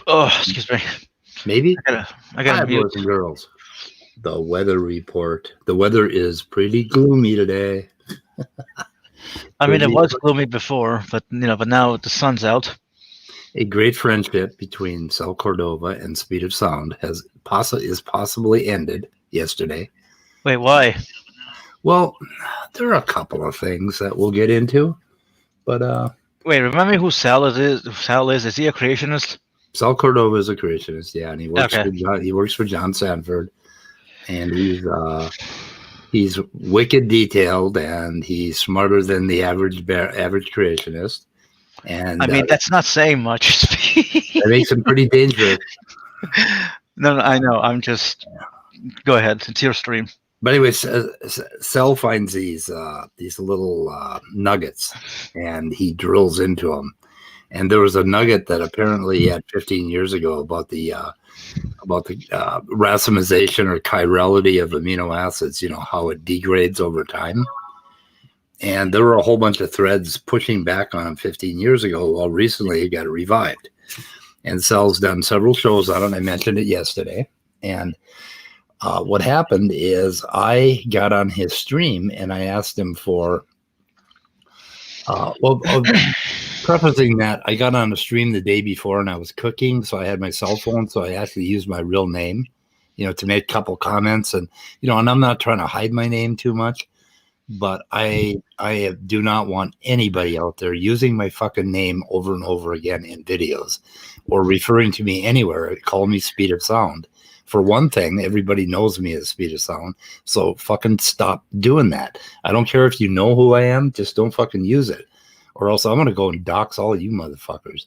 Oh, excuse me. Maybe? I gotta Hi, mute. boys and girls. The weather report. The weather is pretty gloomy today. I mean, it Pretty- was gloomy before, but but now the sun's out. A great friendship between Sal Cordova and Speed of Sound is possibly ended yesterday. Wait, why? Well, there are a couple of things that we'll get into, but Wait, remember me who Sal is? Sal is? Is he a creationist? Sal Cordova is a creationist, yeah, and he works Okay. for John Sanford, and he's wicked detailed, and he's smarter than the average creationist. And I mean, that's not saying much. that makes him pretty dangerous. No, I know. I'm just. Go ahead. It's your stream. But anyways, Sal finds these little nuggets, and he drills into them. And there was a nugget that apparently he had 15 years ago about the racemization or chirality of amino acids. You know how it degrades over time. And there were a whole bunch of threads pushing back on him 15 years ago. Well, recently he got revived. And Sal's done several shows on it. I mentioned it yesterday. And what happened is I got on his stream and I asked him for, prefacing that, I got on the stream the day before and I was cooking. So I had my cell phone. So I actually used my real name, to make a couple comments. And, and I'm not trying to hide my name too much. But I do not want anybody out there using my fucking name over and over again in videos or referring to me anywhere. Call me Speed of Sound. For one thing, everybody knows me as Speed of Sound. So fucking stop doing that. I don't care if you know who I am. Just don't fucking use it. Or else I'm going to go and dox all you motherfuckers.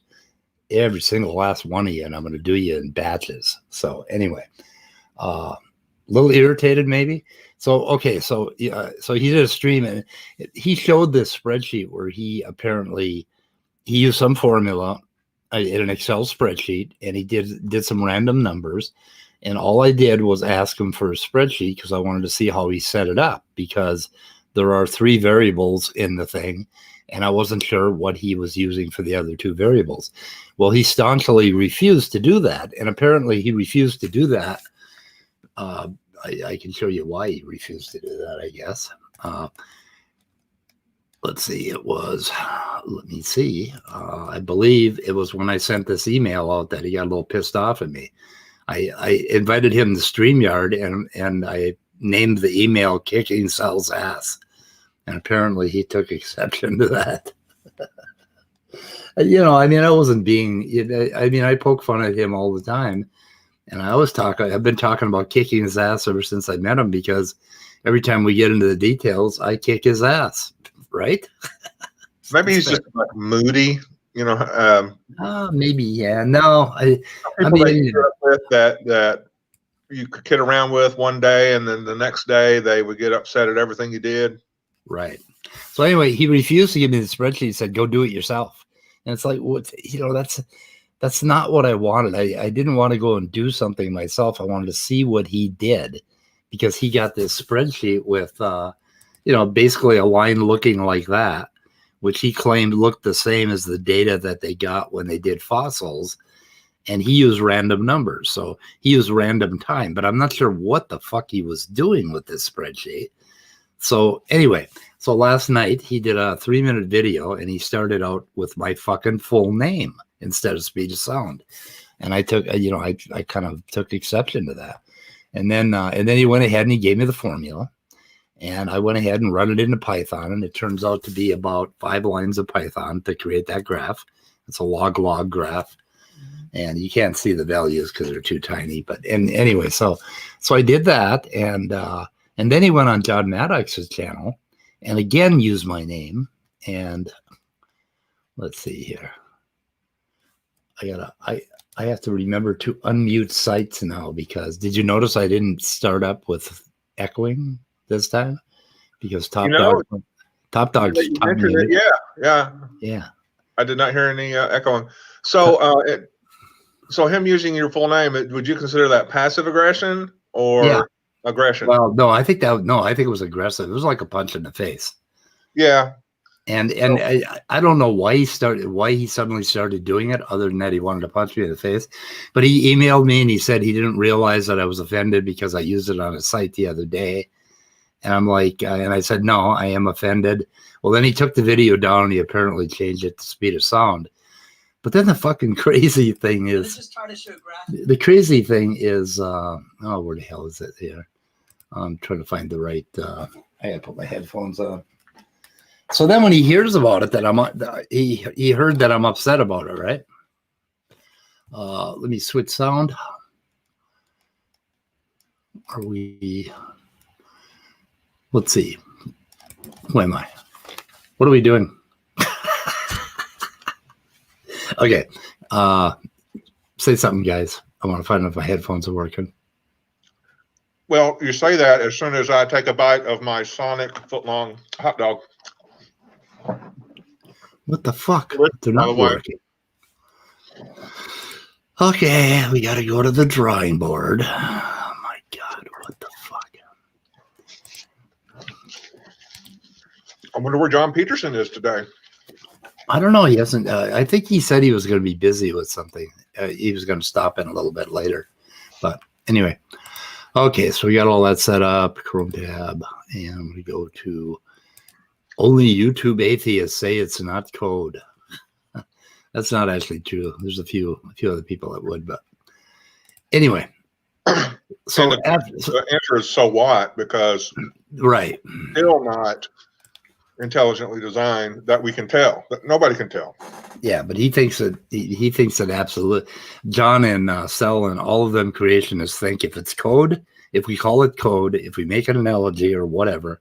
Every single last one of you. And I'm going to do you in batches. So anyway, a little irritated maybe. So, okay, so he did a stream and he showed this spreadsheet where he used some formula in an Excel spreadsheet and he did some random numbers. And all I did was ask him for a spreadsheet because I wanted to see how he set it up because there are 3 variables in the thing and I wasn't sure what he was using for the other 2 variables. Well, he staunchly refused to do that. And apparently he refused to do that. I can show you why he refused to do that, I guess. Let's see. Let me see. I believe it was when I sent this email out that he got a little pissed off at me. I invited him to StreamYard and I named the email Kicking Sal's Ass. And apparently he took exception to that. I wasn't being, I poke fun at him all the time. And I've been talking about kicking his ass ever since I met him because every time we get into the details, I kick his ass, right? Maybe he's just like moody, maybe, yeah. No, that you could kid around with one day, and then the next day they would get upset at everything you did. Right. So anyway, he refused to give me the spreadsheet. He said, "Go do it yourself." And it's like, that's not what I wanted. I didn't want to go and do something myself. I wanted to see what he did because he got this spreadsheet with, basically a line looking like that, which he claimed looked the same as the data that they got when they did fossils. And he used random numbers. So he used random time, but I'm not sure what the fuck he was doing with this spreadsheet. So anyway, so last night he did a 3-minute video and he started out with my fucking full name instead of Speed of Sound. And I took, I kind of took exception to that. And then he went ahead and he gave me the formula and I went ahead and run it into Python. And it turns out to be about 5 lines of Python to create that graph. It's a log graph and you can't see the values because they're too tiny. But anyway, so I did that. And then he went on John Maddox's channel and again used my name. And let's see here. I have to remember to unmute sites now because did you notice I didn't start up with echoing this time? Because Top Dog. Yeah. I did not hear any echoing. So so him using your full name, would you consider that passive aggression or aggression? Well, no, I think it was aggressive. It was like a punch in the face. Yeah. And I don't know why he suddenly started doing it, other than that he wanted to punch me in the face. But he emailed me and he said he didn't realize that I was offended because I used it on a site the other day. And I'm like, and I said, no, I am offended. Well, then he took the video down and he apparently changed it to speed of sound. But then the fucking crazy thing is, the crazy thing is, oh, where the hell is it here? I'm trying to find the right, I gotta put my headphones on. So then when he hears about it, that he heard that I'm upset about it, right? Let me switch sound. Let's see. Who am I? What are we doing? Okay. Say something, guys. I want to find out if my headphones are working. Well, you say that as soon as I take a bite of my Sonic footlong hot dog. What the fuck? They're not working. Okay, we got to go to the drawing board. Oh my God, what the fuck? I wonder where John Peterson is today. I don't know. He hasn't. I think he said he was going to be busy with something. He was going to stop in a little bit later. But anyway, okay, so we got all that set up. Chrome tab, and we go to only YouTube atheists say it's not code. That's not actually true. There's a few other people that would, but anyway. So the answer is so what? Because right, still not intelligently designed that we can tell. That nobody can tell. Yeah, but he thinks that absolutely. John and Sal and all of them creationists think if it's code, if we call it code, if we make an analogy or whatever,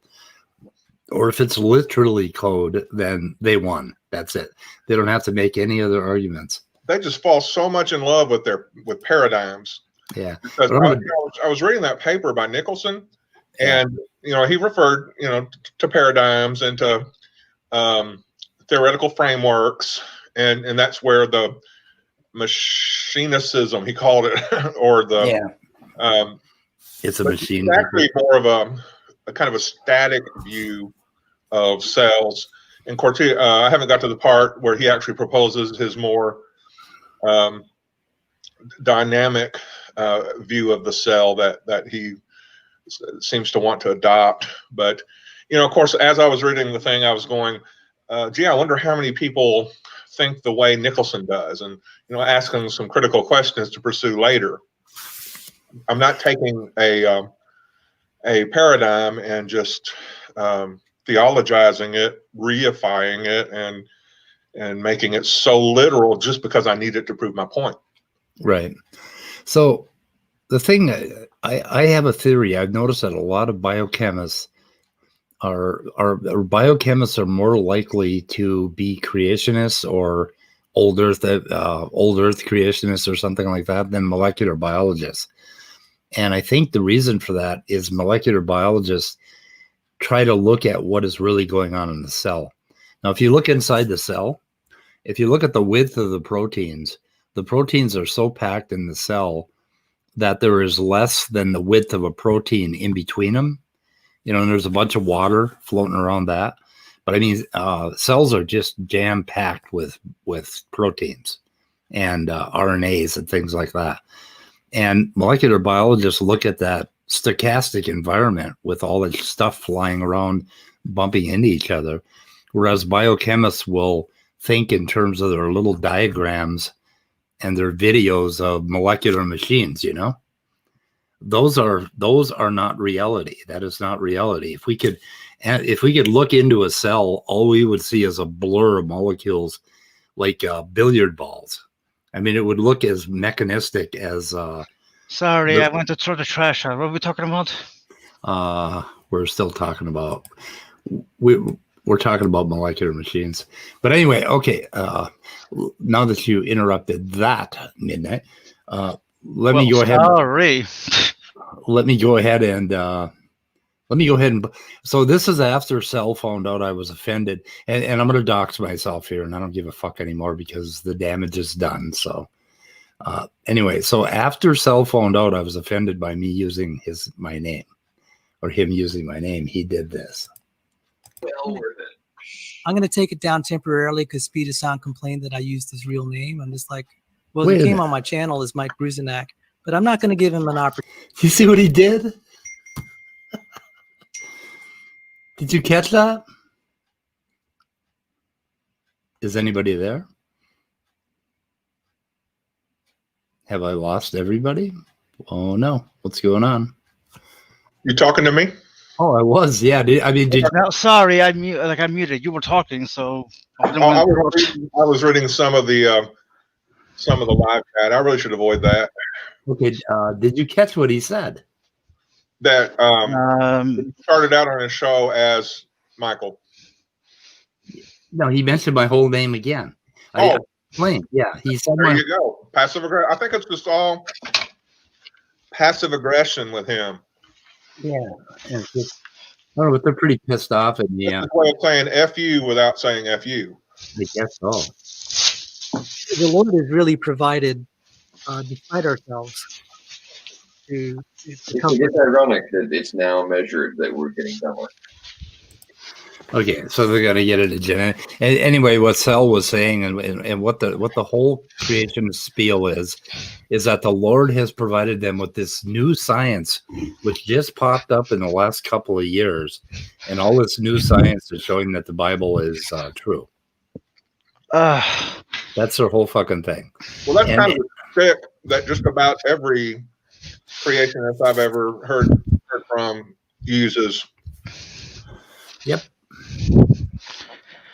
or if it's literally code, then they won. That's it. They don't have to make any other arguments. They just fall so much in love with paradigms. Yeah. Because I was reading that paper by Nicholson, and he referred to paradigms and to theoretical frameworks, and that's where the machinicism, he called it, or the it's a machine. It's actually more of a kind of a static view of cells. And Corti, I haven't got to the part where he actually proposes his more dynamic view of the cell that he seems to want to adopt. But of course, as I was reading the thing, I was going, gee, I wonder how many people think the way Nicholson does, and asking some critical questions to pursue later. I'm not taking a paradigm and just theologizing it, reifying it, and making it so literal just because I need it to prove my point. Right. So the thing, I have a theory. I've noticed that a lot of biochemists are more likely to be creationists or old earth creationists or something like that than molecular biologists. And I think the reason for that is molecular biologists try to look at what is really going on in the cell. Now, if you look inside the cell, if you look at the width of the proteins are so packed in the cell that there is less than the width of a protein in between them. And there's a bunch of water floating around that. But I mean, cells are just jam-packed with proteins and RNAs and things like that. And molecular biologists look at that stochastic environment with all that stuff flying around, bumping into each other, whereas biochemists will think in terms of their little diagrams and their videos of molecular machines. Those are not reality. That is not reality. If we could look into a cell, all we would see is a blur of molecules like billiard balls. I mean, it would look as mechanistic as. Sorry, I went to throw the trash out. What are we talking about? We're still talking about. We're talking about molecular machines. But anyway, okay. Now that you interrupted that, Midnight, let me go ahead. Sorry. Let me go ahead and. So this is after Sal found out I was offended, and I'm going to dox myself here, and I don't give a fuck anymore because the damage is done. So anyway, so after Sal found out I was offended by me using my name, or him using my name, he did this. Well worth I'm going to take it down temporarily because SpeedOfSound complained that I used his real name. I'm just like, well, Wait he a came minute. on my channel as Mike Bruzenak, but I'm not going to give him an opportunity. You see what he did? Did you catch that? Is anybody there? Have I lost everybody? Oh no. What's going on? You talking to me? Oh, I was. Yeah. Did No, sorry, I muted. You were talking, so I didn't I want to was interrupt. reading, I was reading some of the live chat. I really should avoid that. okay, did you catch what he said? That he started out on his show as Michael. No, he mentioned my whole name again. I explained. Yeah, he said There you go. Passive aggression. I think it's just all passive aggression with him. Yeah. And it's just, I don't know, but they're pretty pissed off at me. It's a way of saying F you without saying F you. I guess so. The Lord has really provided, despite ourselves, to help It's ironic that it's now measured that we're getting dumber. Okay, so they're gonna get it again. Anyway, what Sal was saying, and what the whole creation spiel is that the Lord has provided them with this new science, which just popped up in the last couple of years, and all this new science is showing that the Bible is true. That's their whole fucking thing. Well, that's kind of a trick that just about every creationist I've ever heard from uses. Yep.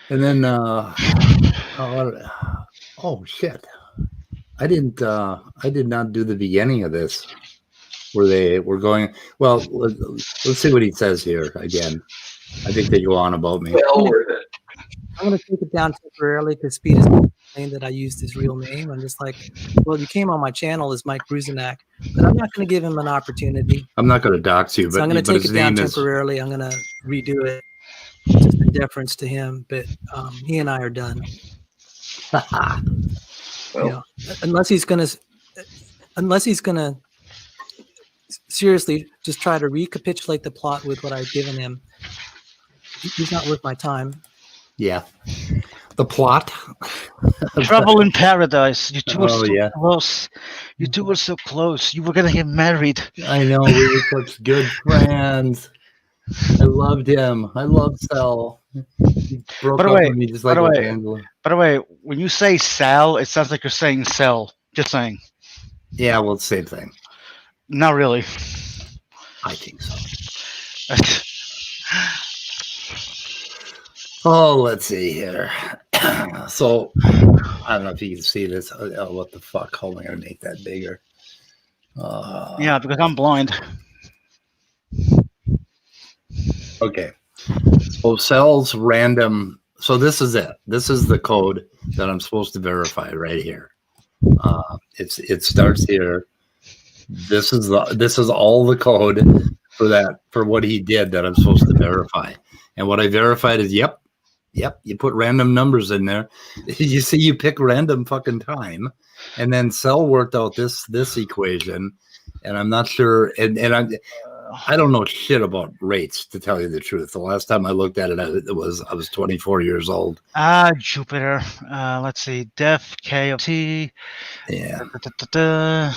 And then, oh shit! I did not do the beginning of this, where they were going. Well, let's see what he says here again. I think they go on about me. Well worth it. I'm going to take it down temporarily because SpeedOfSound complained that I used his real name. I'm just like, well, you came on my channel as Mike Bruzenak, but I'm not going to give him an opportunity. I'm not going to dox you, So but I'm going to take his it down name is. temporarily. I'm going to redo it just in deference to him, but he and I are done. Well, You know, unless he's going to seriously just try to recapitulate the plot with what I've given him, he's not worth my time. Yeah, the plot. Trouble in Paradise. You two were Oh, so yeah. close. You two were so close. You were gonna get married. I know, we were such good friends. I loved him. I loved Sal. He broke By the up way- with me just by like the with way- Angela. By the way, when you say Sal, it sounds like you're saying Cell. Just saying. Yeah, well, same thing. Not really. I think so. Oh, let's see here. So, I don't know if you can see this. Oh, what the fuck? Hold on, I'm going to make that bigger. Yeah, because I'm blind. Okay. So, Cell's random. So, this is it. This is the code that I'm supposed to verify right here. It starts here. This is all the code for what he did that I'm supposed to verify. And what I verified is yep, you put random numbers in there. You see, you pick random fucking time, and then Cell worked out this equation, and I'm not sure, and I don't know shit about rates, to tell you the truth. The last time I looked at it, I was 24 years old. Jupiter. Let's see. Def KOT. Yeah. Da-da-da-da.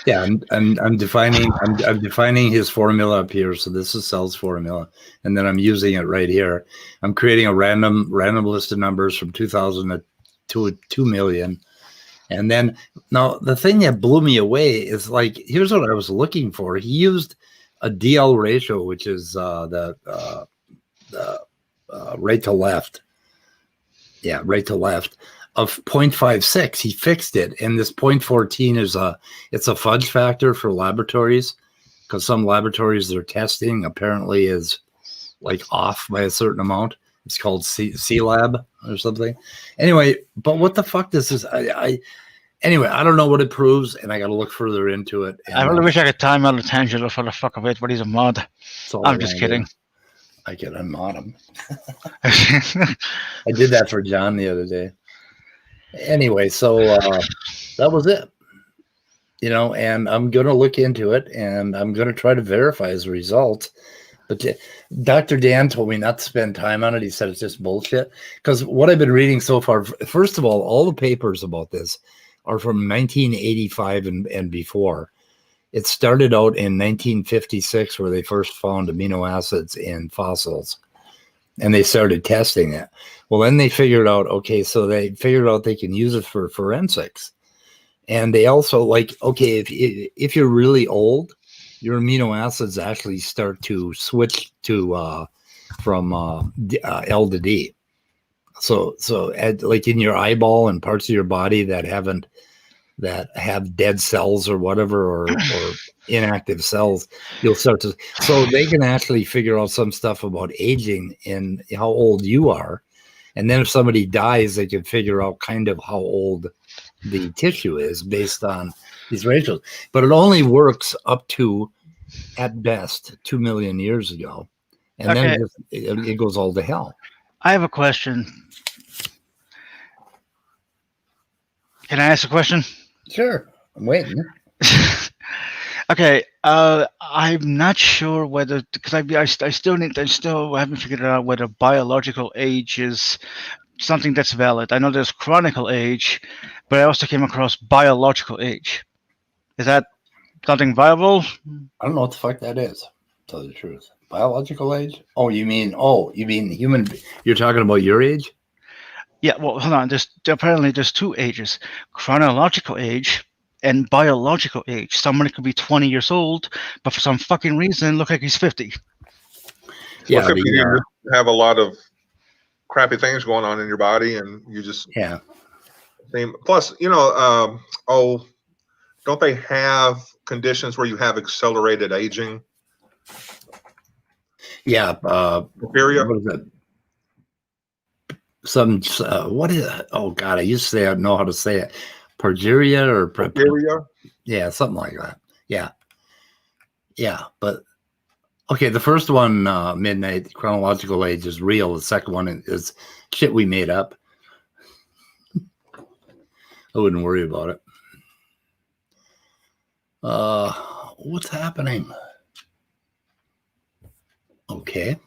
Yeah, I'm defining his formula up here. So this is Cell's formula, and then I'm using it right here. I'm creating a random list of numbers from 2,000 to 2 million, and then now the thing that blew me away is, like, here's what I was looking for. He used a DL ratio, which is the right to left. Yeah, right to left. Of 0.56, he fixed it, and this 0.14 is it's a fudge factor for laboratories, because some laboratories they're testing apparently is like off by a certain amount. It's called C lab or something. Anyway, but what the fuck this is? Anyway, I don't know what it proves, and I got to look further into it. I really wish I could time out a tangent for the fuck of it, but he's a mod. I'm just kidding. I can unmod him. I did that for John the other day. Anyway, so that was it, and I'm going to look into it, and I'm going to try to verify his results. But Dr. Dan told me not to spend time on it. He said it's just bullshit. Because what I've been reading so far, first of all the papers about this are from 1985 and before. It started out in 1956 where they first found amino acids in fossils. And they started testing it. Well, then they figured out, they can use it for forensics. And they also if you're really old, your amino acids actually start to switch to from L to D. So like in your eyeball and parts of your body that have dead cells or whatever, or inactive cells, you'll start to. So they can actually figure out some stuff about aging and how old you are, and then if somebody dies, they can figure out kind of how old the tissue is based on these ratios. But it only works up to, at best, 2 million years ago, and then it goes all to hell. I have a question. Can I ask a question? Sure, I'm waiting. Okay, I'm not sure whether, because I still haven't figured out whether biological age is something that's valid. I know there's chronicle age, but I also came across biological age. Is that something viable? I don't know what the fuck that is, to tell you the truth. Biological age? Oh, you mean human? You're talking about your age? Yeah, well, hold on. Apparently there's two ages: chronological age and biological age. Somebody could be 20 years old, but for some fucking reason look like he's 50. Yeah, well, you have a lot of crappy things going on in your body, and you just Plus, don't they have conditions where you have accelerated aging? Yeah, porphyria. What is that? What is it? Oh God, I used to say I don't know how to say it. Porphyria or porphyria? Yeah, something like that. Yeah. But okay, the first one, midnight chronological age, is real. The second one is shit we made up. I wouldn't worry about it. What's happening? Okay.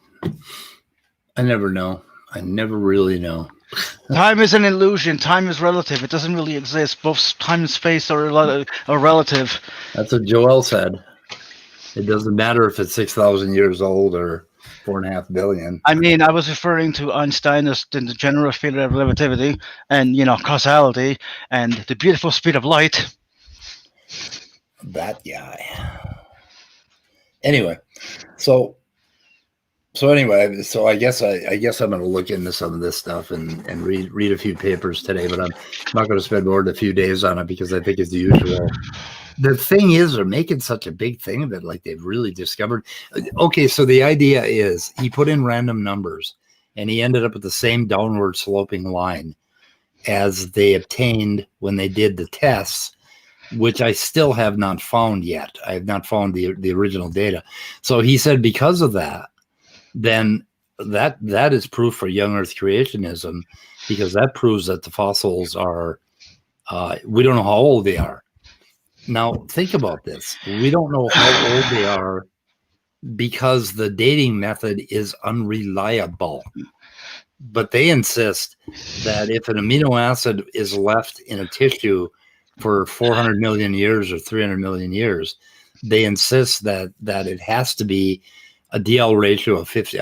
I never know. I never really know. Time is an illusion. Time is relative. It doesn't really exist. Both time and space are relative. That's what Joel said. It doesn't matter if it's 6,000 years old or 4.5 billion. I mean, I was referring to Einstein as the general field of relativity and, causality and the beautiful speed of light. That guy. Anyway, so I guess I'm going to look into some of this stuff and read a few papers today, but I'm not going to spend more than a few days on it because I think it's the usual. The thing is, they're making such a big thing of it, like they've really discovered. Okay, so the idea is he put in random numbers and he ended up with the same downward sloping line as they obtained when they did the tests, which I still have not found yet. I have not found the original data. So he said because of that, then that is proof for young Earth creationism, because that proves that the fossils are, we don't know how old they are. Now, think about this. We don't know how old they are because the dating method is unreliable. But they insist that if an amino acid is left in a tissue for 400 million years or 300 million years, they insist that it has to be a DL ratio of 50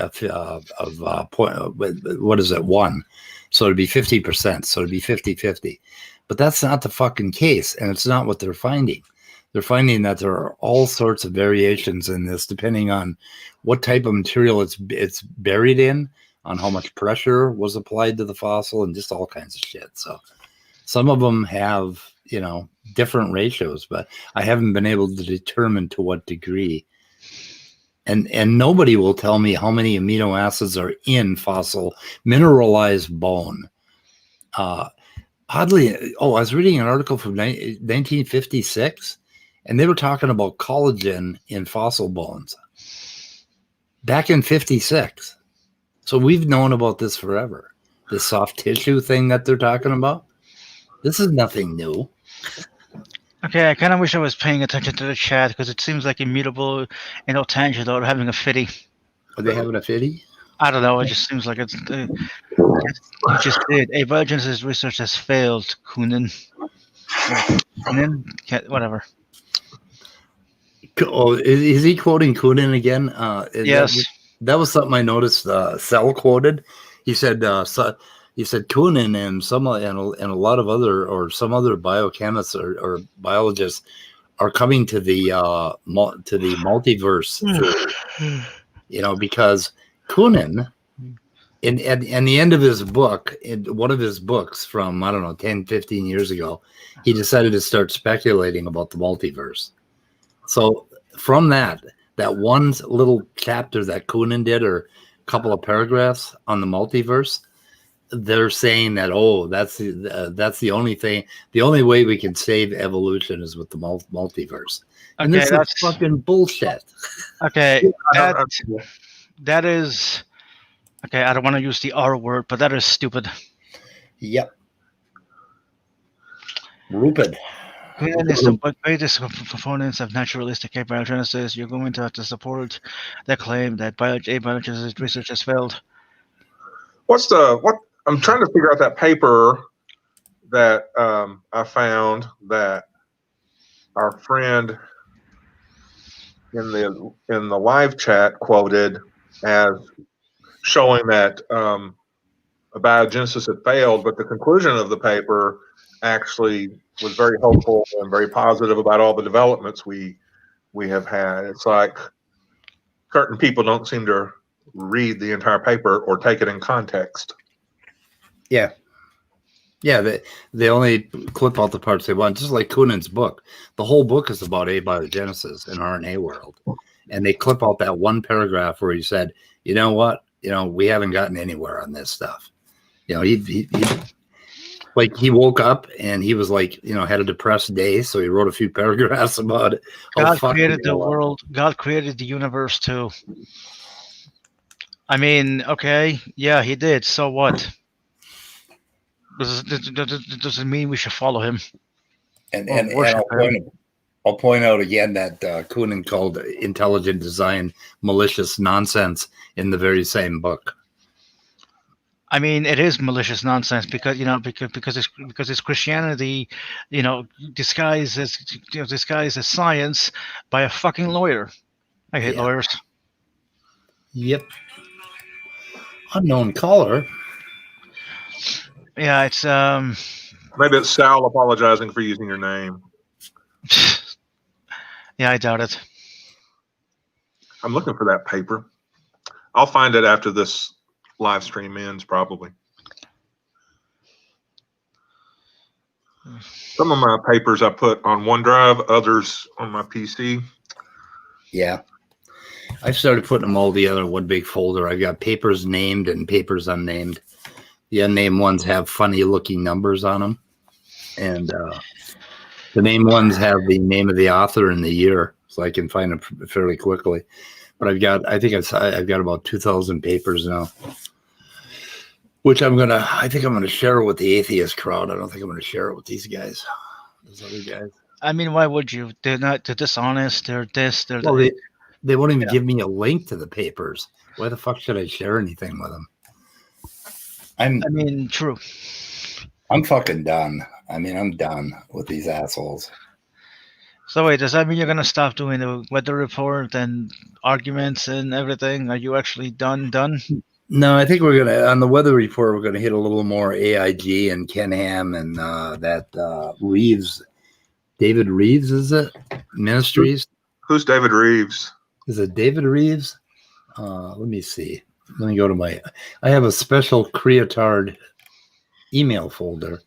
what is it, 1? So it'd be 50%. So it'd be 50-50. But that's not the fucking case, and it's not what they're finding. They're finding that there are all sorts of variations in this, depending on what type of material it's buried in, on how much pressure was applied to the fossil, and just all kinds of shit. So some of them have, different ratios, but I haven't been able to determine to what degree. And nobody will tell me how many amino acids are in fossil mineralized bone. Oddly, I was reading an article from 1956, and they were talking about collagen in fossil bones back in 56. So we've known about this forever. This soft tissue thing that they're talking about. This is nothing new. Okay, I kind of wish I was paying attention to the chat because it seems like immutable and no tangent or having a fitty. Are they having a fitty? I don't know. It just seems like it's. You just did. Abiogenesis research has failed, Kunin. Or Kunin? Whatever. Oh, is he quoting Kunin again? Yes. That was something I noticed. Sal quoted. He said, he said Kunin and a lot of other or some other biochemists or biologists are coming to the multiverse theory. Because Kunin, in the end of his book, in one of his books from, I don't know, 10, 15 years ago, he decided to start speculating about the multiverse. So from that one little chapter that Kunin did, or a couple of paragraphs on the multiverse, they're saying that, that's the only thing, the only way we can save evolution is with the multiverse. And Okay, this is fucking bullshit. Okay, that is okay. I don't want to use the R word, but that is stupid. Yep. Rupert. Kunin is the greatest proponents of naturalistic abiogenesis. You're going to have to support the claim that abiogenesis research has failed. What I'm trying to figure out that paper that I found that our friend in the live chat quoted as showing that abiogenesis had failed, but the conclusion of the paper actually was very hopeful and very positive about all the developments we have had. It's like certain people don't seem to read the entire paper or take it in context. Yeah. Yeah, they only clip out the parts they want, just like Kunin's book. The whole book is about abiogenesis in RNA world. And they clip out that one paragraph where he said, you know what? We haven't gotten anywhere on this stuff. He like he woke up and he was like, had a depressed day. So he wrote a few paragraphs about it. God created the world. God created the universe too. I mean, okay, yeah, he did. So what? Does it mean we should follow him? And I'll point out again that Kunin called intelligent design malicious nonsense in the very same book. I mean, it is malicious nonsense because it's Christianity, disguised as science by a fucking lawyer. I hate lawyers. Yep. Unknown caller. Yeah, it's maybe it's Sal apologizing for using your name. Yeah, I doubt it. I'm looking for that paper. I'll find it after this live stream ends, probably. Some of my papers I put on OneDrive, others on my PC. Yeah. I started putting them all together in one big folder. I've got papers named and papers unnamed. The unnamed ones have funny looking numbers on them. And the named ones have the name of the author and the year, so I can find them fairly quickly. But I've got about 2,000 papers now, which I think I'm gonna share with the atheist crowd. I don't think I'm gonna share it with these guys, those other guys. I mean, why would you? They're dishonest. They're well, they won't even give me a link to the papers. Why the fuck should I share anything with them? I mean, true. I'm fucking done. I mean, I'm done with these assholes. So wait, does that mean you're gonna stop doing the weather report and arguments and everything? Are you actually done? No, I think we're gonna on the weather report. We're gonna hit a little more AIG and Ken Ham and that Reeves, David Reeves, is it? Ministries. Who's David Reeves? Is it David Reeves? Let me see. Let me go to I have a special Creatard email folder.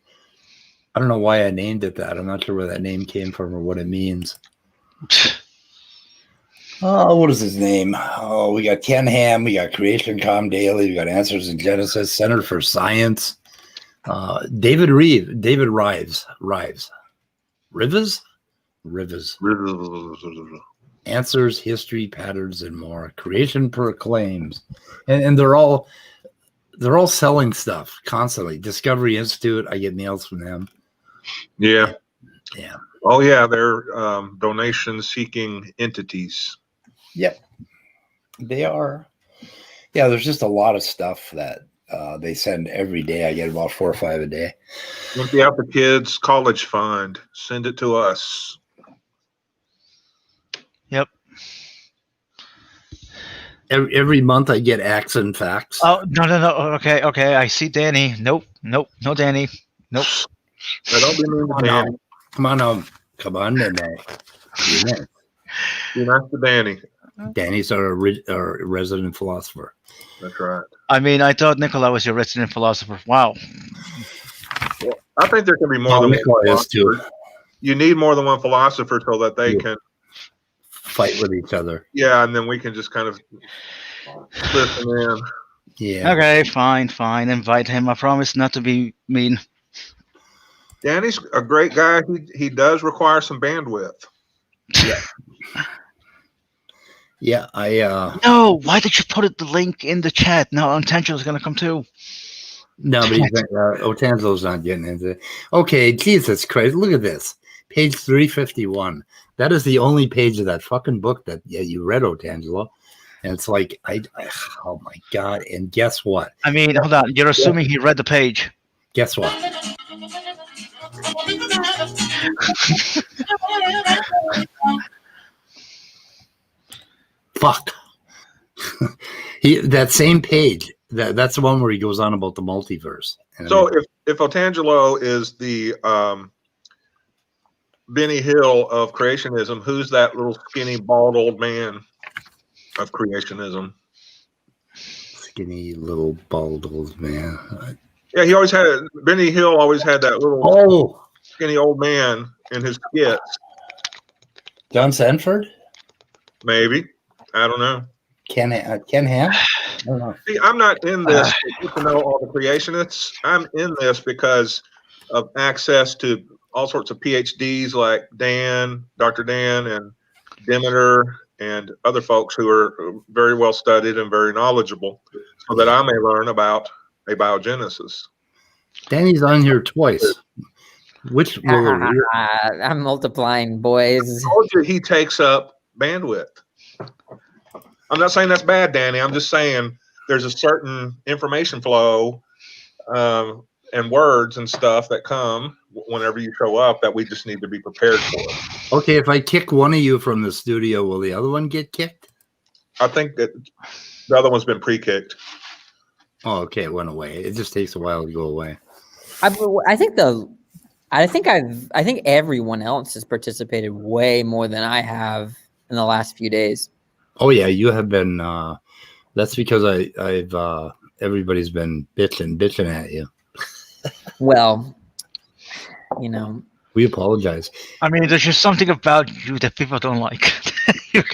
I don't know why I named it that. I'm not sure where that name came from or what it means. Oh, what is his name? Oh, we got Ken Ham, we got Creation Com Daily, we got Answers in Genesis, Center for Science. David Rives. Answers, History, Patterns, and More. Creation Proclaims. And they're all selling stuff constantly. Discovery Institute, I get mails from them. Yeah. Yeah. Oh yeah, they're donation seeking entities. Yep. They are. Yeah, there's just a lot of stuff that they send every day. I get about 4 or 5 a day. Empty out the kids' college fund. Send it to us. Yep. Every month I get accident facts. Oh, no. Okay. I see Danny. Nope. No, Danny. Nope. Now, don't be mean to Danny. Come on, Midnight. Be nice to Danny. Danny's our resident philosopher. That's right. I mean, I thought Nicola was your resident philosopher. Wow. Well, I think there can be more than one philosopher. You need more than one philosopher so that they can fight with each other. Yeah, and then we can just kind of listen in. Yeah. Okay, fine. Invite him. I promise not to be mean. Danny's a great guy. He does require some bandwidth. Yeah. Yeah, No, why did you put the link in the chat? No, Antangelo's gonna come too. No, but Otangelo's not getting into it. Okay, Jesus Christ, look at this. Page 351. That is the only page of that fucking book that you read, Otangelo. And it's like, oh my God. And guess what? I mean, hold on. You're assuming he read the page. Guess what? Fuck. That same page. That's the one where he goes on about the multiverse. So if Otangelo is the Benny Hill of creationism, who's that little skinny bald old man of creationism? Skinny little bald old man. Yeah, he always had Benny Hill always had that little skinny old man in his skits. John Sanford? Maybe. I don't know. Ken Ham? I don't know. See, I'm not in this to know all the creationists. I'm in this because of access to all sorts of PhDs like Dr. Dan, and Demeter, and other folks who are very well studied and very knowledgeable, so that I may learn about abiogenesis. Danny's on here twice. Which I'm multiplying, boys. I told you he takes up bandwidth. I'm not saying that's bad, Danny. I'm just saying there's a certain information flow and words and stuff that come whenever you show up that we just need to be prepared for. Okay, if I kick one of you from the studio, will the other one get kicked? I think that the other one's been pre-kicked. Oh, okay, it went away. It just takes a while to go away. I think everyone else has participated way more than I have in the last few days. Oh yeah, you have been. That's because I've everybody's been bitching at you. Well, we apologize. I mean, there's just something about you that people don't like.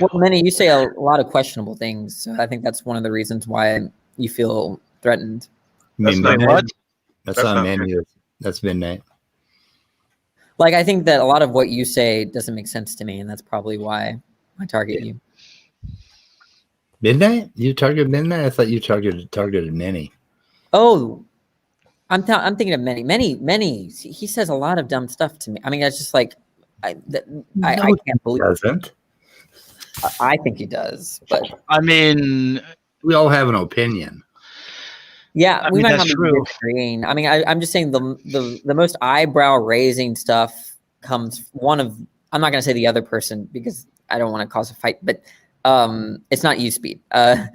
Well, Manny, you say a lot of questionable things, so I think that's one of the reasons why you feel threatened. That's not what? That's not Manny. That's Midnight. Like, I think that a lot of what you say doesn't make sense to me, and that's probably why I target you. Midnight? You targeted Midnight? I thought you targeted Manny. Oh, I'm thinking of Manny. He says a lot of dumb stuff to me. I mean, it's just like I can't believe he doesn't. I think he does, but I mean, we all have an opinion. Yeah, we might not be true. disagreeing. I mean, I'm just saying the most eyebrow raising stuff comes one of. I'm not going to say the other person because I don't want to cause a fight, but it's not you, Speed, and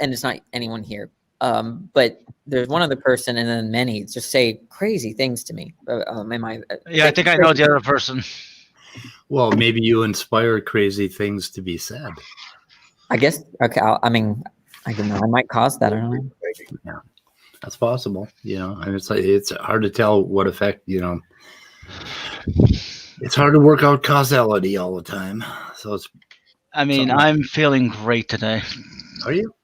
it's not anyone here. But there's one other person, and then many just say crazy things to me. I think I know the other person. Well, maybe you inspire crazy things to be said. I guess. Okay. I might cause that. I don't know. Yeah, that's possible. And it's hard to tell what effect. It's hard to work out causality all the time. So it's. I mean, I'm feeling great today. Are you?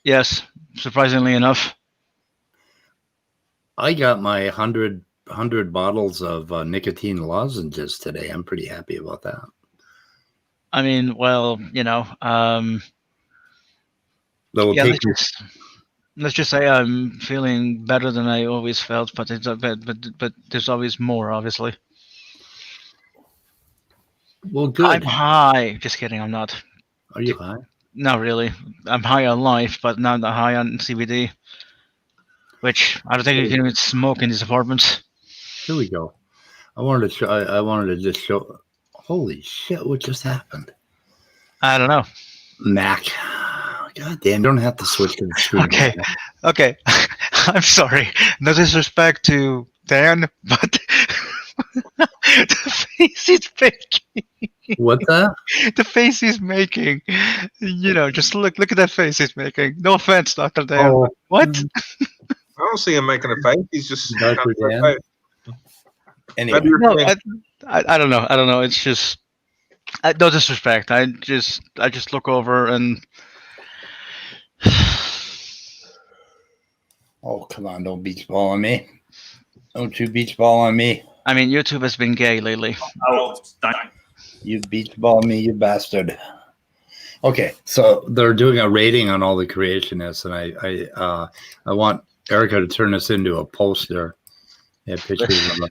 Yes, surprisingly enough. I got my 100 bottles of nicotine lozenges today. I'm pretty happy about that. I mean, well, let's just say I'm feeling better than I always felt, but there's always more, obviously. Well, good. I'm high. Just kidding, I'm not. Are you high? Not really. I'm high on life, but not that high on CBD. Which I don't think you can even smoke in these apartments. Here we go. I wanted to show. I wanted to just show. Holy shit! What just happened? I don't know. Mac. God damn! You don't have to switch to the screen. Okay. Okay. I'm sorry. No disrespect to Dan, but the face he's making. What's that? The face he's making. Just look at that face he's making. No offense, Dr. Dan. Oh, but what? I don't see him making a face. He's just Dr. Dan? Anyway, Maybe you're No, saying- I don't know. I don't know. It's just no disrespect. I just look over and oh come on! Don't beach ball on me. Don't you beach ball on me. I mean, YouTube has been gay lately. You beach ball me, you bastard. Okay, so they're doing a rating on all the creationists, and I want Erika to turn this into a poster. Yeah, pictures of them.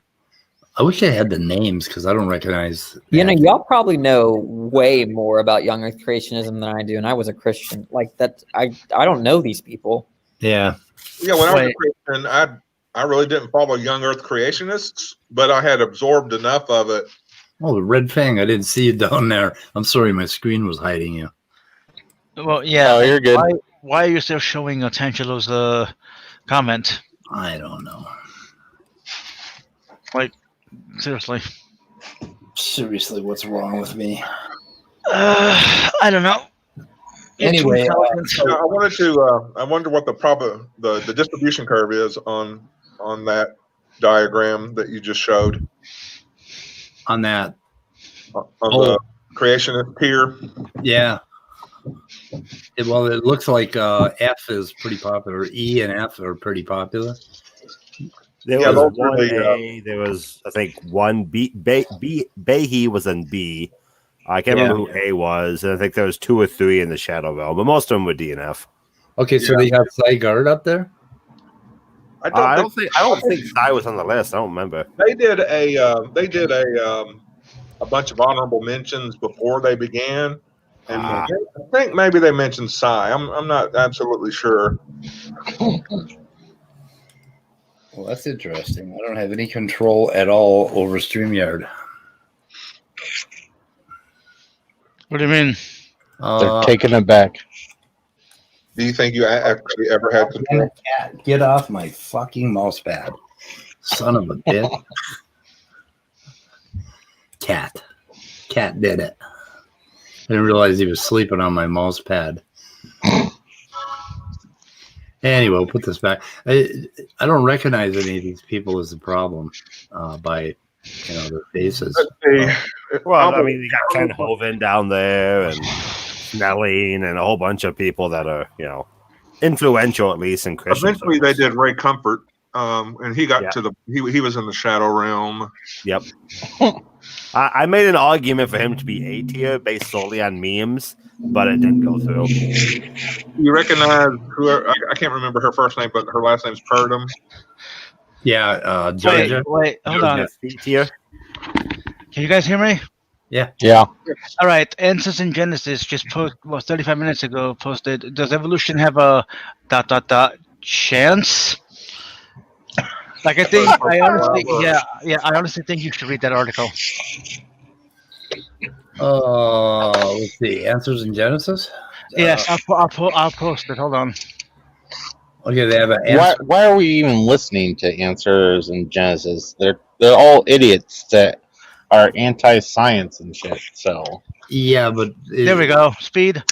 I wish I had the names because I don't recognize. Y'all probably know way more about young Earth creationism than I do, and I was a Christian. Like that, I don't know these people. Yeah. Yeah, when I was a Christian, I really didn't follow young Earth creationists, but I had absorbed enough of it. Oh, the red fang! I didn't see you down there. I'm sorry, my screen was hiding you. Well, yeah. Oh, you're good. Why are you still showing Tangelo's comment? I don't know. Seriously. Seriously, what's wrong with me? I don't know. Anyway, I wonder what the distribution curve is on that diagram that you just showed on that on the creationist pier. Yeah. It looks like F is pretty popular. E and F are pretty popular. There Yeah, was those one were the, A. There was, I think, one B. Behe was in B. I can't remember who A was, and I think there was 2 or 3 in the Shadow Realm, but most of them were D and F. Okay, so they have Cy up there. I don't think Cy was on the list. I don't remember. They did a bunch of honorable mentions before they began, and I think maybe they mentioned Cy. I'm not absolutely sure. Well, that's interesting. I don't have any control at all over StreamYard. What do you mean? Uh, They're taking it back. Do you think you actually ever had control? Cat, get off my fucking mouse pad. Son of a bitch. Cat did it. I didn't realize he was sleeping on my mouse pad. Anyway, we'll put this back. I don't recognize any of these people as a problem by their faces. Well, I mean, you got Ken Hovind down there, and Snelling, and a whole bunch of people that are, influential at least in Christian. Eventually, they did Ray Comfort, and he got to he was in the Shadow Realm. Yep. I made an argument for him to be A tier based solely on memes, but it didn't go through. You recognize whoever? I can't remember her first name, but her last name's Purdom. Yeah, Georgia. Wait, hold on. C tier. Can you guys hear me? Yeah. All right. Answers in Genesis just 35 minutes ago posted. Does evolution have a ... chance? Like I honestly think you should read that article. Let's see. Answers in Genesis. Yes, I'll post it. Hold on. Okay, they have an answer. Why are we even listening to Answers in Genesis? They're all idiots that are anti-science and shit. So Yeah, but There we go. Speed.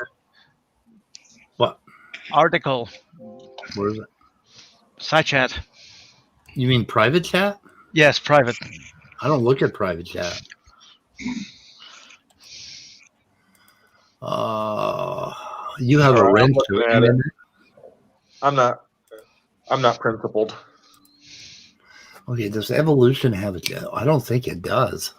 What? Article. Where is it? Side chat. You mean private chat? Yes, private. I don't look at private chat. You have a wrench to it. I'm not principled. Okay, does evolution have it? I don't think it does.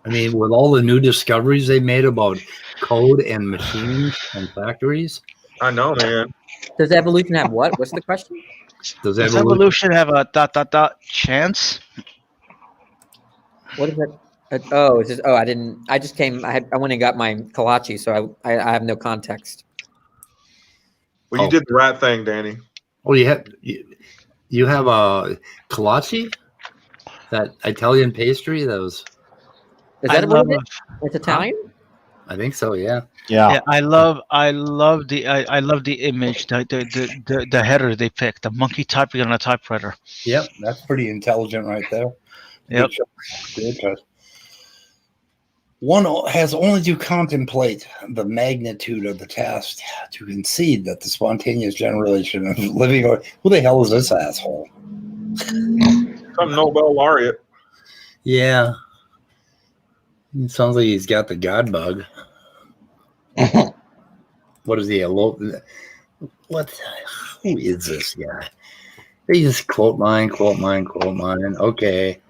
I mean, with all the new discoveries they made about code and machines and factories. I know, man. Does evolution have what? What's the question? Does Does evolution have a ... chance? What is it? I didn't. I just came. I went and got my kolache, so I have no context. Well, you did the right thing, Danny. Oh, you have a kolache, that Italian pastry. That was. Is I that what love. it is? It's Italian. I think so. Yeah. Yeah, I love the image, the header they picked, the monkey typing on a typewriter. Yep, that's pretty intelligent right there. Yep. Good choice. One has only to contemplate the magnitude of the task to concede that the spontaneous generation of living. Who the hell is this asshole? Some Nobel laureate. Yeah. It sounds like he's got the God bug. What is he? What? Who is this guy? They just quote mine. Okay.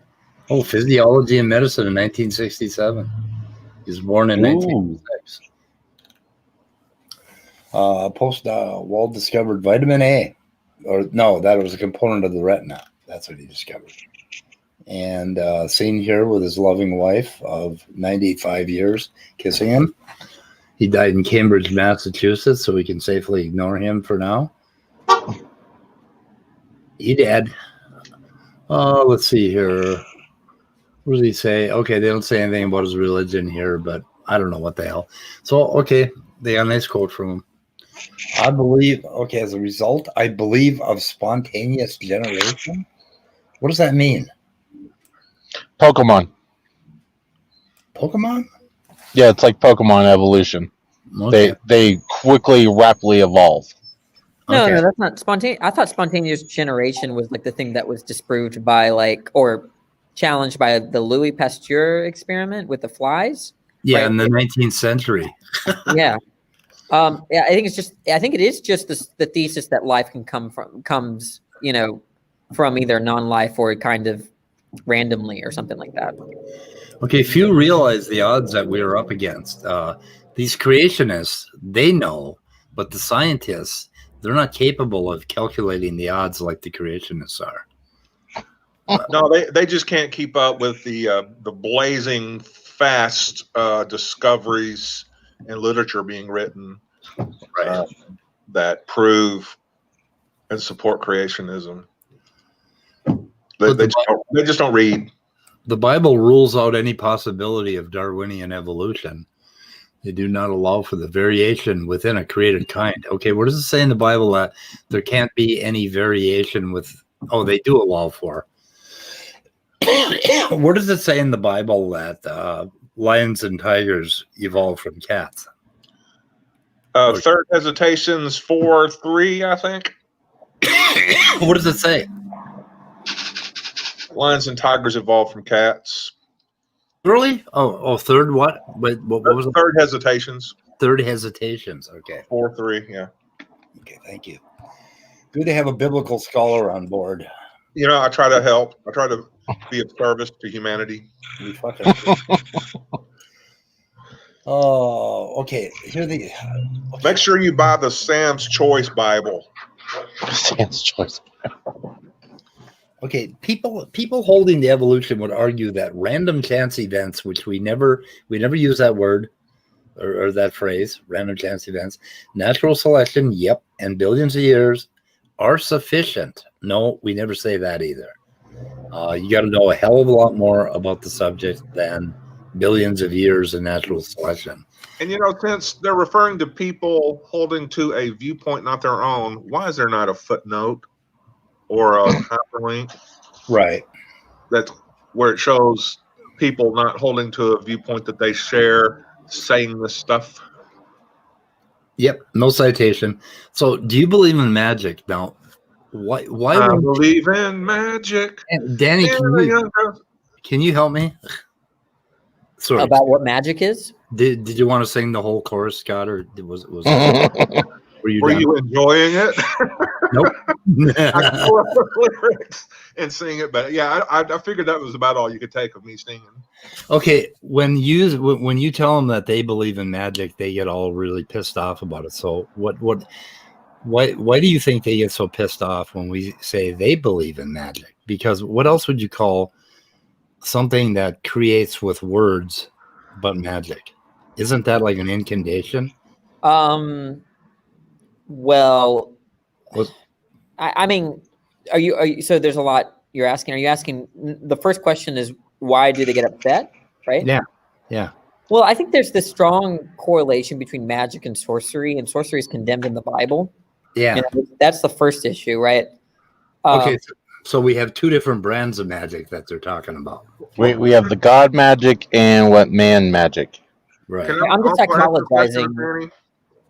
Oh, Physiology and Medicine in 1967. He was born in 1906. Wald discovered vitamin A. Or no, that was a component of the retina. That's what he discovered. And seen here with his loving wife of 95 years kissing him. He died in Cambridge, Massachusetts, so we can safely ignore him for now. He dead. Let's see here. What does he say? Okay, they don't say anything about his religion here, but I don't know what the hell. So, okay, they got a nice quote from him. I believe, okay, as a result, I believe of spontaneous generation. What does that mean? Pokemon. Pokemon? Yeah, it's like Pokemon evolution. Okay. They quickly, rapidly evolve. No, Okay. no, that's not spontaneous. I thought spontaneous generation was like the thing that was disproved by or challenged by the Louis Pasteur experiment with the flies. Yeah, right? in the 19th century. Yeah. Yeah, I think it is just the thesis that life comes, from either non-life or kind of randomly or something like that. Okay, few realize the odds that we are up against. These creationists, they know, but the scientists, they're not capable of calculating the odds like the creationists are. No, they just can't keep up with the blazing fast discoveries and literature being written that prove and support creationism. They just don't read. The Bible rules out any possibility of Darwinian evolution. They do not allow for the variation within a created kind. Okay, what does it say in the Bible that there can't be any variation with? Oh, they do allow for. What does it say in the Bible that lions and tigers evolved from cats? Third Hesitations 4:3, I think. What does it say? Lions and tigers evolved from cats. Really? Oh, third what? Wait, what was it? Third Hesitations. Third Hesitations. Okay. 4:3, yeah. Okay, thank you. Good to have a biblical scholar on board. I try to help. I try to be of service to humanity. We fucking. Oh, okay. Here the. Okay. Make sure you buy the Sam's Choice Bible. Sam's Choice. Okay, people holding the evolution would argue that random chance events, which we never use that word or that phrase, random chance events, natural selection, yep, and billions of years are sufficient. No, we never say that either. You got to know a hell of a lot more about the subject than billions of years of natural selection. And since they're referring to people holding to a viewpoint not their own, why is there not a footnote or a hyperlink? Right. That's where it shows people not holding to a viewpoint that they share, saying this stuff. Yep. No citation. So, do you believe in magic now? Why? I believe in magic. Danny, can you help me? Sorry. About what magic is? Did you want to sing the whole chorus, Scott, or was were you enjoying it? Nope. I can pull up the lyrics and sing it, but yeah, I figured that was about all you could take of me singing. Okay, when you tell them that they believe in magic, they get all really pissed off about it. So why do you think they get so pissed off when we say they believe in magic? Because what else would you call something that creates with words but magic? Isn't that like an incantation? Well, What? I mean, are you? So there's a lot you're asking. Are you asking? The first question is why do they get upset? Right? Yeah. Yeah. Well, I think there's this strong correlation between magic and sorcery is condemned in the Bible. Yeah. And that's the first issue, right? Okay. So we have two different brands of magic that they're talking about. We have the god magic and what man magic. Right. Can I I'm just also ask a question, psychologizing. Danny?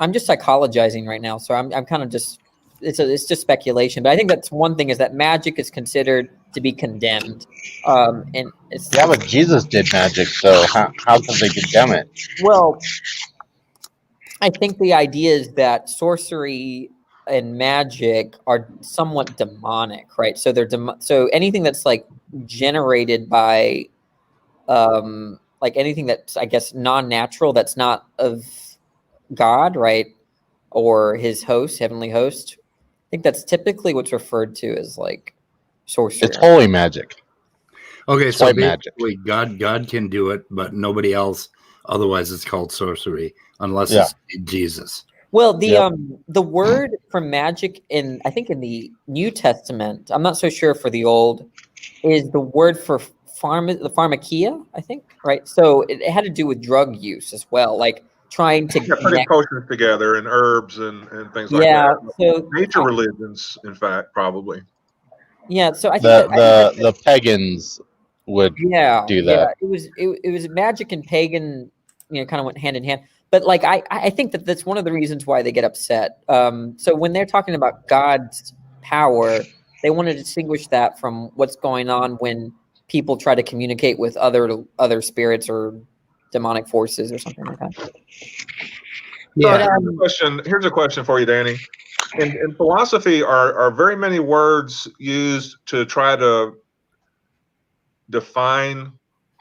I'm just psychologizing right now, so I'm kind of just it's just speculation. But I think that's one thing is that magic is considered to be condemned, and it's Yeah, but Jesus did magic, so how could they condemn it? well. I think the idea is that sorcery and magic are somewhat demonic, right? So they're so anything that's like generated by like anything that's I guess non-natural, that's not of God, right? Or his host, heavenly host. I think that's typically what's referred to as like sorcery. It's holy magic. Okay, It's so white magic. basically God can do it, but nobody else. Otherwise, it's called sorcery, unless it's Jesus. Well, the word for magic in I think in the New Testament, I'm not so sure for the Old, is the word for the pharmakia, I think, right? So it had to do with drug use as well, like trying to Yeah, putting potions together and herbs and things like yeah. that. So Nature religions, in fact, probably. yeah. So I think The pagans would do that. Yeah. It was magic and pagan, kind of went hand in hand. But like I think that that's one of the reasons why they get upset. So when they're talking about God's power, they want to distinguish that from what's going on when people try to communicate with other spirits or demonic forces or something like that. Yeah. Here's a question for you, Danny. In philosophy, are very many words used to try to define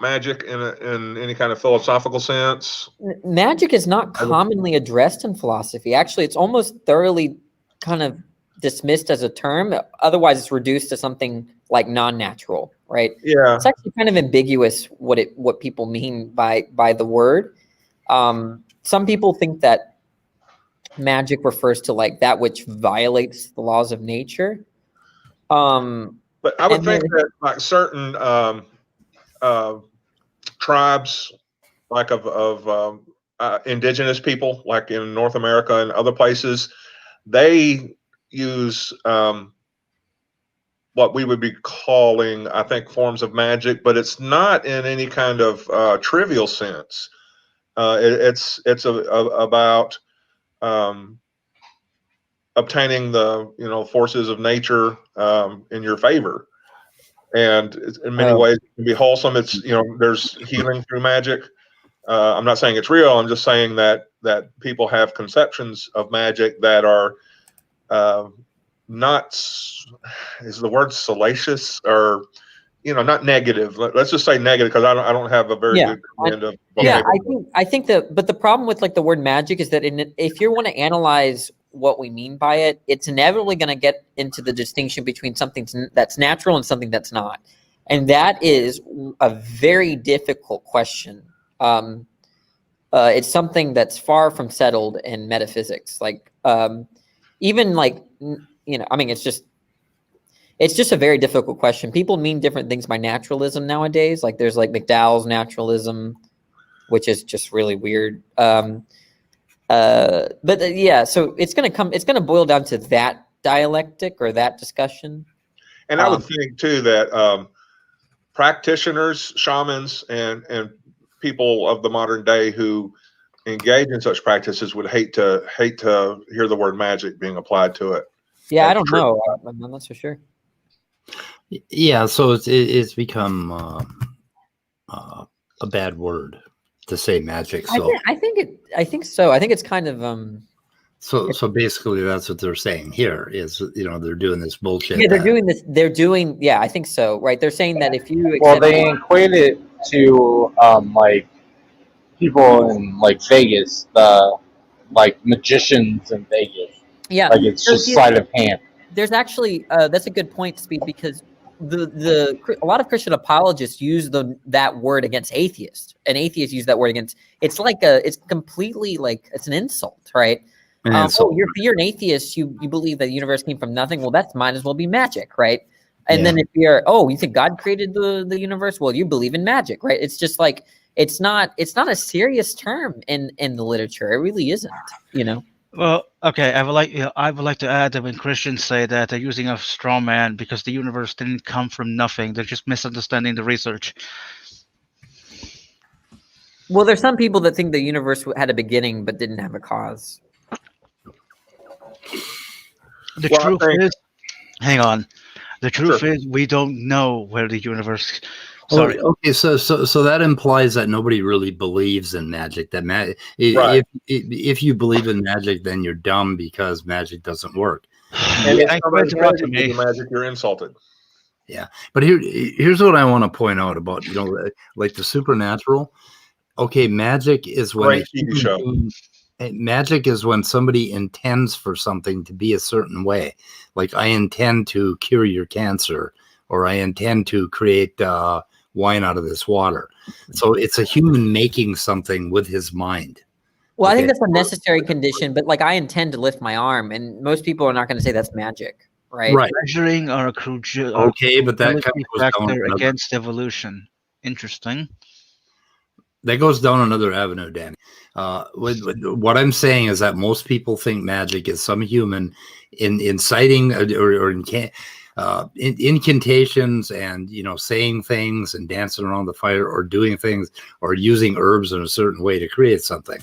magic in any kind of philosophical sense? Magic is not commonly addressed in philosophy. Actually, it's almost thoroughly kind of dismissed as a term. Otherwise, it's reduced to something like non-natural, right? Yeah. It's actually kind of ambiguous what people mean by the word. Some people think that magic refers to like that which violates the laws of nature. But I would think that like certain tribes, like of indigenous people, like in North America and other places, they use what we would be calling, I think, forms of magic, but it's not in any kind of trivial sense. It's about obtaining the forces of nature in your favor, and in many ways it can be wholesome. It's there's healing through magic. I'm not saying it's real. I'm just saying that people have conceptions of magic that are not, is the word salacious, or not negative. Let's just say negative, because I don't have a very good command of I think but the problem with like the word magic is that if you want to analyze what we mean by it, it's inevitably going to get into the distinction between something that's natural and something that's not, and that is a very difficult question. It's something that's far from settled in metaphysics. Like even like I mean, it's just a very difficult question. People mean different things by naturalism nowadays. Like there's like McDowell's naturalism, which is just really weird. So it's gonna boil down to that dialectic or that discussion. And I would think too that practitioners, shamans, and people of the modern day who engage in such practices would hate to hear the word magic being applied to it. Yeah, I don't know. I'm not so sure. Yeah, so it's become a bad word to say magic. So I think so. I think it's kind of So basically, that's what they're saying here is they're doing this bullshit. Yeah, they're doing. Yeah, I think so. Right? They're saying that if you they equate it to like people in like Vegas, like magicians in Vegas. Yeah, like it's just sleight of hand. There's actually that's a good point, Speed, because a lot of Christian apologists use that word against atheists, and atheists use that word against. It's completely like it's an insult, right? And so, You're an atheist. You believe that the universe came from nothing. Well, that might as well be magic, right? And Yeah. then if you think God created the universe? Well, you believe in magic, right? It's just like it's not a serious term in the literature. It really isn't, you know. Well, okay, I would like to add that when Christians say that they're using a straw man because the universe didn't come from nothing, they're just misunderstanding the research. Well, there's some people that think the universe had a beginning but didn't have a cause. The Well, I truth think- is, hang on. The truth Sure. is, we don't know where the universe. Oh, Sorry. okay, so that implies that nobody really believes in magic. That Right. if you believe in magic, then you're dumb because magic doesn't work. And if Thanks for somebody's interrupting magic me. is magic, you're insulted. But here's what I want to point out about like the supernatural. Okay, magic is when Great TV show. magic is when somebody intends for something to be a certain way. Like I intend to cure your cancer, or I intend to create wine out of this water. So it's a human making something with his mind. Well, I think Okay. that's a necessary condition, but like I intend to lift my arm, and most people are not going to say that's magic, right? Right. Measuring or a crucial Okay, but that kind of goes down factor another, against evolution. Interesting. that goes down another avenue, Danny. What I'm saying is that most people think magic is some human inciting or incantations and saying things and dancing around the fire or doing things or using herbs in a certain way to create something.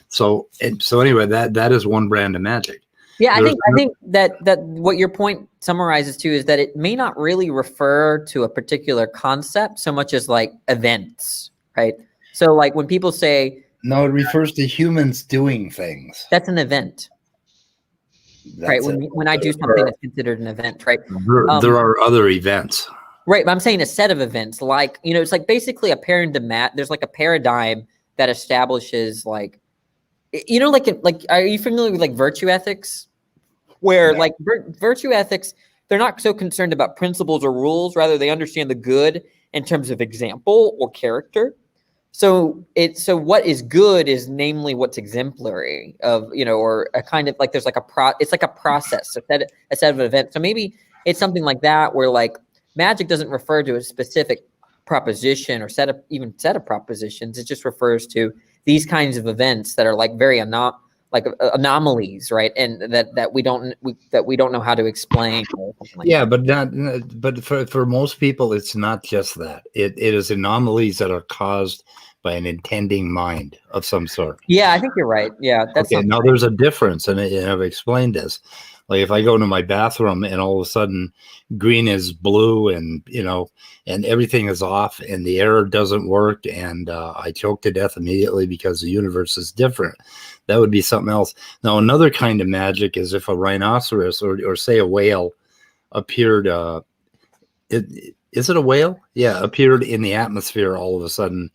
So anyway, that is one brand of magic. Yeah, I think that what your point summarizes too is that it may not really refer to a particular concept so much as like events, right? So like when people say No, it refers to humans doing things. that's an event, right? That's it. When I do something that's considered an event, right? There are other events. Right, but I'm saying a set of events, like it's like basically a paradigm. There's like a paradigm that establishes like, are you familiar with like virtue ethics? Where like virtue ethics, they're not so concerned about principles or rules, rather they understand the good in terms of example or character. So what is good is namely what's exemplary of, or a kind of like there's like it's like a process, a set of events. So maybe it's something like that where like magic doesn't refer to a specific proposition or set of propositions. It just refers to these kinds of events that are like very anomalies, right? And that we don't know how to explain. Or something like that. But for most people, it's not just that. It is anomalies that are caused by an intending mind of some sort. Yeah, I think you're right. Yeah, that's okay. Now there's a difference, and I've explained this. Like if I go into my bathroom and all of a sudden green is blue, and and everything is off, and the air doesn't work, and I choke to death immediately because the universe is different. That would be something else. Now, another kind of magic is if a rhinoceros or say a whale appeared. Is it a whale? Yeah, appeared in the atmosphere all of a sudden,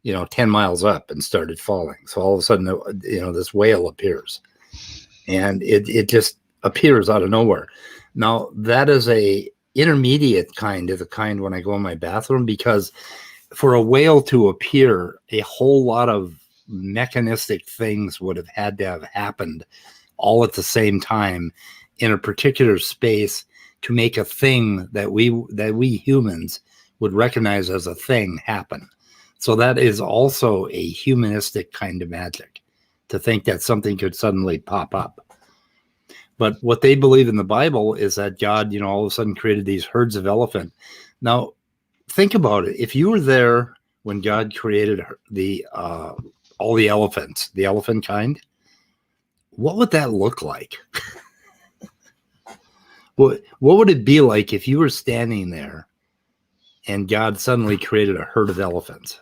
10 miles up and started falling. So all of a sudden, this whale appears, and it just appears out of nowhere. Now, that is a intermediate kind of the kind when I go in my bathroom, because for a whale to appear, a whole lot of mechanistic things would have had to have happened all at the same time in a particular space to make a thing that we humans would recognize as a thing happen. So that is also a humanistic kind of magic, to think that something could suddenly pop up. But what they believe in the Bible is that God, all of a sudden created these herds of elephant. Now, think about it. If you were there when God created all the elephants, the elephant kind, what would that look like? What would it be like if you were standing there and God suddenly created a herd of elephants?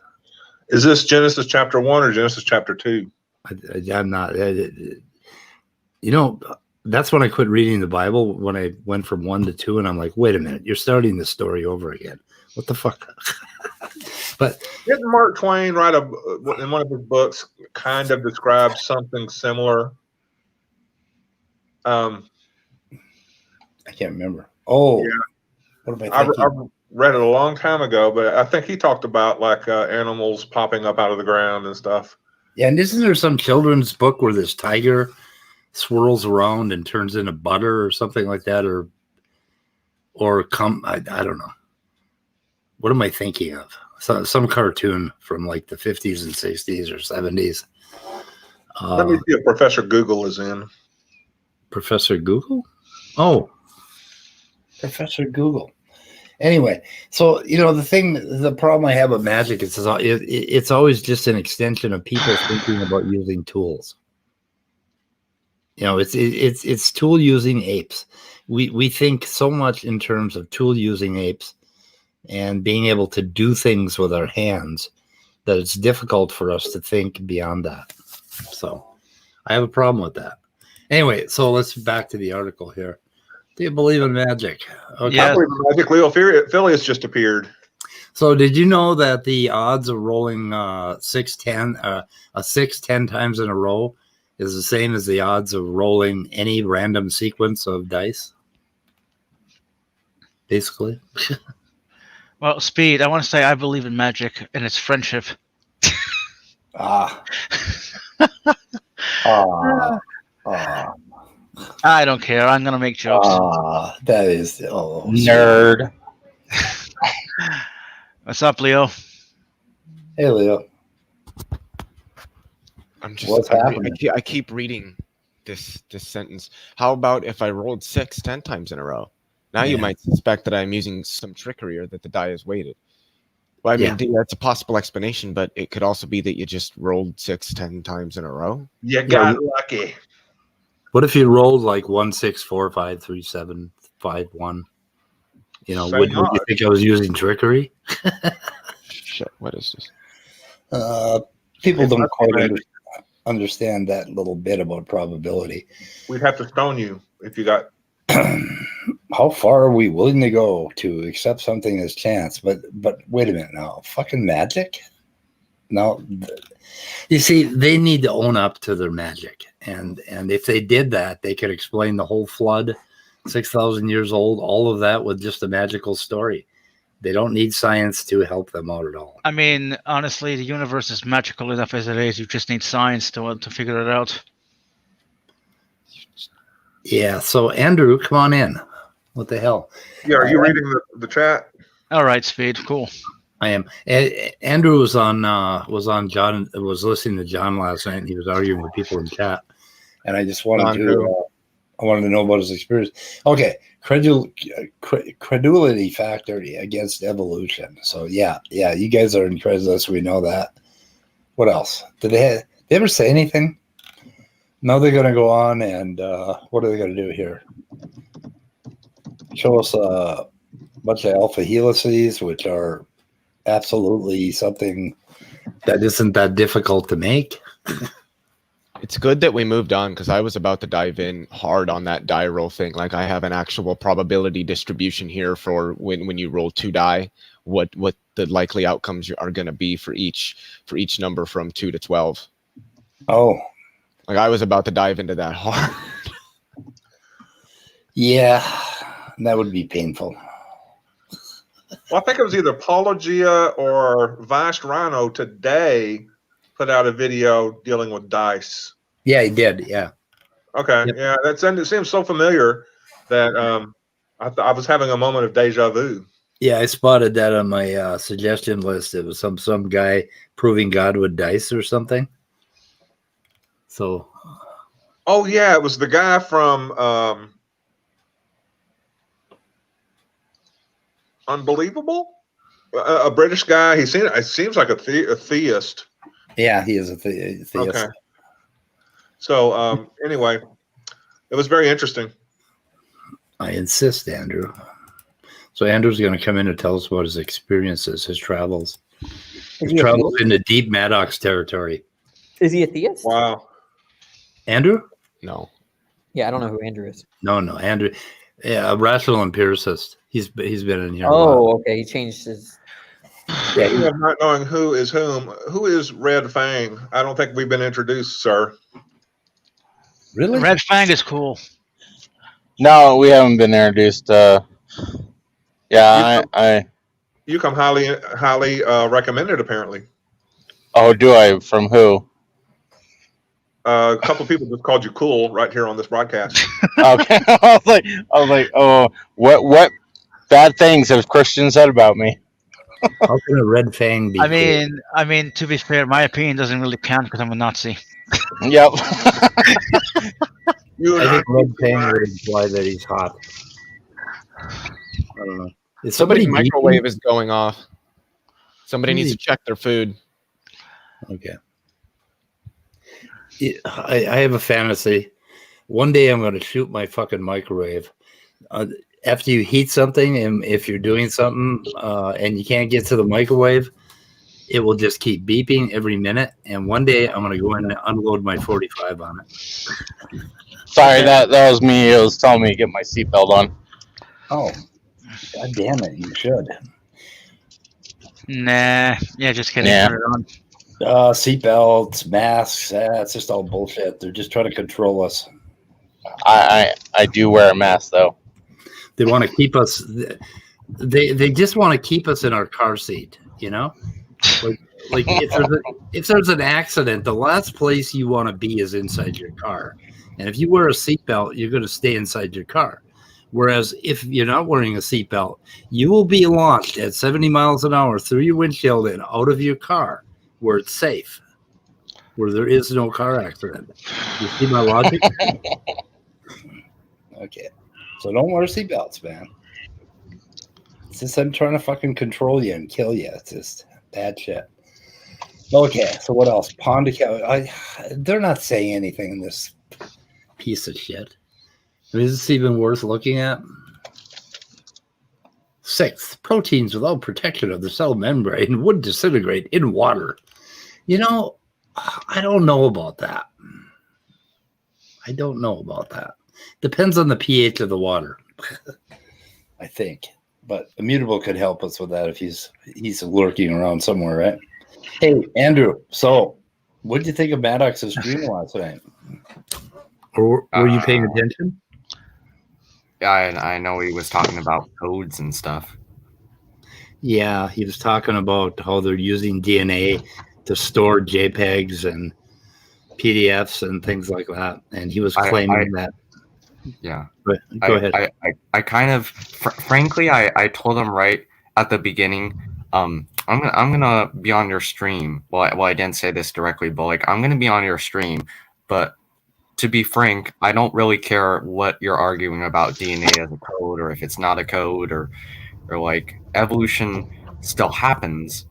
Is this Genesis chapter 1 or Genesis chapter 2? I'm not. That's when I quit reading the Bible, when I went from 1 to 2, and I'm like, wait a minute, you're starting the story over again. What the fuck? But didn't Mark Twain write in one of his books kind of describe something similar? I can't remember. Oh, yeah. What am I thinking? I read it a long time ago, but I think he talked about like animals popping up out of the ground and stuff. Yeah, and isn't there some children's book where this tiger swirls around and turns into butter or something like that, or I don't know. What am I thinking of? Some cartoon from like the 50s and 60s or 70s. Let me see if Professor Google is in. Professor Google? Oh, Professor Google. Anyway, so the problem I have with magic is it's always just an extension of people thinking about using tools. It's tool using apes. We think so much in terms of tool using apes and being able to do things with our hands that it's difficult for us to think beyond that. So I have a problem with that. Anyway, so let's back to the article here. Do you believe in magic? Okay. I believe in magic. Leo Phileas just appeared. So did you know that the odds of rolling 6 10 times in a row is the same as the odds of rolling any random sequence of dice? Basically. Well, Speed, I want to say I believe in magic and its friendship. Ah. I don't care. I'm going to make jokes. That is nerd. What's up, Leo? Hey, Leo. What's happening? I keep reading this sentence. How about if I rolled 6 10 times in a row? Now you might suspect that I'm using some trickery or that the die is weighted. Well, I mean, that's a possible explanation, but it could also be that you just rolled 6 10 times in a row. You got lucky. What if you rolled like 1 6 4 5 3 7 5 1? Would you think I was using trickery? Shit, what is this? People don't quite understand that little bit about probability. We'd have to stone you if you got. How far are we willing to go to accept something as chance? But wait a minute now. Fucking magic? No. You see, they need to own up to their magic. And if they did that, they could explain the whole flood, 6,000 years old, all of that with just a magical story. They don't need science to help them out at all. I mean, honestly, the universe is magical enough as it is. You just need science to figure it out. Yeah, so Andrew, come on in. What the hell? Yeah, are you reading the chat? All right, Speed, cool. I am. Andrew was on John, was listening to John last night, and he was arguing with people in chat. And I just wanted to know about his experience. Okay, credulity factor against evolution. So yeah, you guys are incredulous. We know that. What else? Did they ever say anything? Now they're going to go on and what are they going to do here? Show us a bunch of alpha helices, which are absolutely something that isn't that difficult to make. It's good that we moved on because I was about to dive in hard on that die roll thing. Like I have an actual probability distribution here for when you roll 2 die, what the likely outcomes are going to be for each number from 2 to 12. Oh. Like I was about to dive into that hard. Yeah, that would be painful. Well, I think it was either Apologia or Vast Rhino today put out a video dealing with dice. Yeah, he did. Yeah. Okay. Yep. Yeah, it seems so familiar that I was having a moment of deja vu. Yeah, I spotted that on my suggestion list. It was some guy proving God with dice or something. So. Oh yeah, it was the guy from Unbelievable, a British guy. It seems like a theist. Yeah, he is a theist. Okay. So anyway, it was very interesting. I insist, Andrew. So Andrew's going to come in and tell us about his experiences, his travels. His travels into deep Maddox territory. Is he a theist? Wow. Andrew? No. Yeah, I don't know who Andrew is. No, Andrew. Yeah, a rational empiricist. He's been in here. Oh, okay. He changed his. Yeah, you have not knowing who is whom. Who is Red Fang? I don't think we've been introduced, sir. Really? Red Fang is cool. No, we haven't been introduced. Yeah, You come highly recommended, apparently. Oh, do I? From who? A couple of people just called you cool right here on this broadcast. Okay. I was like, oh, what bad things have Christians said about me? How can a red fang be? I mean, to be fair, my opinion doesn't really count because I'm a Nazi. Yep. I think red fang would imply that he's hot. I don't know. Is Somebody's somebody microwave is going off. Somebody needs to check their food. Okay. I have a fantasy. One day I'm going to shoot my fucking microwave. After you heat something, and if you're doing something and you can't get to the microwave, it will just keep beeping every minute. And one day I'm going to go in and unload my 45 on it. Sorry, that was me. It was telling me to get my seatbelt on. Oh, God damn it! You should. Nah, yeah, just kidding. Yeah. Put it on. Seatbelts, masks. It's just all bullshit. They're just trying to control us. I do wear a mask though. They want to keep us. They just want to keep us in our car seat. You know, like if there's an accident, the last place you want to be is inside your car. And if you wear a seatbelt, you're going to stay inside your car. Whereas if you're not wearing a seatbelt, you will be launched at 70 miles an hour through your windshield and out of your car, where it's safe, where there is no car accident. You see my logic? Okay. So don't wear seatbelts, man. It's just I'm trying to fucking control you and kill you. It's just bad shit. Okay, so what else? Pond account. They're not saying anything in this piece of shit. I mean, is this even worth looking at? 6th, proteins without protection of the cell membrane would disintegrate in water. You know, I don't know about that. Depends on the pH of the water, I think. But Immutable could help us with that if he's lurking around somewhere, right? Hey, Andrew, so what did you think of Maddox's stream last night? Or were you paying attention? Yeah, I know he was talking about codes and stuff. Yeah, he was talking about how they're using DNA to store JPEGs and PDFs and things like that. And he was claiming that. Yeah. But go ahead. I kind of, frankly, I told him right at the beginning, I'm gonna be on your stream. Well, I didn't say this directly, but like I'm gonna be on your stream. But to be frank, I don't really care what you're arguing about DNA as a code or if it's not a code or like evolution still happens,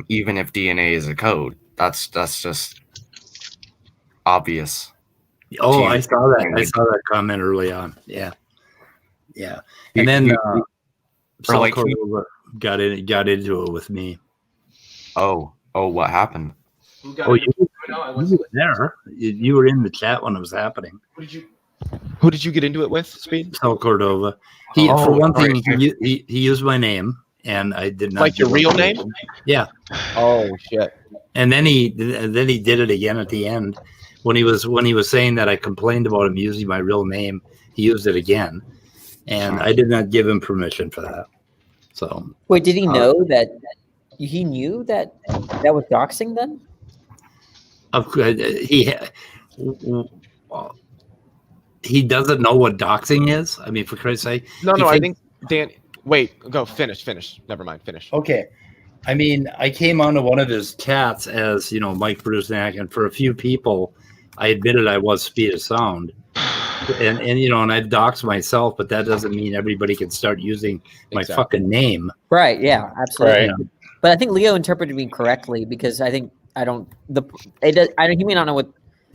even if DNA is a code. That's just obvious. Oh, I saw that. I saw that comment early on. Yeah. And then Sal like got into it with me. Oh, what happened? Oh, you were there. You were in the chat when it was happening. Who did you get into it with, Speed? Sal Cordova. For one thing, he used my name, and I did not. Like your real name? Yeah. Oh shit! And then he did it again at the end when he was saying that I complained about him using my real name. He used it again, and I did not give him permission for that. So wait, did he know that he knew that was doxing then? He doesn't know what doxing is. I mean, for Christ's sake. No. I think Dan. Wait, go finish. Never mind. Finish. Okay. I mean, I came onto one of his chats as Mike Brusnak, and for a few people, I admitted I was SpeedOfSound, and I've doxed myself, but that doesn't mean everybody can start using my fucking name. Right? Yeah, absolutely. Right. But I think Leo interpreted me correctly because I think he may not know what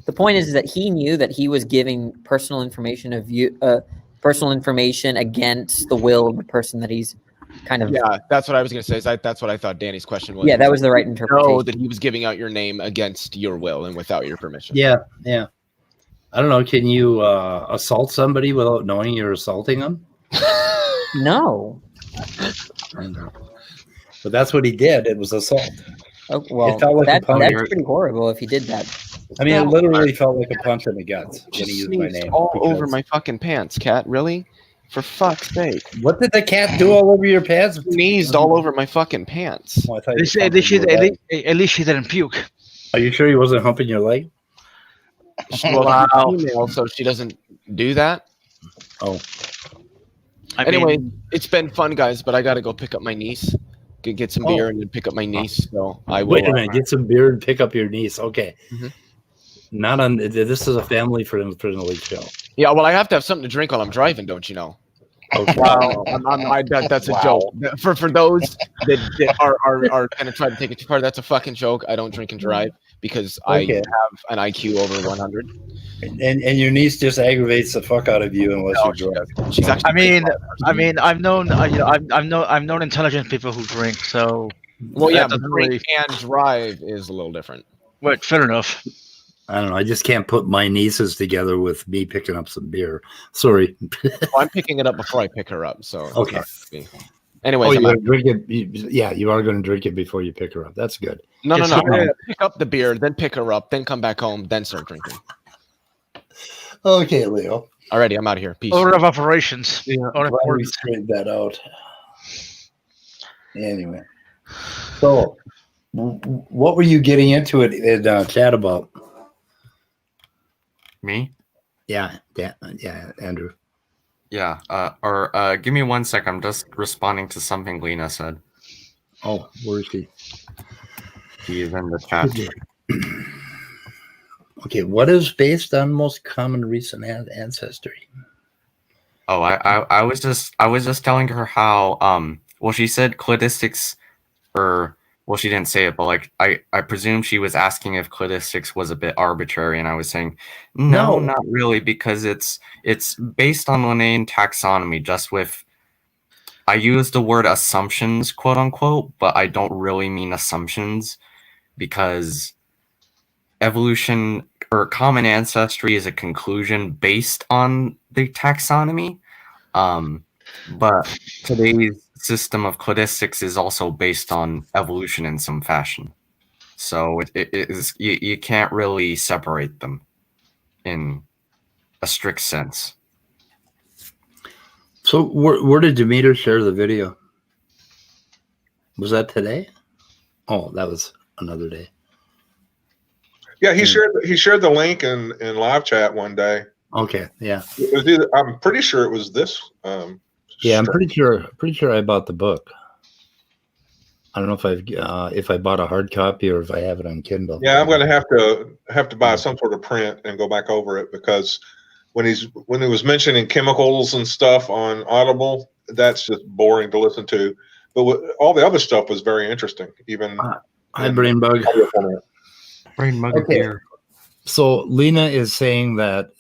the point is that he knew that he was giving personal information against the will of the person that he's kind of. Yeah, that's what I was going to say. That's what I thought Danny's question was. Yeah, that was the right interpretation. No, that he was giving out your name against your will and without your permission. Yeah. I don't know. Can you assault somebody without knowing you're assaulting them? No. But that's what he did. It was assault. Oh, well, it felt like that's pretty horrible if he did that. I mean, it literally felt like a punch in the guts when he used my name. All over my fucking pants, Cat. Really? For fuck's sake. What did the cat do all over your pants? Sneezed all over my fucking pants. At least she didn't puke. Are you sure he wasn't humping your leg? Well, she's female, so she doesn't do that. Oh, Anyway, it's been fun, guys, but I got to go pick up my niece, get some beer, and then pick up my niece. So I will. Wait a minute, get some beer and pick up your niece. Okay. Not on. This is a family friendly show. Yeah, well, I have to have something to drink while I'm driving, don't you know? Okay. Wow, that's a joke. For those that are going to try to take it too far, that's a fucking joke. I don't drink and drive because I have an IQ over 100. And your niece just aggravates the fuck out of you unless you drive. She's actually. I've known I've known intelligent people who drink. So well, yeah, but but drink and drive is a little different. But fair enough. I don't know. I just can't put my nieces together with me picking up some beer. Sorry. Well, I'm picking it up before I pick her up. So okay. Anyways, you're gonna drink it. Yeah, you are going to drink it before you pick her up. That's good. No. Pick up the beer, then pick her up, then come back home, then start drinking. Okay, Leo. Alrighty, I'm out of here. Peace. Order of operations. Yeah, we straightened that out. Anyway, so what were you getting into it in chat about? Me? Yeah, Andrew. Yeah, or give me 1 sec. I'm just responding to something Lena said. Oh, where is she? She is in the chat. Okay, what is based on most common recent ancestry? Oh, I was just telling her how well, she said cladistics, or well, she didn't say it, but like I presume she was asking if cladistics was a bit arbitrary, and I was saying no, not really, because it's based on Linnaean taxonomy, just with, I use the word assumptions, quote unquote, but I don't really mean assumptions, because evolution or common ancestry is a conclusion based on the taxonomy. But today's system of cladistics is also based on evolution in some fashion. So it is, you can't really separate them in a strict sense. So where did Demeter share the video? Was that today? Oh, that was another day. Yeah, he shared the link in live chat one day. Okay, yeah. It was either, I'm pretty sure it was this. Yeah, I'm pretty sure I bought the book. I don't know if I bought a hard copy or if I have it on Kindle. Yeah, I'm going to have to buy some sort of print and go back over it, because when he was mentioning chemicals and stuff on Audible, that's just boring to listen to. But all the other stuff was very interesting. Even hi, Brain Bug. Brain Bug here. So Lena is saying that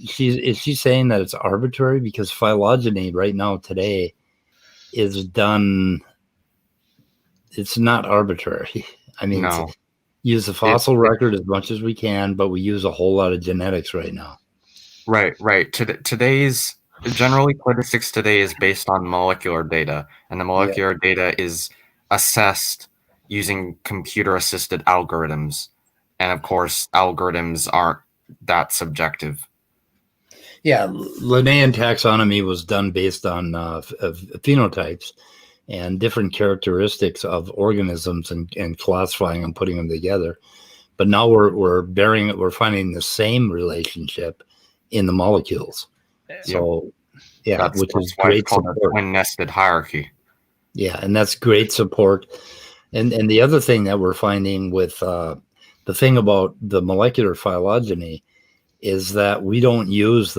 she's saying that it's arbitrary because phylogeny right now today is done. It's not arbitrary. I mean, use the fossil record as much as we can, but we use a whole lot of genetics right now. Right. Today's generally cladistics today is based on molecular data, and the molecular data is assessed using computer-assisted algorithms, and of course, algorithms aren't that subjective. Yeah, Linnaean taxonomy was done based on phenotypes and different characteristics of organisms and classifying and putting them together. But now we're finding the same relationship in the molecules. So that's which is why great it's called support. a twin-nested hierarchy. Yeah, and that's great support. And the other thing that we're finding with the thing about the molecular phylogeny is that we don't use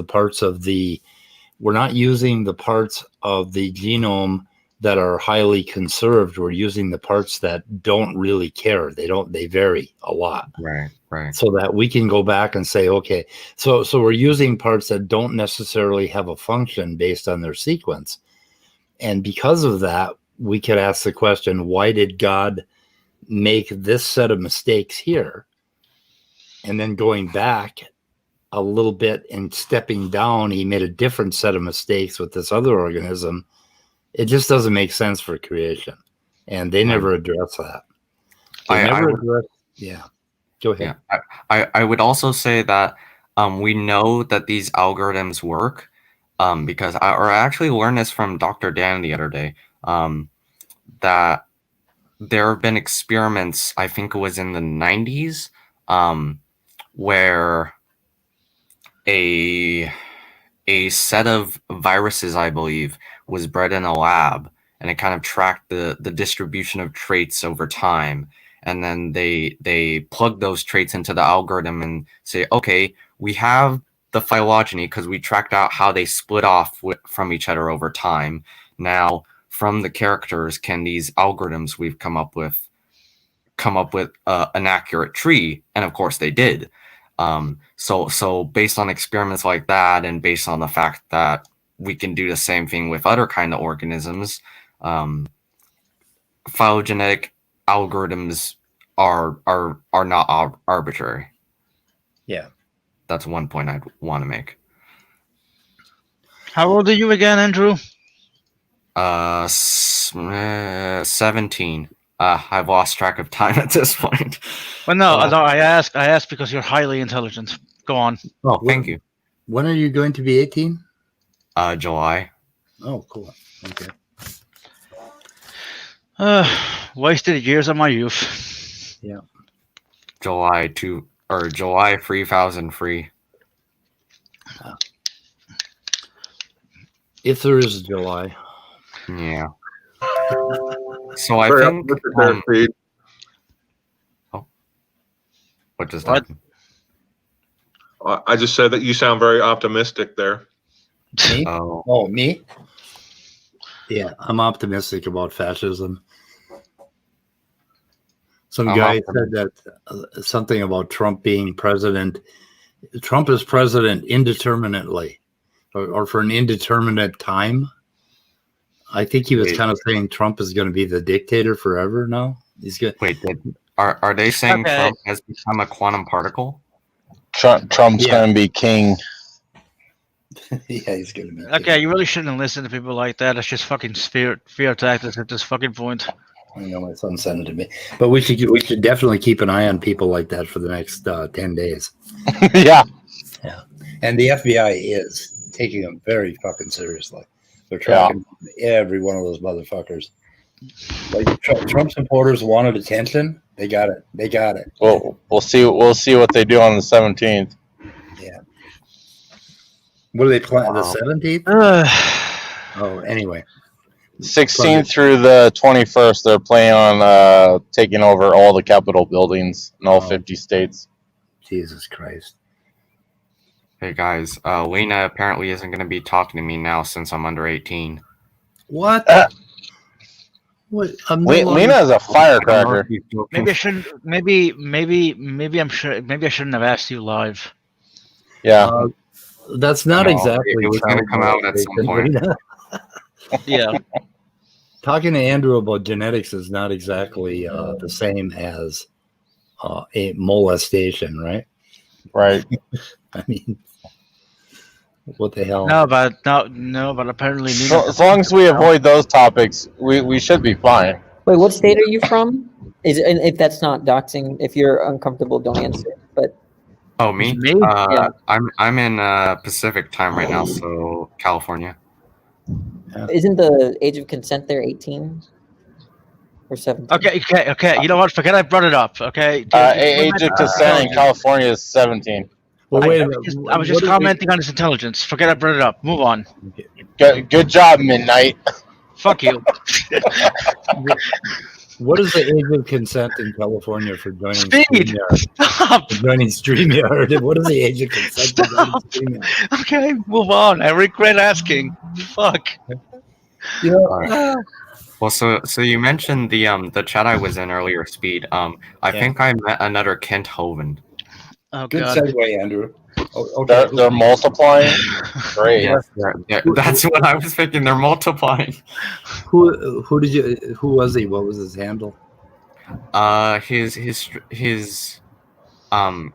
we're not using the parts of the genome that are highly conserved. We're using the parts that don't really care. They vary a lot. Right. So that we can go back and say, okay, so we're using parts that don't necessarily have a function based on their sequence. And because of that, we could ask the question, why did God make this set of mistakes here? And then going back a little bit and stepping down, he made a different set of mistakes with this other organism. It just doesn't make sense for creation. And they never address that. Yeah. Go ahead. Yeah. I would also say that we know that these algorithms work because I actually learned this from Dr. Dan the other day, that there have been experiments, I think it was in the 90s, where a set of viruses, I believe, was bred in a lab, and it kind of tracked the distribution of traits over time. And then they plug those traits into the algorithm and say, okay, we have the phylogeny because we tracked out how they split off from each other over time. Now, from the characters, can these algorithms we've come up with an accurate tree? And of course they did. So based on experiments like that, and based on the fact that we can do the same thing with other kind of organisms, phylogenetic algorithms are not arbitrary. Yeah, that's one point I'd want to make. How old are you again, Andrew? 17. I've lost track of time at this point. Well, no, I asked because you're highly intelligent. Go on. Oh, thank you. When are you going to be 18? July. Oh, cool. Okay. Wasted years of my youth. Yeah. July 3003. If there is a July. Yeah. So I think. What does that mean? I just said that you sound very optimistic there. Me? Oh, me? Yeah, I'm optimistic about fascism. Some guy said that something about Trump being president. Trump is president indeterminately, or for an indeterminate time. I think he was kind of saying Trump is going to be the dictator forever now. He's good. Wait, are they saying Trump has become a quantum particle? Trump's going to be king. Yeah, he's going to be. Okay, you really shouldn't listen to people like that. It's just fucking fear tactics at this fucking point. I know my son sent it to me, but we should definitely keep an eye on people like that for the next 10 days. Yeah. And the FBI is taking them very fucking seriously. They're tracking every one of those motherfuckers. Like Trump supporters wanted attention. They got it. Well, we'll see what they do on the 17th. Yeah. What do they plan? The 17th? Oh, anyway. 16th through the 21st, they're planning on taking over all the Capitol buildings in all 50 states. Jesus Christ. Hey guys, Lena apparently isn't going to be talking to me now since I'm under 18. What? What? Lena is a firecracker. Maybe I shouldn't. Maybe I'm sure. Maybe I shouldn't have asked you live. Yeah. That's not exactly. It was going to come out at some point. Yeah. Talking to Andrew about genetics is not exactly the same as a molestation, right? Right. I mean, what the hell? No, but apparently. As long as we avoid those topics, we should be fine. Wait, what state are you from? And if that's not doxing, if you're uncomfortable, don't answer. But oh, me? Yeah. I'm in Pacific time right now, so California. Yeah. Isn't the age of consent there 18 or 17? Okay. You know what? Forget I brought it up. Okay. Age of consent in California is 17. Well, wait a minute. I was just commenting on his intelligence. Forget I brought it up. Move on. Good job, Midnight. Fuck you. What is the age of consent in California for joining Speed! StreamYard? Stop! For joining StreamYard. What is the age of consent for joining StreamYard? Okay, move on. I regret asking. Fuck. Well, so you mentioned the chat I was in earlier, Speed. I think I met another Kent Hovind. Oh, Good God. segue, Andrew. Okay. They're multiplying. Great. Yes, that's what I was thinking. They're multiplying. Who was he? What was his handle? His or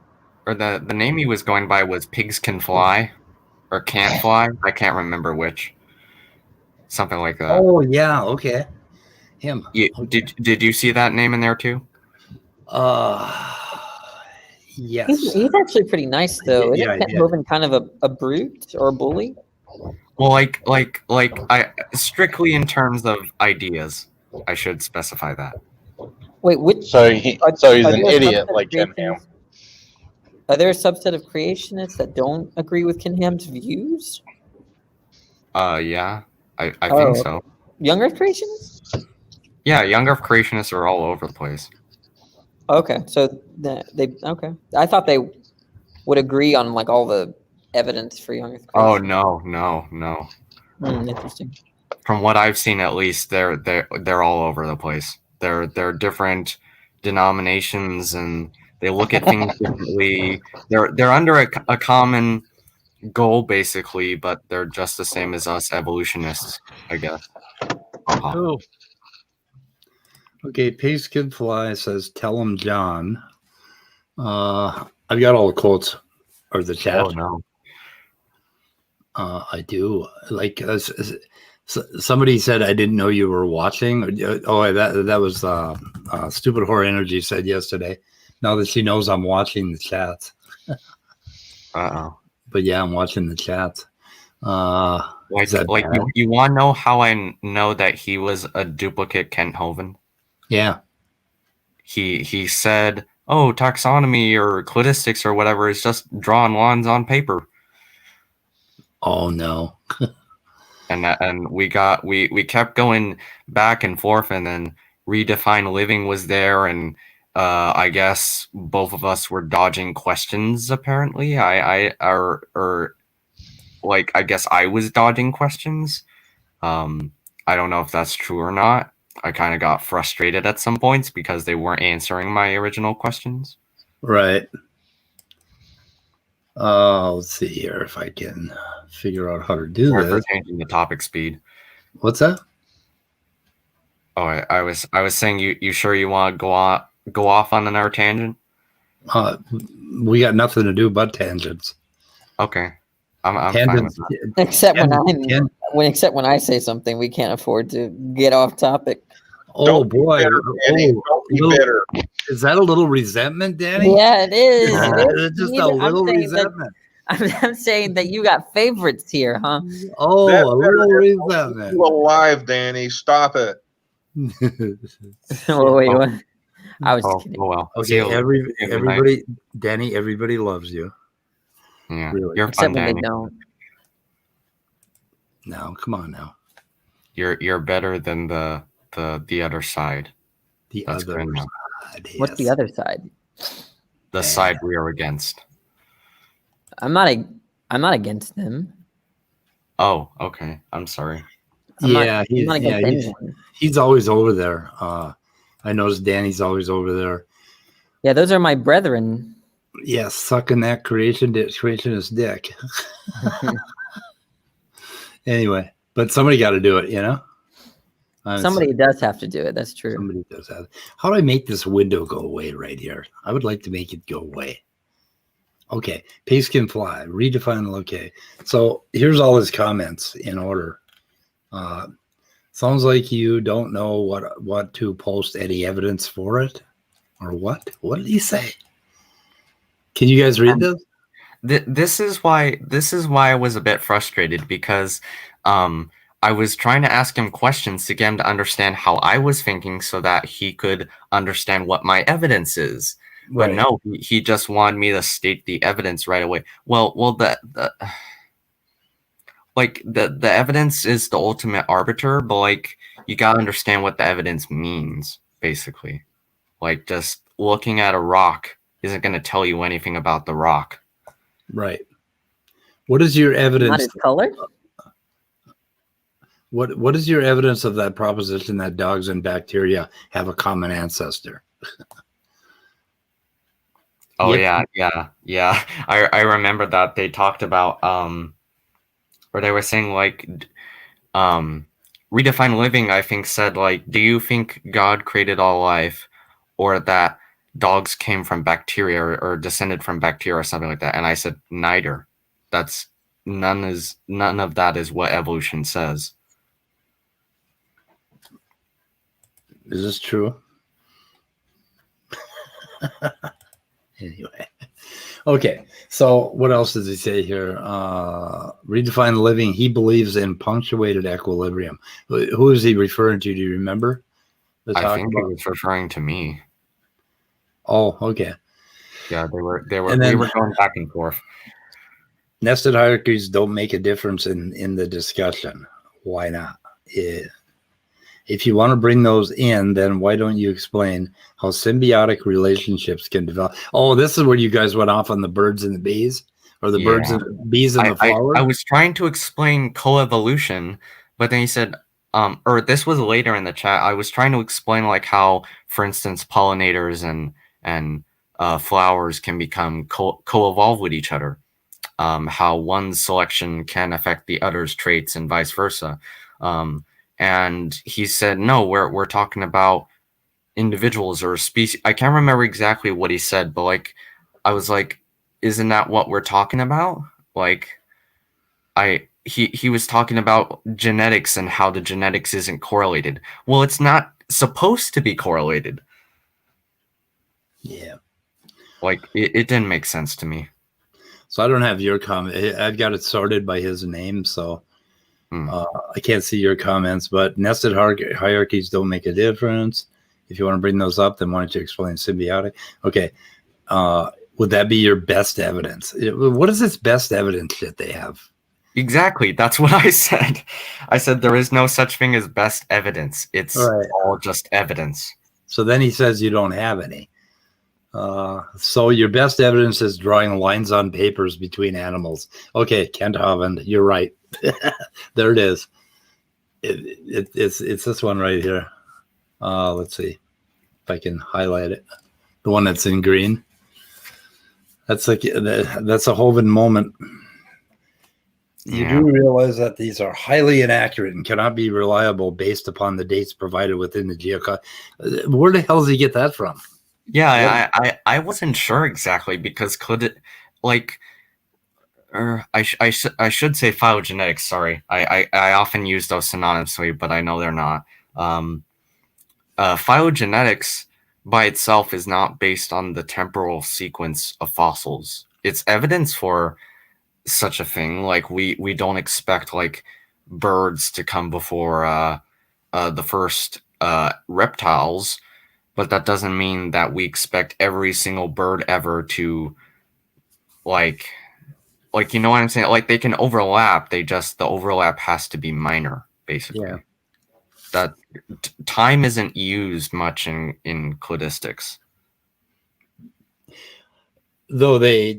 the name he was going by was Pigs Can Fly, or Can't Fly. I can't remember which. Something like that. Oh yeah, okay. Him. Did you see that name in there too? Yes. He's actually pretty nice though. Isn't Kent Hovind kind of a brute or a bully? Well, like I strictly in terms of ideas, I should specify that. Wait, which? So he's an idiot like Ken Ham. Are there a subset of creationists that don't agree with Kinham's views? Yeah, I think so. Young Earth creationists? Yeah, young Earth creationists are all over the place. Okay, so they okay. I thought they would agree on like all the evidence for young Earth Oh creation. no. Interesting. From what I've seen, at least, they're all over the place. They're different denominations, and they look at things differently. They're under a common goal, basically, but they're just the same as us evolutionists, I guess. Cool. Okay, Pace Kid Fly says, "Tell him, John." I've got all the quotes or the chat. Oh no. I do. Like somebody said, I didn't know you were watching. Oh, that was Stupid Horror Energy said yesterday. Now that she knows I'm watching the chats. Uh-oh. But yeah, I'm watching the chats. Like you want to know how I know that he was a duplicate Kent Hovind? Yeah. He said, "Oh, taxonomy or cladistics or whatever is just drawing lines on paper." Oh no. and we kept going back and forth, and then Redefine Living was there, and I guess both of us were dodging questions. Apparently, I guess I was dodging questions. I don't know if that's true or not. I kind of got frustrated at some points because they weren't answering my original questions. Right. Let's see here if I can figure out how to do Sorry this. for changing the topic speed. What's that? Oh, I was saying you sure you want to go off on another tangent? We got nothing to do but tangents. Okay, I'm tangents, fine with that. Except when I say something, we can't afford to get off topic. Oh Don't boy! Be bitter, Danny. Don't be bitter. Is that a little resentment, Danny? Yeah, it is. It's just a little resentment. I'm saying that you got favorites here, huh? Oh, That a little resentment. You alive, Danny. Stop it. Oh, wait, what? I was kidding. Oh well. Okay, everybody, Danny, everybody loves you. Yeah, really. You're Except fun, when Danny. they don't. No, come on now. You're better than the other side. The That's other good. side. What's the other side? The side we are against. I'm not against them. Oh, okay. I'm sorry. He's always over there. I noticed Danny's always over there. Yeah, those are my brethren. Yeah, sucking that creationist dick. Anyway, but somebody got to do it, you know? Somebody does have to do it. That's true. Somebody does have. How do I make this window go away right here? I would like to make it go away. Okay, Pace can fly. Redefine. Okay, so here's all his comments in order. Sounds like you don't know what to post any evidence for it, or what? What did he say? Can you guys read this? This is why I was a bit frustrated, because I was trying to ask him questions to get him to understand how I was thinking so that he could understand what my evidence is. But Right. no, he just wanted me to state the evidence right away. Well, the evidence is the ultimate arbiter, but like you gotta understand what the evidence means, basically. Like just looking at a rock isn't gonna tell you anything about the rock. Right. What is your evidence? Not its color? What is your evidence of that proposition that dogs and bacteria have a common ancestor? Oh Yep. yeah. I remember that they talked about or they were saying like Redefine Living, I think, said like, do you think God created all life, or that dogs came from bacteria or descended from bacteria or something like that? And I said neither. That's none of that is what evolution says. Is this true? Anyway. Okay. So what else does he say here? Redefine living. He believes in punctuated equilibrium. Who is he referring to? Do you remember? I think he was referring to me. Oh, okay. Yeah, And we then- were going back and forth. Nested hierarchies don't make a difference in the discussion. Why not? If you want to bring those in, then why don't you explain how symbiotic relationships can develop? Oh, this is where you guys went off on the birds and the bees, or the birds and bees and the flowers. I was trying to explain coevolution, but then he said, or this was later in the chat. I was trying to explain like how, for instance, pollinators and flowers can become co-evolve with each other. How one selection can affect the other's traits and vice versa. And he said, no, we're talking about individuals or species. I can't remember exactly what he said, but like, I was like, isn't that what we're talking about? Like, he was talking about genetics and how the genetics isn't correlated. Well, it's not supposed to be correlated. Yeah. Like, it didn't make sense to me. So I don't have your comment. I've got it sorted by his name, so I can't see your comments. But nested hierarchies don't make a difference. If you want to bring those up, then why don't you explain symbiotic? Okay. Would that be your best evidence? What is this best evidence that they have? Exactly. That's what I said. I said there is no such thing as best evidence. It's all just evidence. So then he says you don't have any. So your best evidence is drawing lines on papers between animals. Okay, Kent Hovland, you're right. There it is. It's this one right here. Let's see if I can highlight it. The one that's in green. That's like that's a Hovind moment. You do realize that these are highly inaccurate and cannot be reliable based upon the dates provided within the geocode. Where the hell does he get that from? Yeah, I wasn't sure exactly because could it like I should say phylogenetics. Sorry, I often use those synonymously, but I know they're not. Phylogenetics by itself is not based on the temporal sequence of fossils. It's evidence for such a thing. Like we don't expect like birds to come before the first reptiles, but that doesn't mean that we expect every single bird ever to like you know what I'm saying? Like they can overlap. The overlap has to be minor, basically. Yeah. That time isn't used much in cladistics. Though they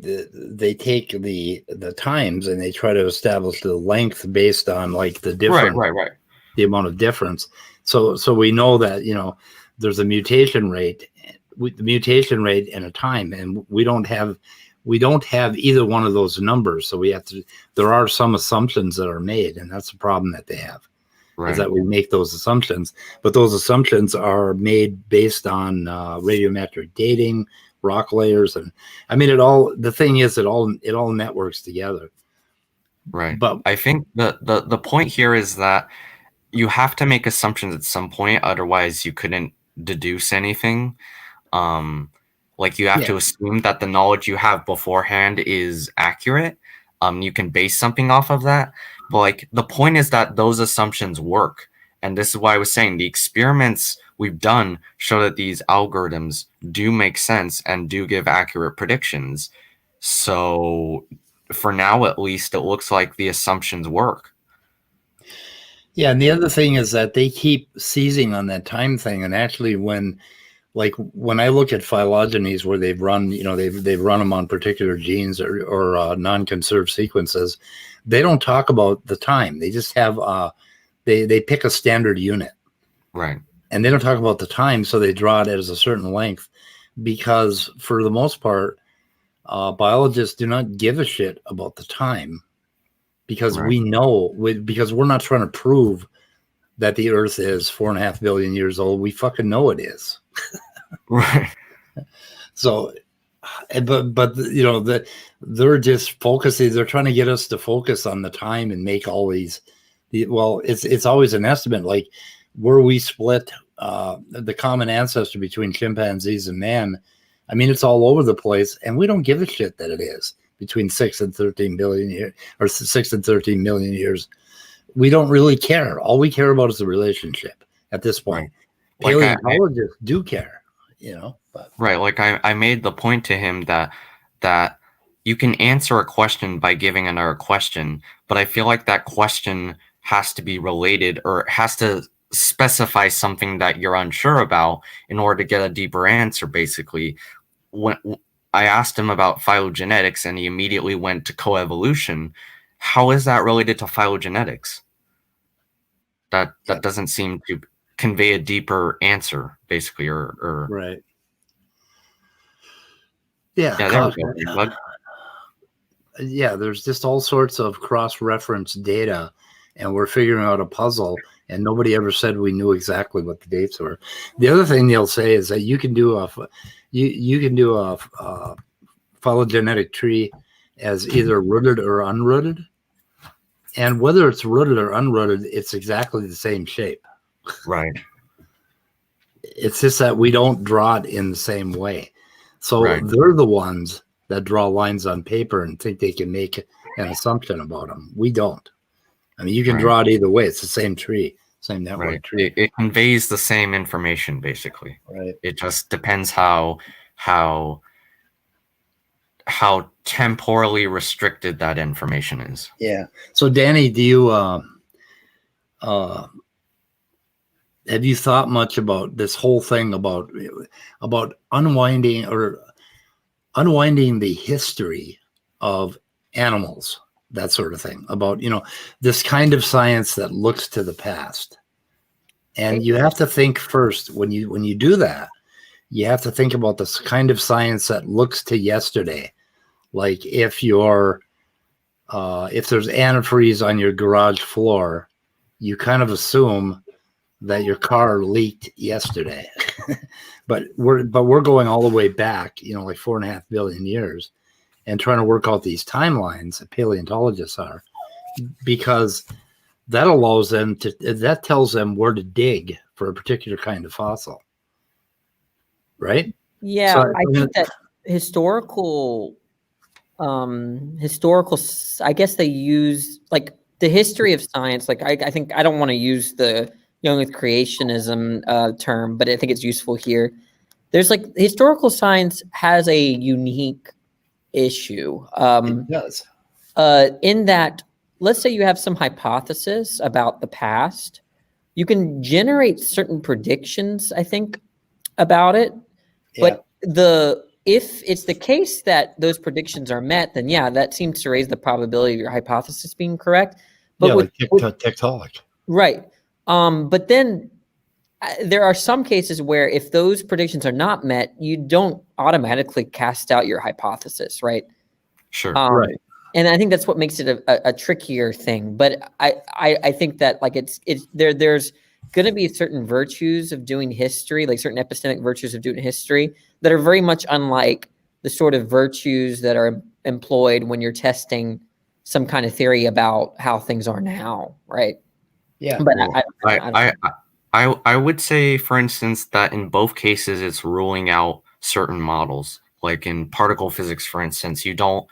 take the times and they try to establish the length based on like the difference, right, the amount of difference. So we know that there's a mutation rate, and a time, and we don't have either one of those numbers. So there are some assumptions that are made, and that's the problem that they have. Is that we make those assumptions, but those assumptions are made based on radiometric dating, rock layers, and I mean the thing is it all networks together. Right. But I think the point here is that you have to make assumptions at some point, otherwise you couldn't deduce anything. Like you have to assume that the knowledge you have beforehand is accurate. You can base something off of that. But like the point is that those assumptions work. And this is why I was saying the experiments we've done show that these algorithms do make sense and do give accurate predictions. So for now, at least, it looks like the assumptions work. Yeah, and the other thing is that they keep seizing on that time thing. And actually, when I look at phylogenies where they've run, they've run them on particular genes or non-conserved sequences, they don't talk about the time. They just have they pick a standard unit, right? And they don't talk about the time, so they draw it as a certain length, because for the most part, biologists do not give a shit about the time, because we know, because we're not trying to prove that the Earth is 4.5 billion years old. We fucking know it is. Right. So, but they're just focusing. They're trying to get us to focus on the time and make all these. Well, it's always an estimate. Like where we split the common ancestor between chimpanzees and man. I mean, it's all over the place, and we don't give a shit that it is between 6 and 13 billion years or 6 and 13 million years. We don't really care. All we care about is the relationship at this point. Like Paleontologists do care, Right. Like I made the point to him that you can answer a question by giving another question, but I feel like that question has to be related or has to specify something that you're unsure about in order to get a deeper answer, basically. When I asked him about phylogenetics and he immediately went to coevolution, how is that related to phylogenetics? That doesn't seem to convey a deeper answer, basically, or Right. Yeah. yeah, there we go. Bud. Yeah, there's just all sorts of cross-reference data, and we're figuring out a puzzle, and nobody ever said we knew exactly what the dates were. The other thing they'll say is that you can do a phylogenetic tree as either rooted or unrooted, and whether it's rooted or unrooted, it's exactly the same shape. Right. It's just that we don't draw it in the same way. So Right. they're the ones that draw lines on paper and think they can make an assumption about them. We don't. I mean, you can draw it either way. It's the same tree, same network tree. It conveys the same information, basically. Right. It just depends how temporally restricted that information is. Yeah. So, Danny, do you have you thought much about this whole thing about unwinding the history of animals, that sort of thing, about, this kind of science that looks to the past? And you have to think first, when you do that, you have to think about this kind of science that looks to yesterday. Like if there's antifreeze on your garage floor, you kind of assume that your car leaked yesterday. but we're going all the way back, like 4.5 billion years, and trying to work out these timelines that paleontologists are, because that tells them where to dig for a particular kind of fossil. Right? Yeah, So, I think that historical, I guess they use like the history of science. Like I think I don't want to use the Young with creationism term, but I think it's useful here. There's like historical science has a unique issue. It does. In that, let's say you have some hypothesis about the past, you can generate certain predictions, I think, about it. Yeah. But if it's the case that those predictions are met, then yeah, that seems to raise the probability of your hypothesis being correct. But yeah, with, like tectonic. Right. But then there are some cases where if those predictions are not met, you don't automatically cast out your hypothesis, right? Sure. Right. And I think that's what makes it a trickier thing. But I think that like there's going to be certain virtues of doing history, like certain epistemic virtues of doing history that are very much unlike the sort of virtues that are employed when you're testing some kind of theory about how things are now, right? Yeah. But I would say, for instance, that in both cases it's ruling out certain models. Like in particle physics, for instance, you don't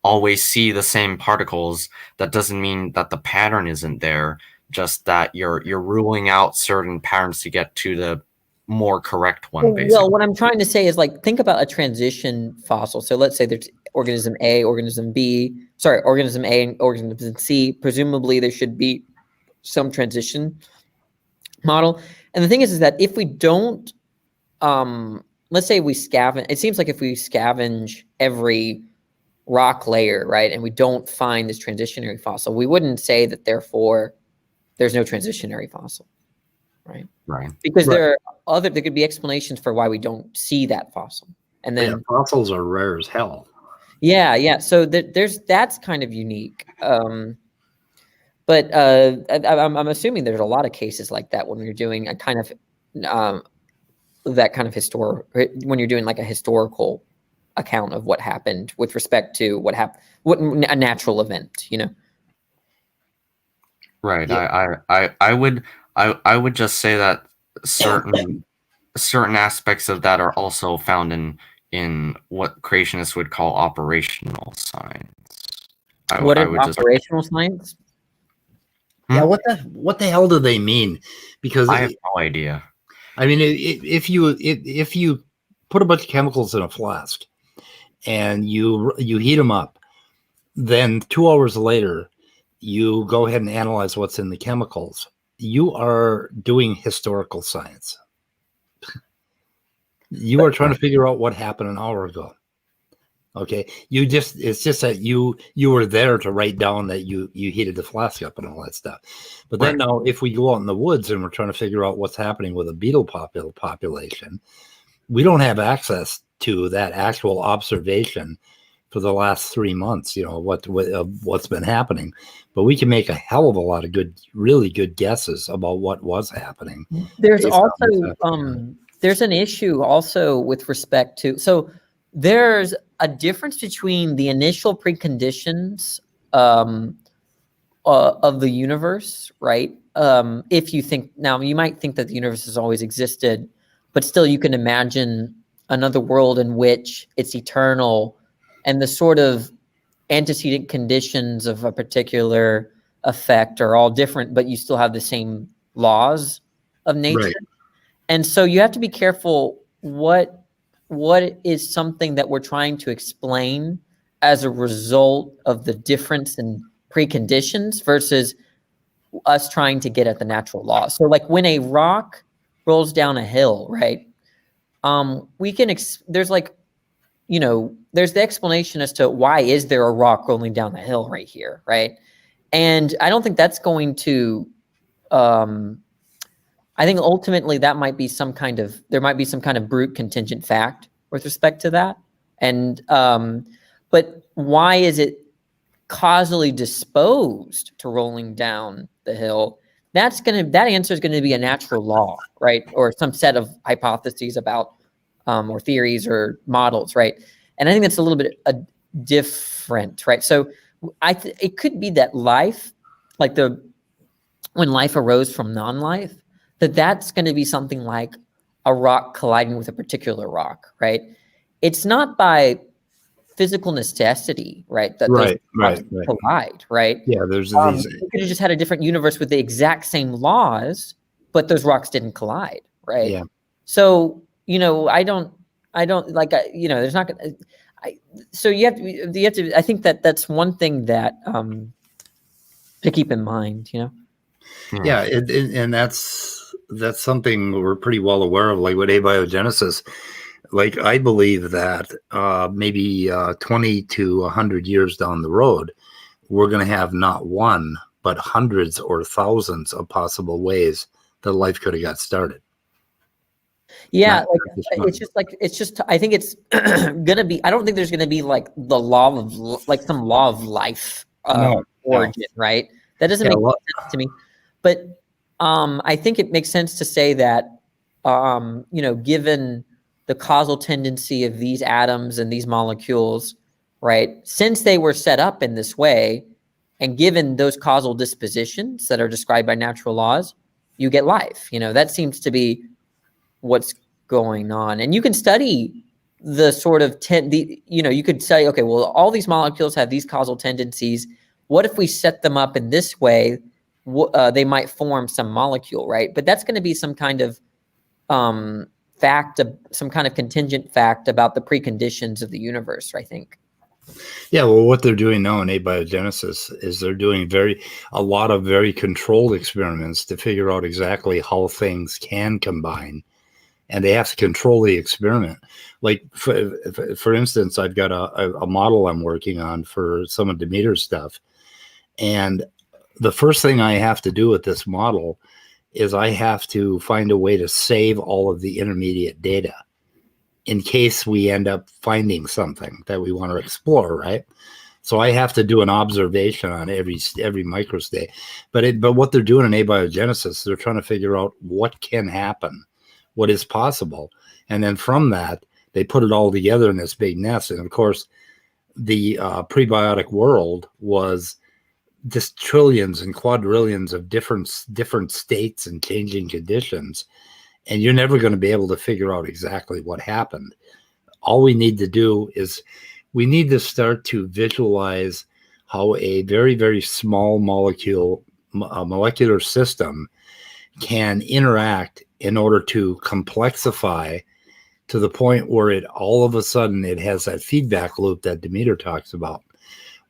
always see the same particles. That doesn't mean that the pattern isn't there, just that you're ruling out certain patterns to get to the more correct one, basically. Well, what I'm trying to say is like think about a transition fossil. So let's say there's organism A, organism B, organism A and organism C. Presumably there should be some transition model. And the thing is that if we don't, let's say we scavenge, it seems like if we scavenge every rock layer, right, and we don't find this transitionary fossil, we wouldn't say that therefore there's no transitionary fossil, right? Right. Because there could be explanations for why we don't see that fossil. And then fossils are rare as hell. Yeah. So that's kind of unique. But I'm assuming there's a lot of cases like that when you're doing a kind of that kind of when you're doing like a historical account of what happened with respect to what happened, a natural event, Right. Yeah. I would just say that certain aspects of that are also found in what creationists would call operational science. What is operational science? Yeah, what the hell do they mean? Because I have no idea. I mean, if you put a bunch of chemicals in a flask, and you heat them up. Then 2 hours later, you go ahead and analyze what's in the chemicals. You are doing historical science. You are trying to figure out what happened an hour ago. Okay, it's just that you were there to write down that you heated the flask up and all that stuff. But then now, if we go out in the woods and we're trying to figure out what's happening with a beetle population, we don't have access to that actual observation for the last 3 months. You know what's been happening, but we can make a hell of a lot of really good guesses about what was happening. There's also there's an issue also with respect to, so there's a difference between the initial preconditions of the universe, right? If you think, now you might think that the universe has always existed, but still you can imagine another world in which it's eternal and the sort of antecedent conditions of a particular effect are all different, but you still have the same laws of nature. Right. And so you have to be careful what is something that we're trying to explain as a result of the difference in preconditions versus us trying to get at the natural law. So like when a rock rolls down a hill, right? We can, there's like, you know, there's the explanation as to why is there a rock rolling down the hill right here, right? And I don't think that's going to, I think ultimately that might be some kind of, there might be some kind of brute contingent fact with respect to that. And, but why is it causally disposed to rolling down the hill? That answer is going to be a natural law, right? Or some set of hypotheses about, or theories or models, right? And I think that's a little bit different, right? So it could be that life, like when life arose from non-life, that's going to be something like a rock colliding with a particular rock, right? It's not by physical necessity, right? That those rocks collide, right? Yeah, there's these. You could have just had a different universe with the exact same laws, but those rocks didn't collide, right? Yeah. So, you know, I don't like, you know, there's not going to, so you have to, I think that's one thing that to keep in mind, you know? Yeah. And that's something we're pretty well aware of, like with abiogenesis. Like I believe that maybe 20 to 100 years down the road, we're going to have not one, but hundreds or thousands of possible ways that life could have got started. Yeah, it's just I think it's gonna be, I don't think there's gonna be like the law of, like some law of life origin, right? That doesn't make sense to me. But I think it makes sense to say that you know, given the causal tendency of these atoms and these molecules, right, since they were set up in this way, and given those causal dispositions that are described by natural laws, you get life. You know, that seems to be what's going on. And you can study the sort of you know, you could say, okay, well, all these molecules have these causal tendencies. What if we set them up in this way? They might form some molecule, right? But that's going to be some kind of fact, some kind of contingent fact about the preconditions of the universe, I think. Yeah, well, what they're doing now in abiogenesis is they're doing a lot of very controlled experiments to figure out exactly how things can combine. And they have to control the experiment. Like, for instance, I've got a model I'm working on for some of Demeter's stuff. And the first thing I have to do with this model is I have to find a way to save all of the intermediate data in case we end up finding something that we want to explore, right? So I have to do an observation on every microstate. But what they're doing in abiogenesis, they're trying to figure out what can happen, what is possible. And then from that, they put it all together in this big nest. And of course, the prebiotic world was just trillions and quadrillions of different states and changing conditions. And you're never going to be able to figure out exactly what happened. All we need to do is we need to start to visualize how a very, very small molecular system can interact in order to complexify to the point where it all of a sudden it has that feedback loop that Demeter talks about,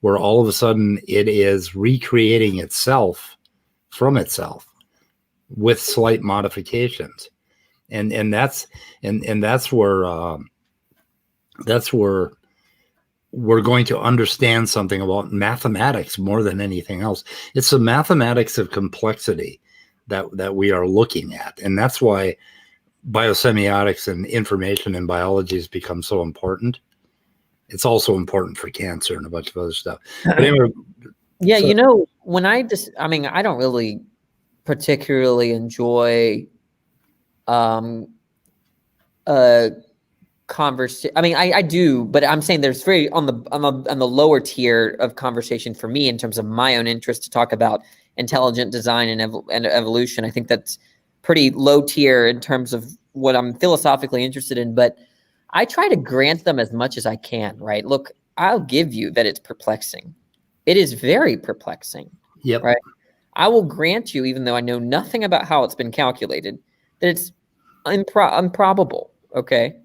where all of a sudden it is recreating itself from itself with slight modifications. And that's where we're going to understand something about mathematics more than anything else. It's the mathematics of complexity that we are looking at. And that's why biosemiotics and information in biology has become so important. It's also important for cancer and a bunch of other stuff. But anyway, yeah, so, when I don't really particularly enjoy conversation. I do, but I'm saying there's very on the lower tier of conversation for me in terms of my own interest to talk about intelligent design and evolution. I think that's pretty low tier in terms of what I'm philosophically interested in, but I try to grant them as much as I can, right? Look, I'll give you that it's perplexing. It is very perplexing. Yep. Right. I will grant you, even though I know nothing about how it's been calculated, that it's improbable. Okay.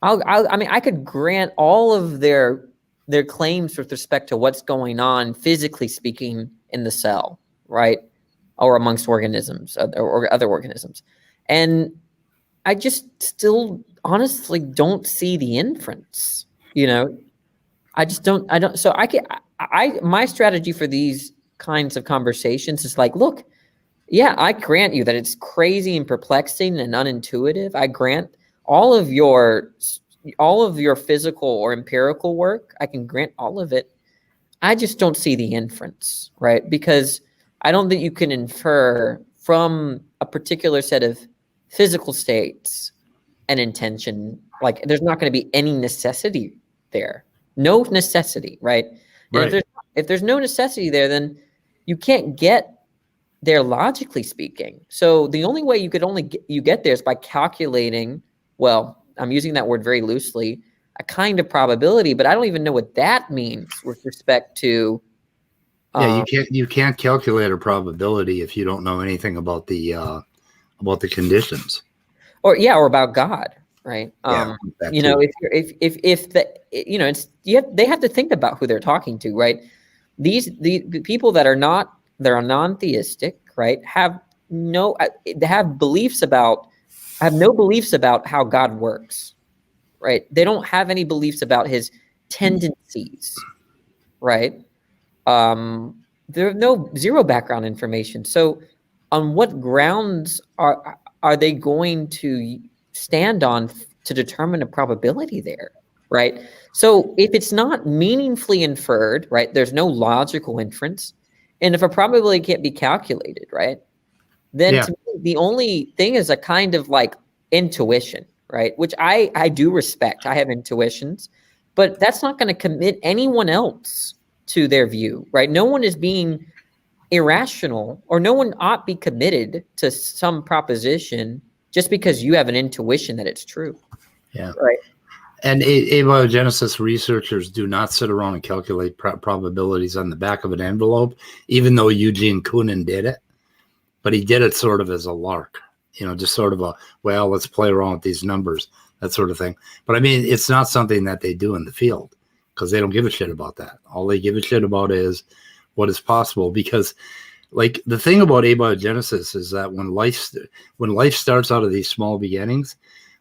I could grant all of their claims with respect to what's going on, physically speaking, in the cell, right? Or amongst organisms or other organisms. And I just still honestly don't see the inference, I just don't, so my strategy for these kinds of conversations is like, look, yeah, I grant you that it's crazy and perplexing and unintuitive. I grant all of your physical or empirical work. I can grant all of it. I just don't see the inference, right? Because I don't think you can infer from a particular set of physical states an intention. Like there's not going to be any necessity there. No necessity, right? And right. if there's no necessity there, then you can't get there logically speaking. So the only way you could get there is by calculating, well, I'm using that word very loosely, a kind of probability, but I don't even know what that means with respect to. Yeah, you can't calculate a probability if you don't know anything about the conditions. Or about God, right? Yeah, they have to think about who they're talking to, right? The people that are non-theistic, right, have no beliefs about how God works, right? They don't have any beliefs about his tendencies, right? There's zero background information. So on what grounds are they going to stand on to determine a probability there, right? So if it's not meaningfully inferred, right, there's no logical inference. And if a probability can't be calculated, right, then to me, the only thing is a kind of like intuition, right, which I do respect. I have intuitions, but that's not going to commit anyone else to their view, right? No one is being irrational, or no one ought be committed to some proposition just because you have an intuition that it's true. Yeah. Right. And abiogenesis researchers do not sit around and calculate probabilities on the back of an envelope, even though Eugene Koonin did it. But he did it sort of as a lark, just sort of let's play around with these numbers, that sort of thing. But I mean, it's not something that they do in the field because they don't give a shit about that. All they give a shit about is what is possible, because like the thing about abiogenesis is that when life starts out of these small beginnings,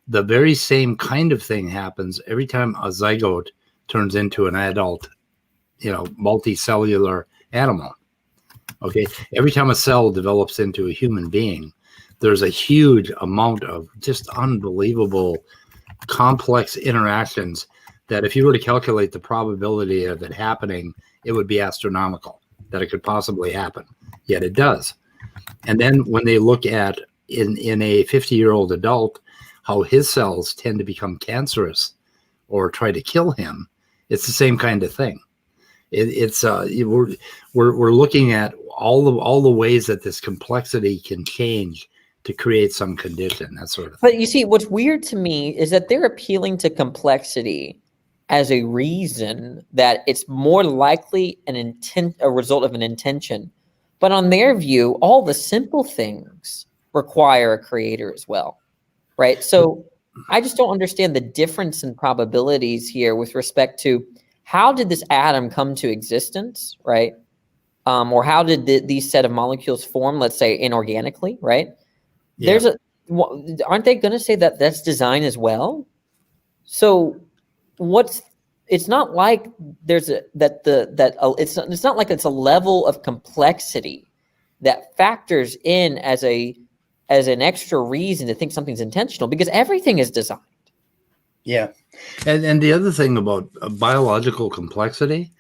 the very same kind of thing happens every time a zygote turns into an adult, multicellular animal. Okay. Every time a cell develops into a human being, there's a huge amount of just unbelievable complex interactions that if you were to calculate the probability of it happening, it would be astronomical that it could possibly happen. Yet it does. And then when they look at in a 50-year-old adult, how his cells tend to become cancerous or try to kill him, it's the same kind of thing. We're looking at all the ways that this complexity can change to create some condition, that sort of thing. But you see, what's weird to me is that they're appealing to complexity as a reason that it's more likely a result of an intention. But on their view, all the simple things require a creator as well, right? So I just don't understand the difference in probabilities here with respect to how did this atom come to existence, right? Or how did these set of molecules form, let's say inorganically, right? Yeah. Aren't they going to say that that's design as well? So it's not like it's not like it's a level of complexity that factors in as an extra reason to think something's intentional, because everything is designed. Yeah. And the other thing about biological complexity,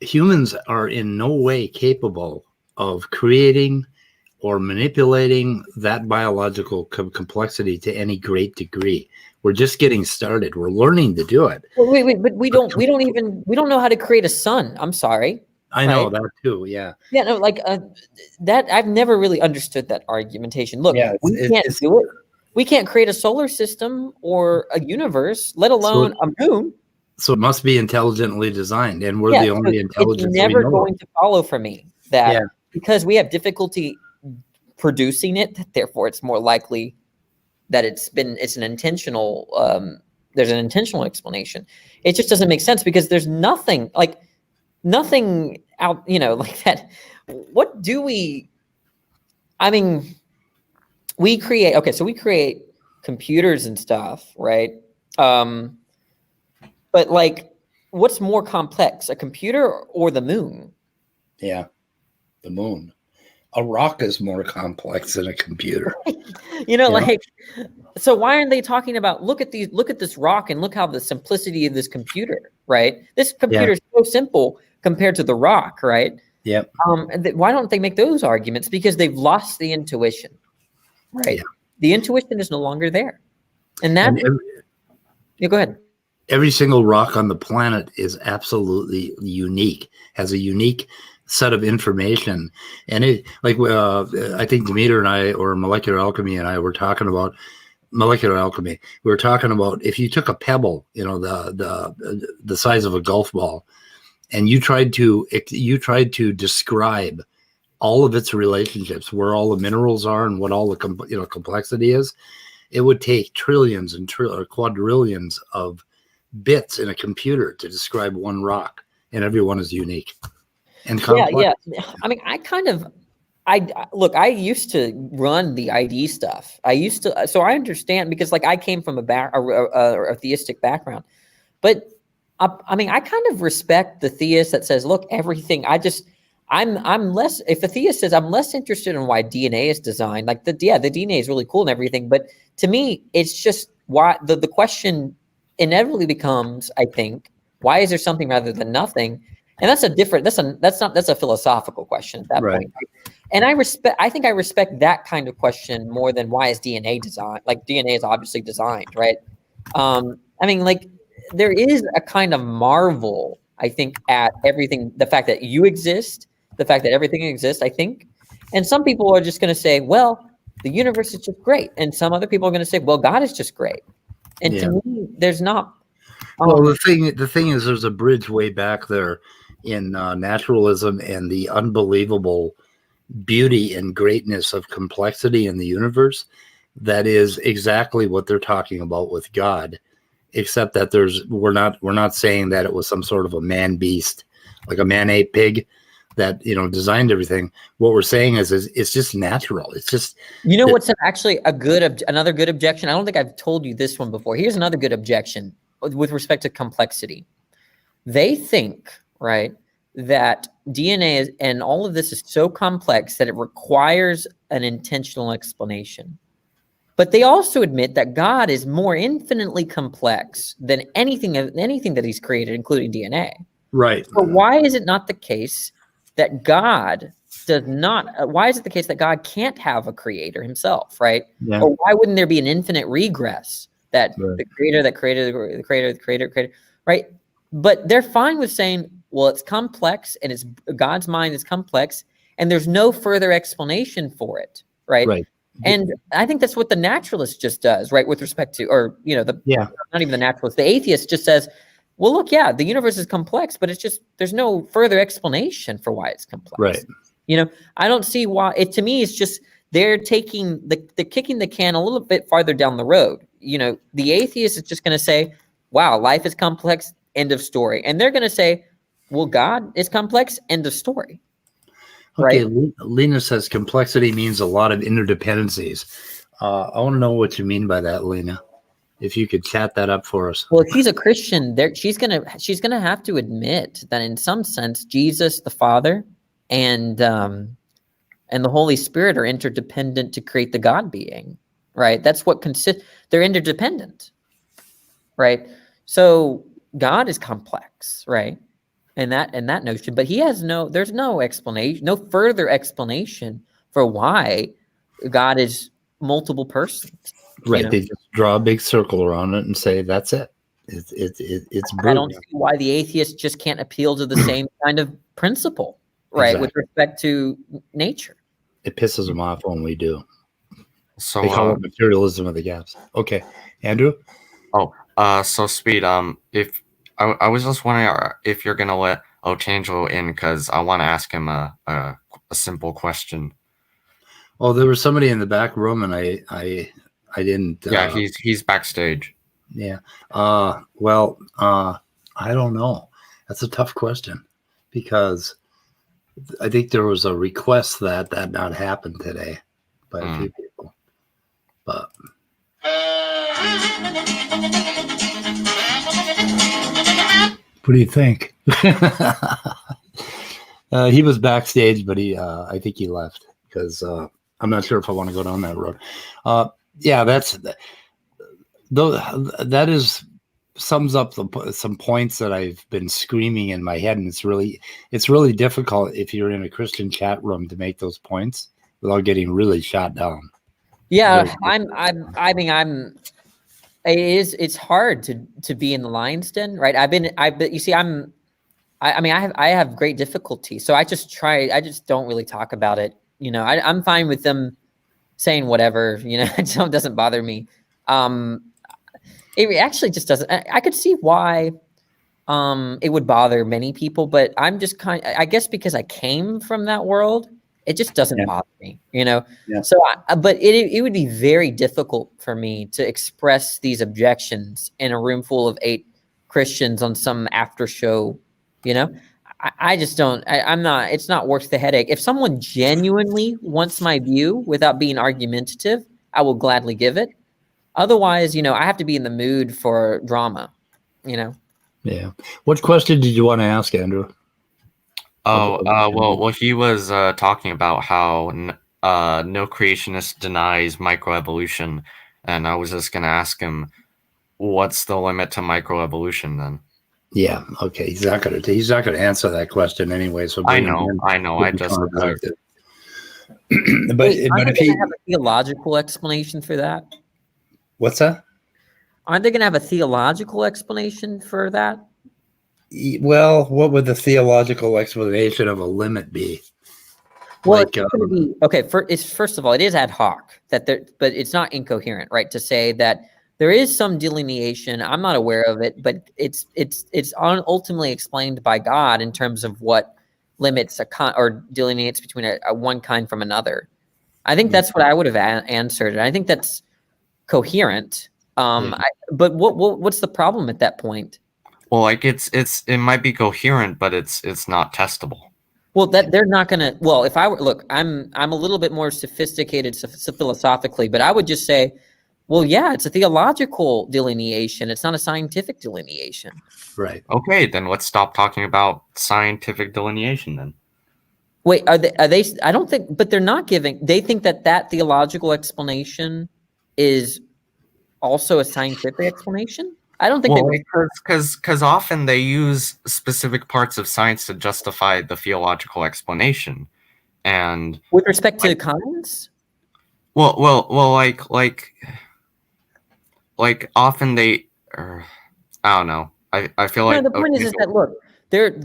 humans are in no way capable of creating or manipulating that biological complexity to any great degree. We're just getting started. We're learning to do it. Well, wait, but we don't know how to create a sun. I'm sorry. I know that too. Yeah. Yeah, no, like that. I've never really understood that argumentation. Look, Yeah, we can't do it. We can't create a solar system or a universe, let alone a moon. So it must be intelligently designed, and we're the only intelligence. It's never we know going to follow for me that because we have difficulty producing it, therefore it's more likely that it's an intentional. There's an intentional explanation. It just doesn't make sense because there's nothing out, like that. What do we? I mean, we create. Okay, so we create computers and stuff, right? But like, what's more complex, a computer or the moon? Yeah, the moon. A rock is more complex than a computer. Like, so why aren't they talking about look at this rock and look how the simplicity of this computer, right? This computer is so simple compared to the rock, right? Yep. Why don't they make those arguments? Because they've lost the intuition, right? Yeah. The intuition is no longer there, and that. Go ahead. Every single rock on the planet is absolutely unique, has a unique set of information. And I think Demeter and I, or Molecular Alchemy and I, were talking about molecular alchemy. We were talking about if you took a pebble, the size of a golf ball, and you tried to describe all of its relationships, where all the minerals are and what all the complexity is, it would take trillions and quadrillions of bits in a computer to describe one rock, and every one is unique and complex. Yeah. I mean, I used to run the ID stuff. So I understand, because like I came from a theistic background, but I mean, I kind of respect the theist that says, look, everything. I'm less. If a theist says I'm less interested in why DNA is designed, like the DNA is really cool and everything, but to me, it's just why the question inevitably becomes, I think, why is there something rather than nothing? And that's a philosophical question at that point. And I think I respect that kind of question more than why is DNA designed? Like DNA is obviously designed, right? I mean, like there is a kind of marvel, I think, at everything, the fact that you exist, the fact that everything exists, I think. And some people are just going to say, well, the universe is just great. And some other people are going to say, well, God is just great. And to me, there's not. Well, the thing is, there's a bridge way back there in naturalism and the unbelievable beauty and greatness of complexity in the universe. That is exactly what they're talking about with God, except that we're not saying that it was some sort of a man beast, like a man ape pig that designed everything. What we're saying is it's just natural. It's just what's actually another good objection. I don't think I've told you this one before. Here's another good objection with respect to complexity. They think, right, that DNA and all of this is so complex that it requires an intentional explanation. But they also admit that God is more infinitely complex than anything that he's created, including DNA. Right. So why is it not the case that God why is it the case that God can't have a creator himself, right? Yeah. Or why wouldn't there be an infinite regress that the creator that created the creator, right? But they're fine with saying, well, it's complex and it's God's mind is complex and there's no further explanation for it, right? Right. And I think that's what the naturalist just does, right? With respect to, not even the naturalist, the atheist just says, well, look, the universe is complex, but it's just, there's no further explanation for why it's complex. Right. I don't see why to me, it's just, they're kicking the can a little bit farther down the road. the atheist is just going to say, wow, life is complex, end of story. And they're going to say, well, God is complex, end of story. Okay, Right? Lena says complexity means a lot of interdependencies. I want to know what you mean by that, Lena. If you could chat that up for us. Well, if she's a Christian, she's gonna have to admit that in some sense, Jesus, the Father, and the Holy Spirit are interdependent to create the God being. Right? That's what they're interdependent. Right? So God is complex, right? And that notion, but there's no explanation, no further explanation for why God is multiple persons. Right. They just draw a big circle around it and say, that's it. It's brutal. I don't see why the atheist just can't appeal to the same kind of principle, right? Exactly. With respect to nature. It pisses them off when we do. So they call it materialism of the gaps. Okay. Andrew? So Speed, if I was just wondering if you're gonna let Ochangelo in, because I want to ask him a simple question. Oh, there was somebody in the back room, and I didn't. Yeah, he's backstage. Yeah. Well, I don't know. That's a tough question, because I think there was a request that not happen today by a few people. But what do you think? He was backstage, but I think he left because I'm not sure if I want to go down that road. Yeah, that sums up some points that I've been screaming in my head, and it's really difficult if you're in a Christian chat room to make those points without getting really shot down. Yeah, it's hard to be in the lion's den, right? You see, I have great difficulty, so I just don't really talk about it. I'm fine with them saying whatever, it doesn't bother me. It actually just doesn't. I could see why it would bother many people, but I'm just I guess because I came from that world, it just doesn't bother me, Yeah. So, but it would be very difficult for me to express these objections in a room full of 8 Christians on some after show, I just don't. I'm not. It's not worth the headache. If someone genuinely wants my view without being argumentative, I will gladly give it. Otherwise, I have to be in the mood for drama, Yeah. What question did you want to ask, Andrew? Well, he was talking about how no creationist denies microevolution, and I was just gonna ask him, what's the limit to microevolution then? Yeah. Okay. He's not gonna answer that question anyway. So I know. I just. But if he have a theological explanation for that. What's that? Aren't they going to have a theological explanation for that? Well, what would the theological explanation of a limit be? Well, it's going to be okay. First of all, it is ad hoc but it's not incoherent, right? To say that there is some delineation, I'm not aware of it, but it's ultimately explained by God in terms of what limits or delineates between a one kind from another. I think that's what I would have answered, and I think that's coherent. But what's the problem at that point? Well, like it might be coherent, but it's not testable. Well, that they're not gonna. Well, if I were I'm a little bit more sophisticated philosophically, but I would just say, well, yeah, it's a theological delineation. It's not a scientific delineation. Right. Okay, then let's stop talking about scientific delineation then. Wait, are they? I don't think, but they're not giving. They think that theological explanation is also a scientific explanation. I don't think because often they use specific parts of science to justify the theological explanation, and with respect to kinds. Well, like often they, I don't know. I feel like the point is that look,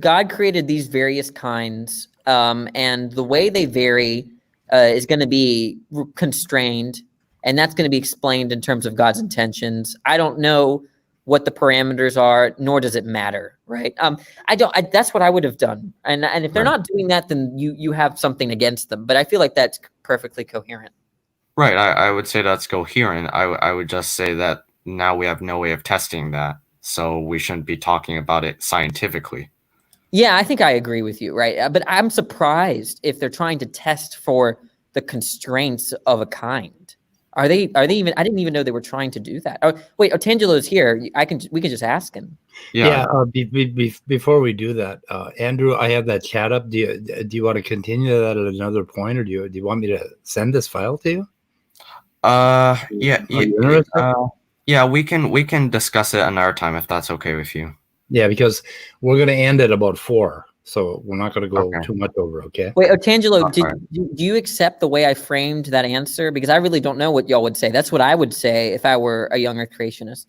God created these various kinds, and the way they vary is going to be constrained, and that's going to be explained in terms of God's intentions. I don't know what the parameters are, nor does it matter, right? That's what I would have done, and if they're not doing that, then you have something against them. But I feel like that's perfectly coherent. Right, I would say that's coherent. I would just say that now we have no way of testing that, so we shouldn't be talking about it scientifically. Yeah, I think I agree with you, right? But I'm surprised if they're trying to test for the constraints of a kind. Are they even? I didn't even know they were trying to do that. Oh, wait, Otangelo's here. We can just ask him. Yeah. Before we do that, Andrew, I have that chat up. Do you want to continue that at another point, or do you want me to send this file to you? Yeah, we can discuss it another time if that's okay with you. Yeah, because we're going to end at about 4, so we're not going to go too much over. Okay. Wait, Otangelo, do you accept the way I framed that answer? Because I really don't know what y'all would say. That's what I would say if I were a young Earth creationist.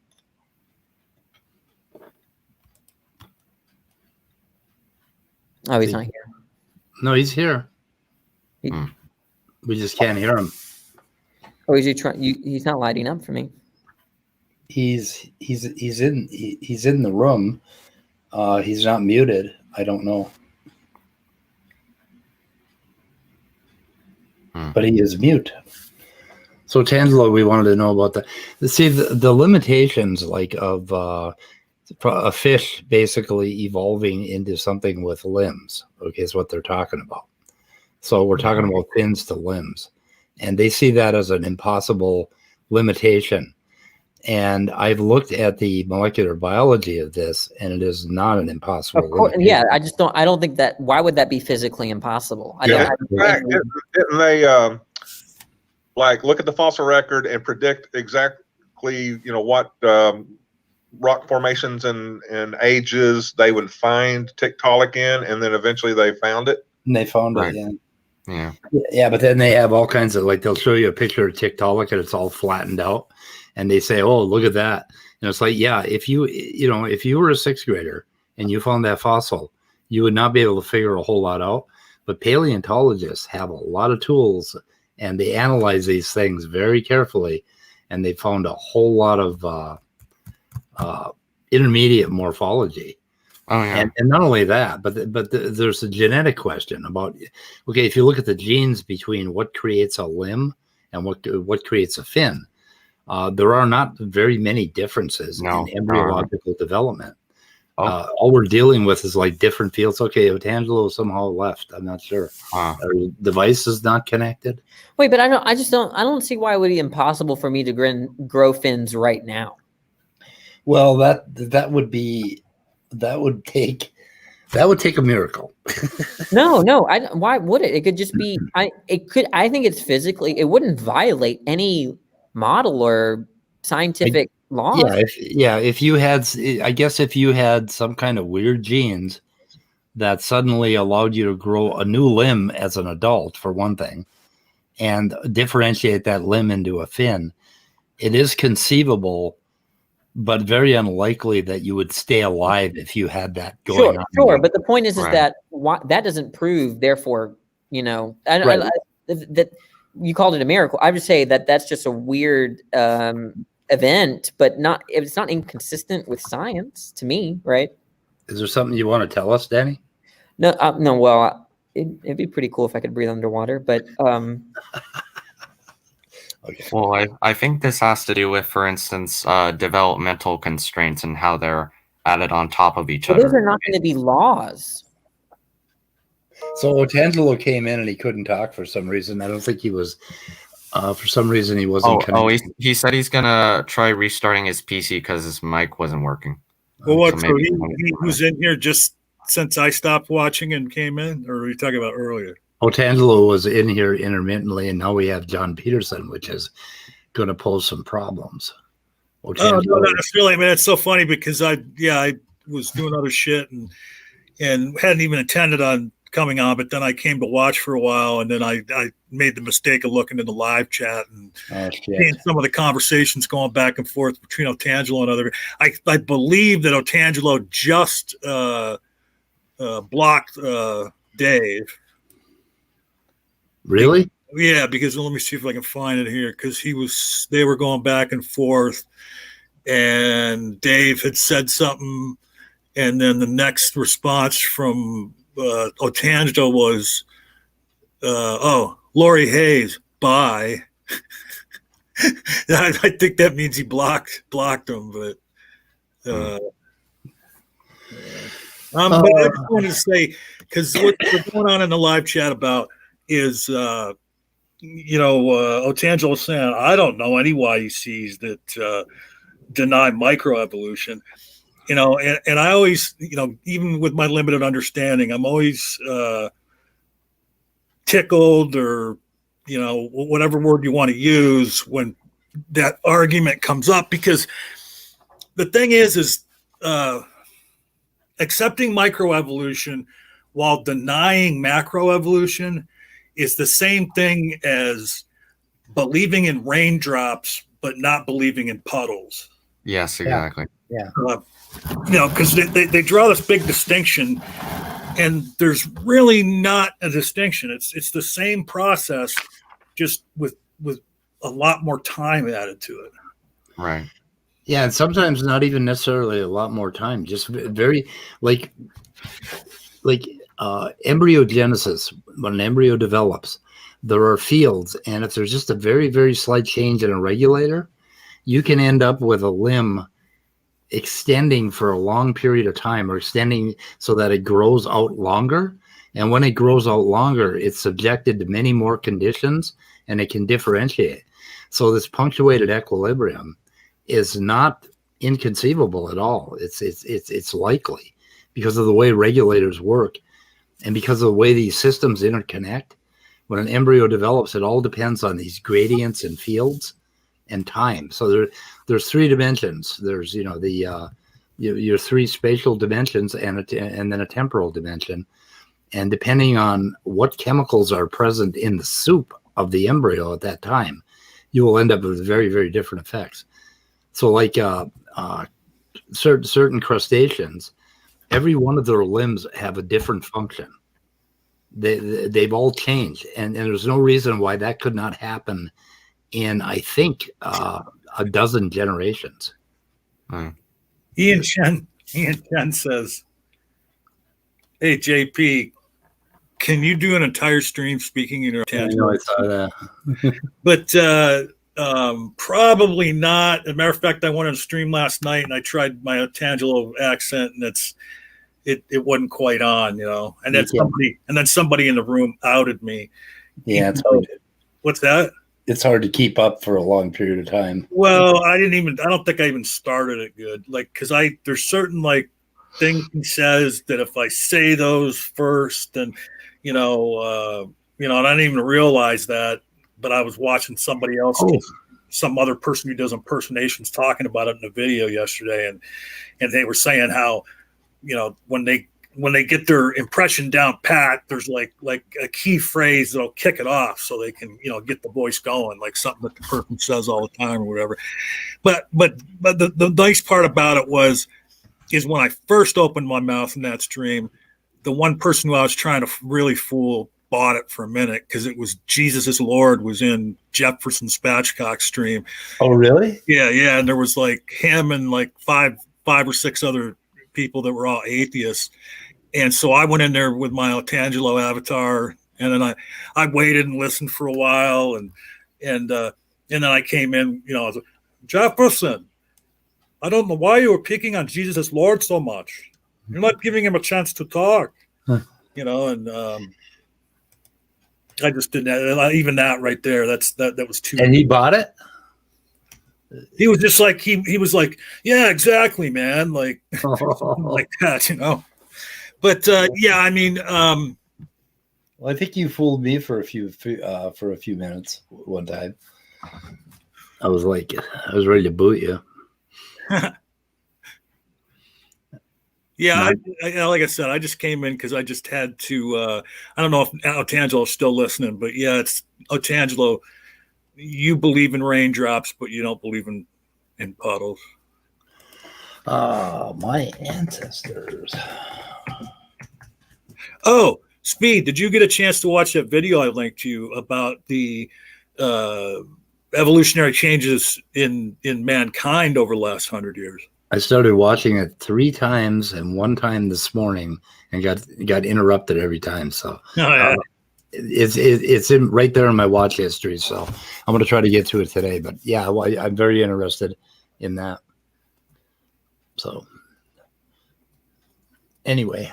Oh, he's not here. No, he's here. We just can't hear him. Oh, is he trying? He's not lighting up for me. He's in the room. He's not muted. I don't know, but he is mute. So Tangelo, we wanted to know about that. See the limitations like of a fish basically evolving into something with limbs. Okay, is what they're talking about. So we're talking about fins to limbs, and they see that as an impossible limitation. And I've looked at the molecular biology of this, and it is not an impossible. Of course, yeah, I don't think that. Why would that be physically impossible? Didn't they like look at the fossil record and predict exactly what rock formations and ages they would find Tiktaalik in, and then eventually they found it? And they found it, yeah. But then they have all kinds of they'll show you a picture of Tiktaalik and it's all flattened out. And they say, "Oh, look at that!" And it's like, yeah, if you were a 6th grader and you found that fossil, you would not be able to figure a whole lot out. But paleontologists have a lot of tools, and they analyze these things very carefully, and they found a whole lot of intermediate morphology. Oh yeah, and not only that, but there's a genetic question about if you look at the genes between what creates a limb and what creates a fin. There are not very many differences in embryological development. All we're dealing with is different fields. Okay, Otangelo somehow left. I'm not sure. Our device is not connected. Wait, but I don't see why it would be impossible for me to grow fins right now. Well, that would take a miracle. No. Why would it? It could just be. I think it's physically. It wouldn't violate any model or scientific laws. If you had some kind of weird genes that suddenly allowed you to grow a new limb as an adult, for one thing, and differentiate that limb into a fin, it is conceivable, but very unlikely that you would stay alive if you had that going on. Sure. But the point is that that doesn't prove, therefore, that you called it a miracle. I would say that that's just a weird event, but it's not inconsistent with science to me, right? Is there something you want to tell us, Danny? No. Well, it'd be pretty cool if I could breathe underwater, but Okay. Well, I think this has to do with, for instance, developmental constraints and how they're added on top of each other. Those are not going to be laws. So Otangelo came in and he couldn't talk for some reason. I don't think he was. For some reason, he wasn't. He said he's gonna try restarting his PC because his mic wasn't working. Well, so he was in here just since I stopped watching and came in, or were you talking about earlier? Otangelo was in here intermittently, and now we have John Peterson, which is going to pose some problems. Oh, no, not necessarily. I mean, it's so funny because I was doing other shit and hadn't even intended on coming on, but then I came to watch for a while, and then I made the mistake of looking in the live chat and seeing some of the conversations going back and forth between Otangelo and other. I believe that Otangelo just blocked Dave. Really? Yeah, because let me see if I can find it here. Because they were going back and forth, and Dave had said something, and then the next response from Otangelo was, "Oh, Lori Hayes, bye." I think that means he blocked them, but. But I just wanted to say, because what we're going on in the live chat about is, Otangelo saying, I don't know any YECs that deny microevolution. And I always, even with my limited understanding, I'm always tickled, or, whatever word you want to use, when that argument comes up, because the thing is accepting microevolution while denying macroevolution is the same thing as believing in raindrops but not believing in puddles. Yes, exactly. Yeah. Because they draw this big distinction, and there's really not a distinction. It's the same process, just with a lot more time added to it. Right. Yeah, and sometimes not even necessarily a lot more time. Just very like embryogenesis. When an embryo develops, there are fields, and if there's just a very, very slight change in a regulator, you can end up with a limb extending for a long period of time, or extending so that it grows out longer. And when it grows out longer, it's subjected to many more conditions, and it can differentiate. So this punctuated equilibrium is not inconceivable at all. It's likely, because of the way regulators work, and because of the way these systems interconnect. When an embryo develops, it all depends on these gradients and fields and time. So there's three dimensions. There's your three spatial dimensions, and then a temporal dimension. And depending on what chemicals are present in the soup of the embryo at that time, you will end up with very, very different effects. So like certain crustaceans, every one of their limbs have a different function. They've all changed, and there's no reason why that could not happen in, I think, a dozen generations. Ian Chen says, "Hey JP, can you do an entire stream speaking in your Otangelo?" I saw that. But probably not. As a matter of fact, I went on a stream last night and I tried my Otangelo accent, and it wasn't quite on, And then somebody in the room outed me. Yeah, it's hard. What's that? It's hard to keep up for a long period of time. Well, I don't think I even started it good. Because there's certain things he says that if I say those first, and and I didn't even realize that, but I was watching somebody else, some other person who does impersonations, talking about it in a video yesterday, and they were saying how, when they get their impression down pat, there's like a key phrase that'll kick it off, so they can get the voice going, like something that the person says all the time or whatever. But the nice part about it is when I first opened my mouth in that stream, the one person who I was trying to really fool bought it for a minute, because it was Jesus is Lord was in Jefferson Spatchcock's stream. Oh, really? Yeah, and there was him and five or six other people that were all atheists. And so I went in there with my Otangelo avatar, and then I waited and listened for a while, and then I came in, I was like, Jefferson, I don't know why you were picking on Jesus as Lord so much. You're not giving him a chance to talk, and I just didn't. Even that right there, that was too. And he bought it? He was just he was like, yeah, exactly, man, like that, But yeah, I mean, well, I think you fooled me for a few minutes one time. I was ready to boot you. Yeah, like I said, I just came in because I just had to. I don't know if Otangelo is still listening, but yeah, it's Otangelo. You believe in raindrops, but you don't believe in puddles. My ancestors. Oh, Speed, did you get a chance to watch that video I linked to you about the evolutionary changes in mankind over the last 100 years? I started watching it 3 times, and one time this morning, and got interrupted every time. So, oh, yeah. it's in right there in my watch history. So I'm going to try to get to it today. But yeah, I'm very interested in that. So anyway,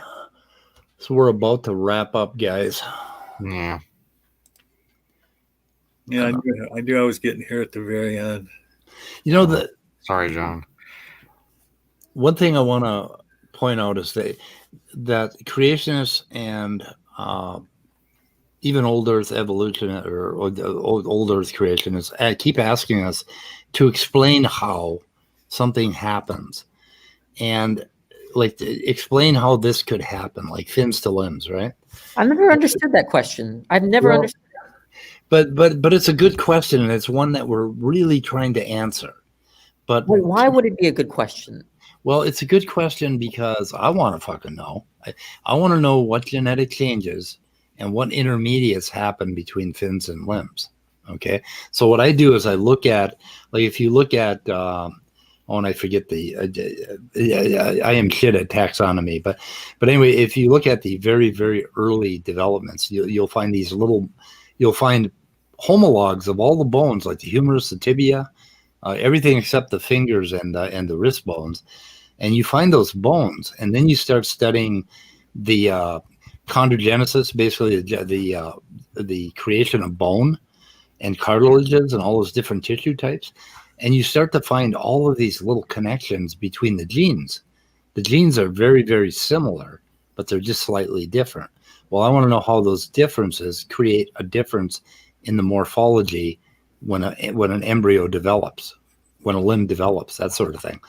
so we're about to wrap up, guys. Yeah. Yeah, I knew I was getting here at the very end. You know, sorry, John. One thing I want to point out is that creationists and even old Earth evolution or old Earth creationists keep asking us to explain how something happens, and like explain how this could happen, like fins to limbs, right? I never understood that question. I've never understood. But it's a good question, and it's one that we're really trying to answer. But why would it be a good question? Well, it's a good question because I want to fucking know. I want to know what genetic changes and what intermediates happen between fins and limbs. Okay, so what I do is I look at, like, if you look at, and I forget I am shit at taxonomy, but anyway, if you look at the very, very early developments, you'll find you'll find homologs of all the bones, like the humerus, the tibia, everything except the fingers and the wrist bones. And you find those bones, and then you start studying the chondrogenesis, basically the creation of bone and cartilages and all those different tissue types. And you start to find all of these little connections between the genes. The genes are very, very similar, but they're just slightly different. Well, I want to know how those differences create a difference in the morphology when an embryo develops, when a limb develops, that sort of thing.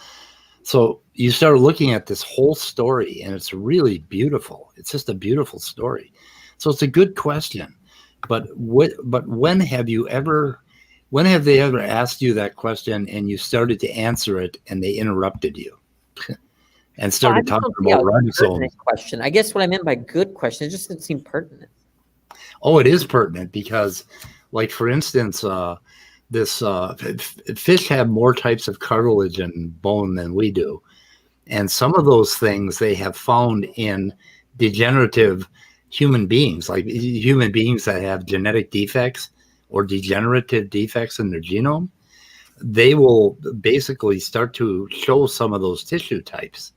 So you start looking at this whole story, and it's really beautiful. It's just a beautiful story. So it's a good question. But when have they ever asked you that question and you started to answer it and they interrupted you and started talking about ribosomes? Question. I guess what I meant by good question, it just didn't seem pertinent. Oh, it is pertinent because, like, for instance, fish have more types of cartilage and bone than we do. And some of those things they have found in degenerative human beings, like human beings that have genetic defects or degenerative defects in their genome. They will basically start to show some of those tissue types.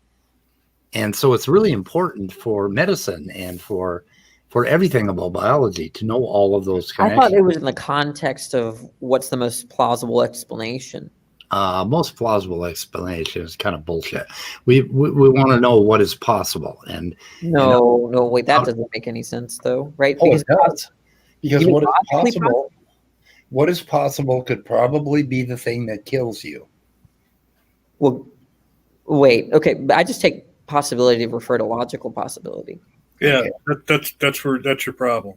And so it's really important for medicine and for everything about biology to know all of those connections. I thought it was in the context of what's the most plausible explanation. Most plausible explanation is kind of bullshit. We want to know what is possible. And wait, that doesn't make any sense though, right? Oh, it does. Because what is possible could probably be the thing that kills you. Well, wait, okay, but I just take possibility to refer to logical possibility. Yeah, okay. That's your problem.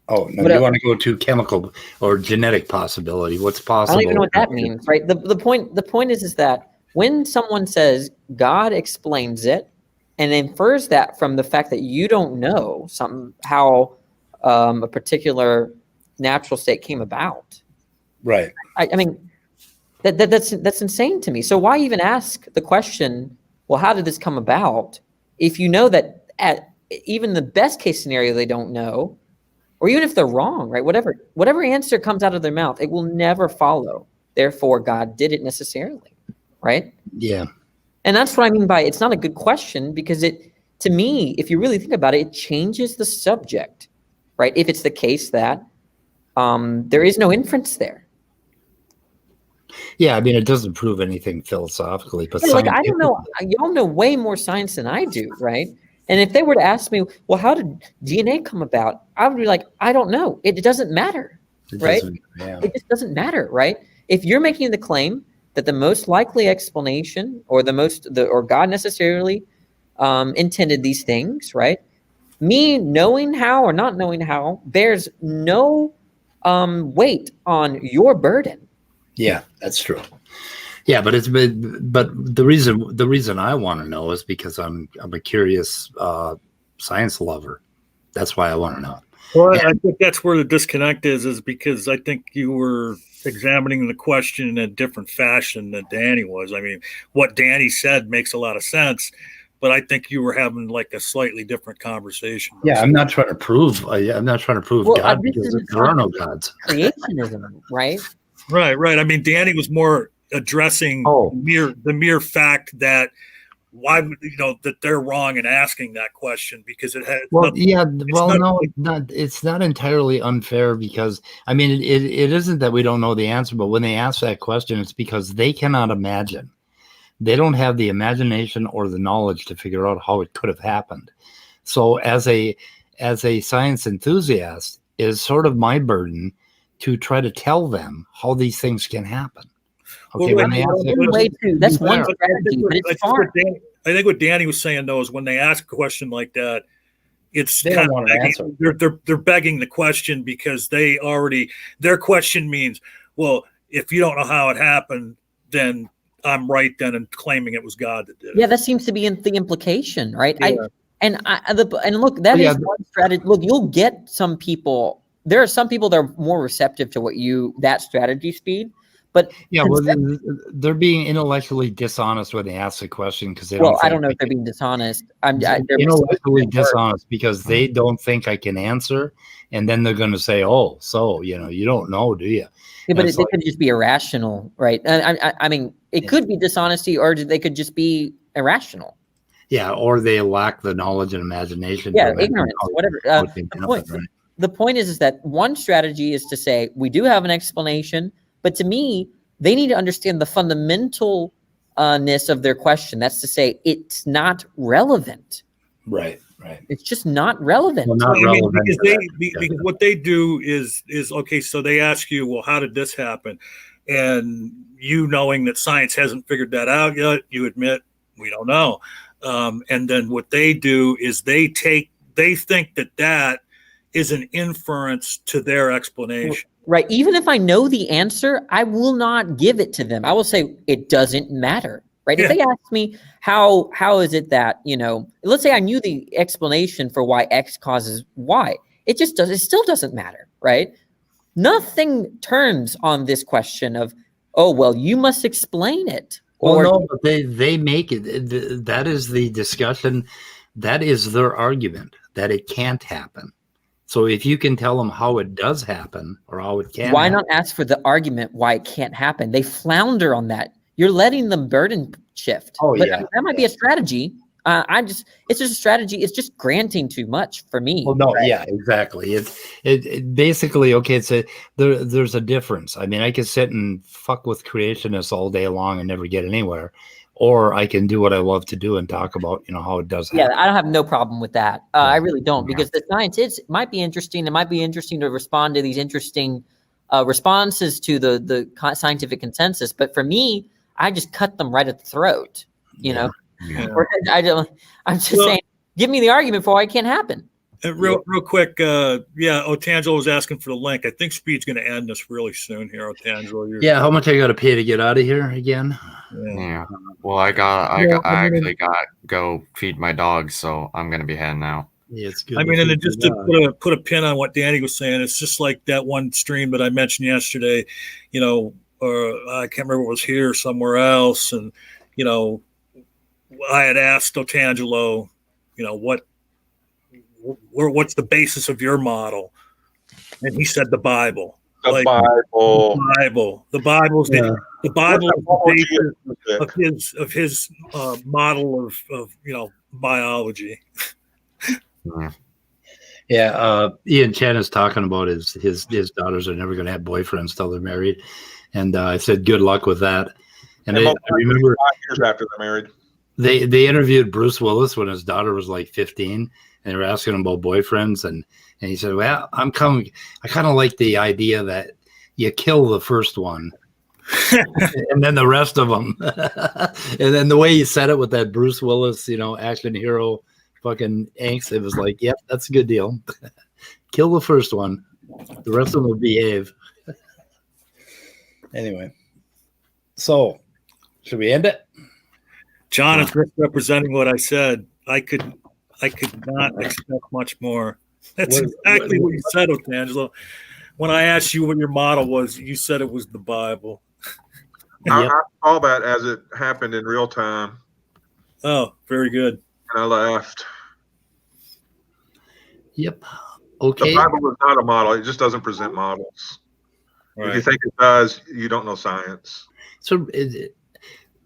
Oh, no, you want to go to chemical or genetic possibility. What's possible? I don't even know what that means, right? The point is that when someone says God explains it and infers that from the fact that you don't know how a particular natural state came about, right? I mean, that's insane to me. So why even ask the question? Well, how did this come about? If you know that at even the best case scenario they don't know. Or even if they're wrong, right? Whatever answer comes out of their mouth, it will never follow. Therefore, God did it necessarily, right? Yeah. And that's what I mean by it's not a good question because to me, if you really think about it, it changes the subject, right? If it's the case that there is no inference there. Yeah, I mean, it doesn't prove anything philosophically, but like I don't know, y'all know way more science than I do, right? And if they were to ask me, well, how did DNA come about? I would be like, I don't know. It doesn't matter, right? It just doesn't matter, right? If you're making the claim that the most likely explanation or or God necessarily intended these things, right? Me knowing how or not knowing how bears no weight on your burden. Yeah, that's true. Yeah, but the reason I want to know is because I'm a curious science lover. That's why I want to know. Well, I think that's where the disconnect is because I think you were examining the question in a different fashion than Danny was. I mean, what Danny said makes a lot of sense, but I think you were having like a slightly different conversation. Yeah, I'm not trying to prove. I'm not trying to prove God because there are no gods. Creationism, right? Right. I mean, Danny was more addressing the mere fact that why would that they're wrong in asking that question because it has. It's not entirely unfair because I mean it isn't that we don't know the answer, but when they ask that question, it's because they cannot imagine. They don't have the imagination or the knowledge to figure out how it could have happened. So as a science enthusiast, it is sort of my burden to try to tell them how these things can happen. Okay, well, when they ask that's one strategy, but it's hard. I think what Danny was saying though is when they ask a question like that, it's they don't want to answer. They're begging the question because their question means, well, if you don't know how it happened, then I'm right then and claiming it was God that did it. Yeah, that seems to be the implication, right? Yeah. And look, that is one strategy. Look, you'll get some people. There are some people that are more receptive to that strategy speed. But they're being intellectually dishonest when they ask the question because they I don't know if they're being dishonest. They're intellectually dishonest because they don't think I can answer, and then they're going to say, "Oh, so you don't know, do you?" Yeah, but it could just be irrational, right? I mean, it could be dishonesty, or they could just be irrational. Yeah, or they lack the knowledge and imagination. Yeah, ignorance, whatever. The point is that one strategy is to say we do have an explanation. But to me, they need to understand the fundamentalness of their question. That's to say, it's not relevant. Right. It's just not relevant. Well, not relevant because what they do is okay. So they ask you, well, how did this happen? And you knowing that science hasn't figured that out yet, you admit we don't know. And then what they do is they think that is an inference to their explanation. Right. Even if I know the answer, I will not give it to them. I will say it doesn't matter. Right. Yeah. If they ask me how is it that, let's say I knew the explanation for why X causes Y. It still doesn't matter. Right. Nothing turns on this question of, oh, well, you must explain it. Well, no, but they make it. That is the discussion. That is their argument that it can't happen. So if you can tell them how it does happen or how it can why not ask for the argument why it can't happen? They flounder on that. You're letting them burden shift. Oh, but, yeah. That might be a strategy. It's just a strategy. It's just granting too much for me. Well, no, right? Yeah, exactly. It basically, okay, there's a difference. I mean, I could sit and fuck with creationists all day long and never get anywhere. Or I can do what I love to do and talk about, how it does happen. Yeah, I don't have no problem with that. I really don't, because the science might be interesting. It might be interesting to respond to these interesting responses to the scientific consensus. But for me, I just cut them right at the throat. Yeah. I'm just saying, give me the argument for why it can't happen. Real quick, Otangelo was asking for the link. I think Speed's going to end this really soon here, Otangelo. Yeah, how much I got to pay to get out of here again? Yeah. Well, I actually got to go feed my dog, so I'm going to be heading out. Yeah, it's good. I mean, and then just to put a pin on what Danny was saying, it's just like that one stream that I mentioned yesterday, or I can't remember if it was here or somewhere else. And, I had asked Otangelo, what's the basis of your model? And he said the Bible. The Bible. The Bible is the basis of his model of biology. Yeah, Ian Chen is talking about his daughters are never going to have boyfriends till they're married, and I said good luck with that. And I remember 5 years after they're married. They interviewed Bruce Willis when his daughter was like 15, and they were asking him about boyfriends, and he said, "Well, I kind of like the idea that you kill the first one, and then the rest of them." And then the way he said it with that Bruce Willis, action hero, fucking angst, it was like, "Yep, that's a good deal. Kill the first one, the rest of them will behave." Anyway, so should we end it? John is representing what I said. I could not expect much more. That's exactly what you said, Otangelo. When I asked you what your model was, you said it was the Bible. I saw that as it happened in real time. Oh, very good. And I left. Yep. The Okay. Bible is not a model. It just doesn't present models. If you think it does, you don't know science. So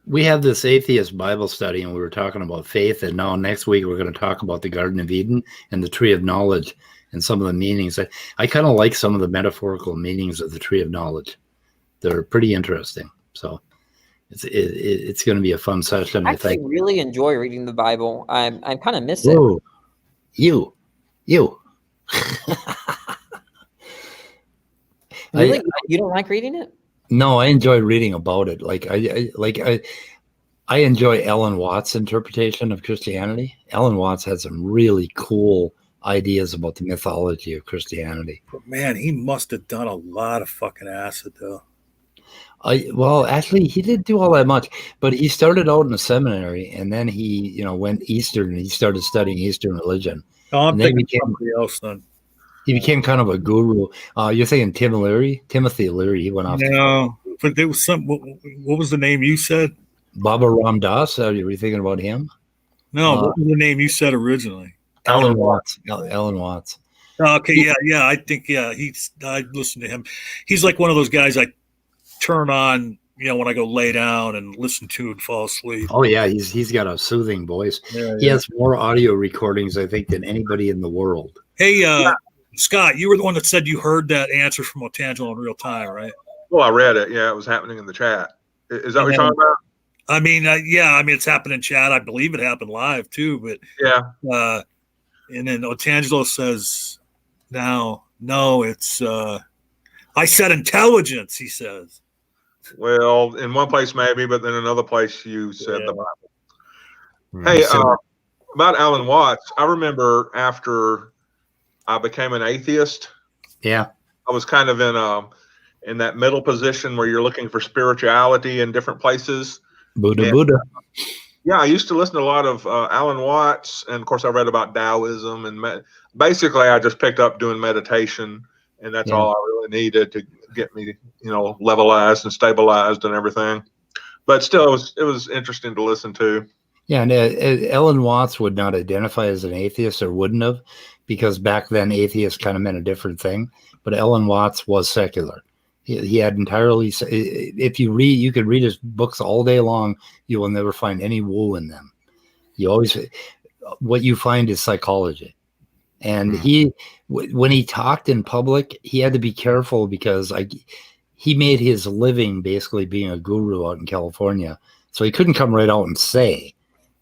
we have this atheist Bible study, and we were talking about faith. And now next week we're going to talk about the Garden of Eden and the Tree of Knowledge and some of the meanings. I kind of like some of the metaphorical meanings of the Tree of Knowledge. They're pretty interesting. So it's going to be a fun session. I actually really enjoy reading the Bible. I kind of miss it. Whoa. You. Really? You don't like reading it? No, I enjoy reading about it. I enjoy Alan Watts' interpretation of Christianity. Alan Watts had some really cool ideas about the mythology of Christianity. But man, he must have done a lot of fucking acid, though. Well, actually, he didn't do all that much, but he started out in a seminary, and then he, went Eastern, and he started studying Eastern religion. Oh, I'm thinking somebody else then. He became kind of a guru. You're thinking Timothy Leary. He went off. No, but there was some. What was the name you said? Baba Ram Das. Were you thinking about him? No, what was the name you said originally? Alan Watts. Alan Watts. Okay, yeah. I think I listen to him. He's like one of those guys I turn on, when I go lay down and listen to and fall asleep. Oh yeah, he's got a soothing voice. Yeah, he has more audio recordings, I think, than anybody in the world. Hey, Scott, you were the one that said you heard that answer from Otangelo in real time, right? Well, I read it. Yeah, it was happening in the chat. Is that what you're talking about? I mean, it's happened in chat. I believe it happened live too, but yeah. And then Otangelo says, "No, it's I said intelligence." He says. Well, in one place maybe, but then another place you said the Bible. Hey, about Alan Watts, I remember after I became an atheist. Yeah, I was kind of in that middle position where you're looking for spirituality in different places. Buddha. Yeah, I used to listen to a lot of Alan Watts, and of course I read about Taoism, and basically I just picked up doing meditation, and that's all I really needed to get me, levelized and stabilized and everything. But still, it was interesting to listen to. Yeah, and Alan Watts would not identify as an atheist, or wouldn't have, because back then atheist kind of meant a different thing. But Alan Watts was secular. He had entirely. If you read, you could read his books all day long. You will never find any woo in them. What you find is psychology. And when he talked in public, he had to be careful because he made his living basically being a guru out in California. So he couldn't come right out and say,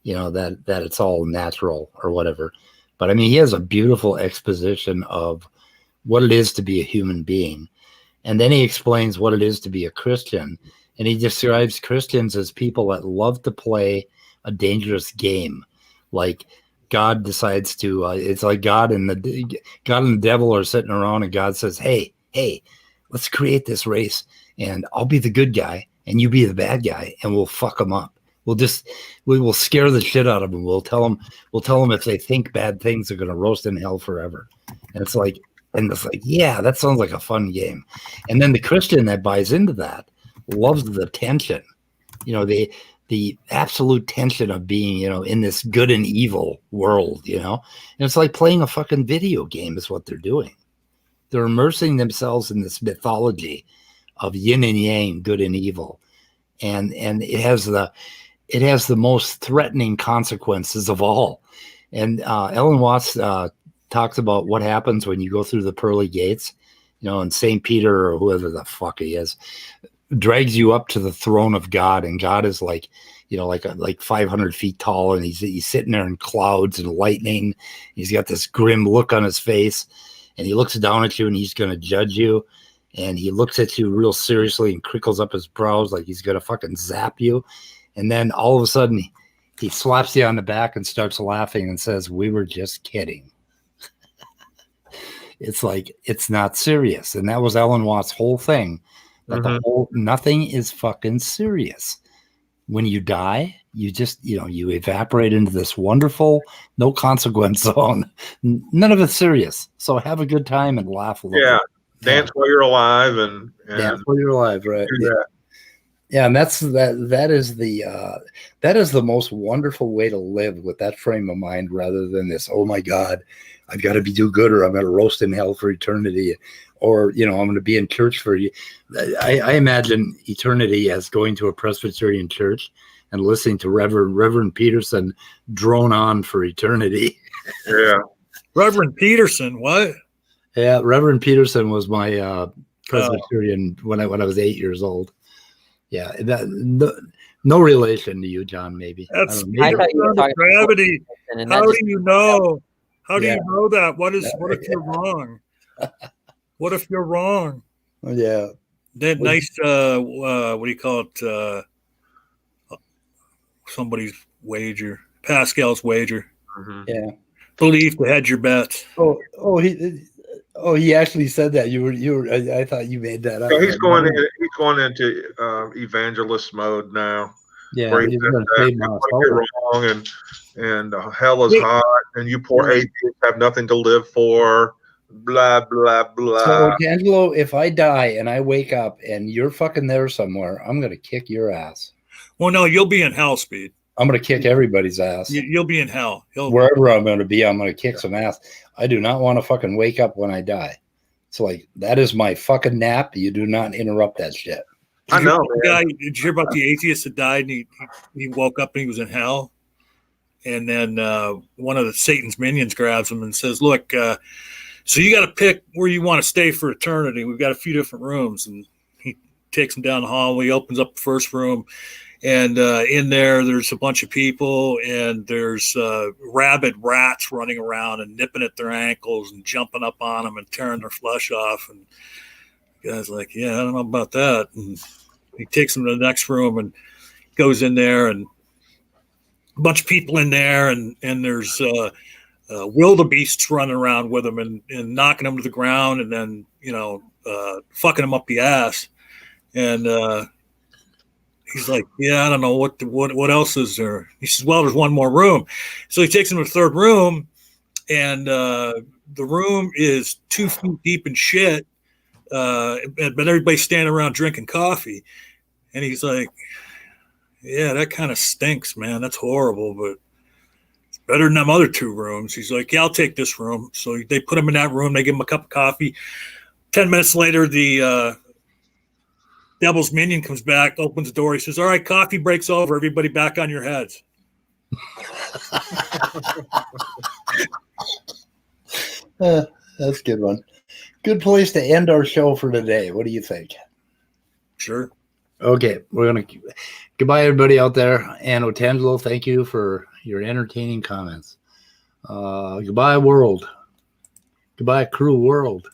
that it's all natural or whatever. But I mean, he has a beautiful exposition of what it is to be a human being. And then he explains what it is to be a Christian. And he describes Christians as people that love to play a dangerous game. Like God decides to, it's like God and the devil are sitting around, and God says, hey, let's create this race, and I'll be the good guy and you be the bad guy, and we'll fuck them up. We will scare the shit out of them. We'll tell them if they think bad things, they're going to roast in hell forever. And it's like, yeah, that sounds like a fun game. And then the Christian that buys into that loves the tension, the absolute tension of being, in this good and evil world, and it's like playing a fucking video game is what they're doing. They're immersing themselves in this mythology of yin and yang, good and evil. And it has the most threatening consequences of all. And Ellen Watts talks about what happens when you go through the pearly gates, and St. Peter, or whoever the fuck he is, drags you up to the throne of God, and God is like 500 feet tall, and he's sitting there in clouds and lightning. He's got this grim look on his face, and he looks down at you, and he's going to judge you. And he looks at you real seriously and crinkles up his brows like he's going to fucking zap you. And then all of a sudden he slaps you on the back and starts laughing and says, "We were just kidding." It's like, it's not serious. And that was Alan Watts' whole thing. That nothing is fucking serious. When you die, you just, you evaporate into this wonderful, no consequence zone. None of it's serious. So have a good time and laugh a little bit. Dance while you're alive and dance while you're alive, right? Yeah, and that is the most wonderful way to live, with that frame of mind, rather than this, oh my God, I've got to do good or I'm going to roast in hell for eternity, or I'm going to be in church for you. I imagine eternity as going to a Presbyterian church and listening to Reverend Peterson drone on for eternity. Yeah. Reverend Peterson, what? Yeah, Reverend Peterson was my Presbyterian when I was 8 years old. Yeah, no relation to you, John. Maybe. That's I thought you were talking gravity. and How that do just- you know? How do Yeah. you know that? What if you're wrong? What if you're wrong? Yeah. That nice what do you call it? Somebody's wager. Pascal's wager. Yeah. Believe to hedge your bets. He actually said that. You were. I thought you made that up. So he's going into evangelist mode now. Yeah, where he he's says gonna that save you my want to soul. get wrong, and hell is hot, and you poor atheists have nothing to live for. Blah blah blah. So, Angelo, if I die and I wake up and you're fucking there somewhere, I'm gonna kick your ass. Well, no, you'll be in hell, Speed. I'm gonna kick everybody's ass. You'll be in hell. Wherever I'm gonna be, I'm gonna kick some ass. I do not want to fucking wake up when I die. It's like, that is my fucking nap. You do not interrupt that shit. I know. Did you hear about the atheist that died and he woke up and he was in hell? And then one of the Satan's minions grabs him and says, look, so you got to pick where you want to stay for eternity. We've got a few different rooms. And he takes him down the hallway, opens up the first room. And in there's a bunch of people, and there's rabid rats running around and nipping at their ankles and jumping up on them and tearing their flesh off. And the guy's like, yeah, I don't know about that. And he takes them to the next room and goes in there, and a bunch of people in there, and there's wildebeests running around with him and knocking them to the ground, and then fucking them up the ass. And he's like, yeah, I don't know what else is there. He says, well, there's one more room. So he takes him to the third room, and the room is 2 feet deep in shit. But everybody's standing around drinking coffee. And he's like, yeah, that kind of stinks, man. That's horrible, but it's better than them other 2 rooms. He's like, yeah, I'll take this room. So they put him in that room. They give him a cup of coffee. 10 minutes later, the devil's minion comes back, opens the door. He says, all right, coffee break's over. Everybody back on your heads. That's a good one. Good place to end our show for today. What do you think? Sure. Okay, we're gonna goodbye, everybody out there. And Otangelo, thank you for your entertaining comments. Goodbye, world. Goodbye, crew world.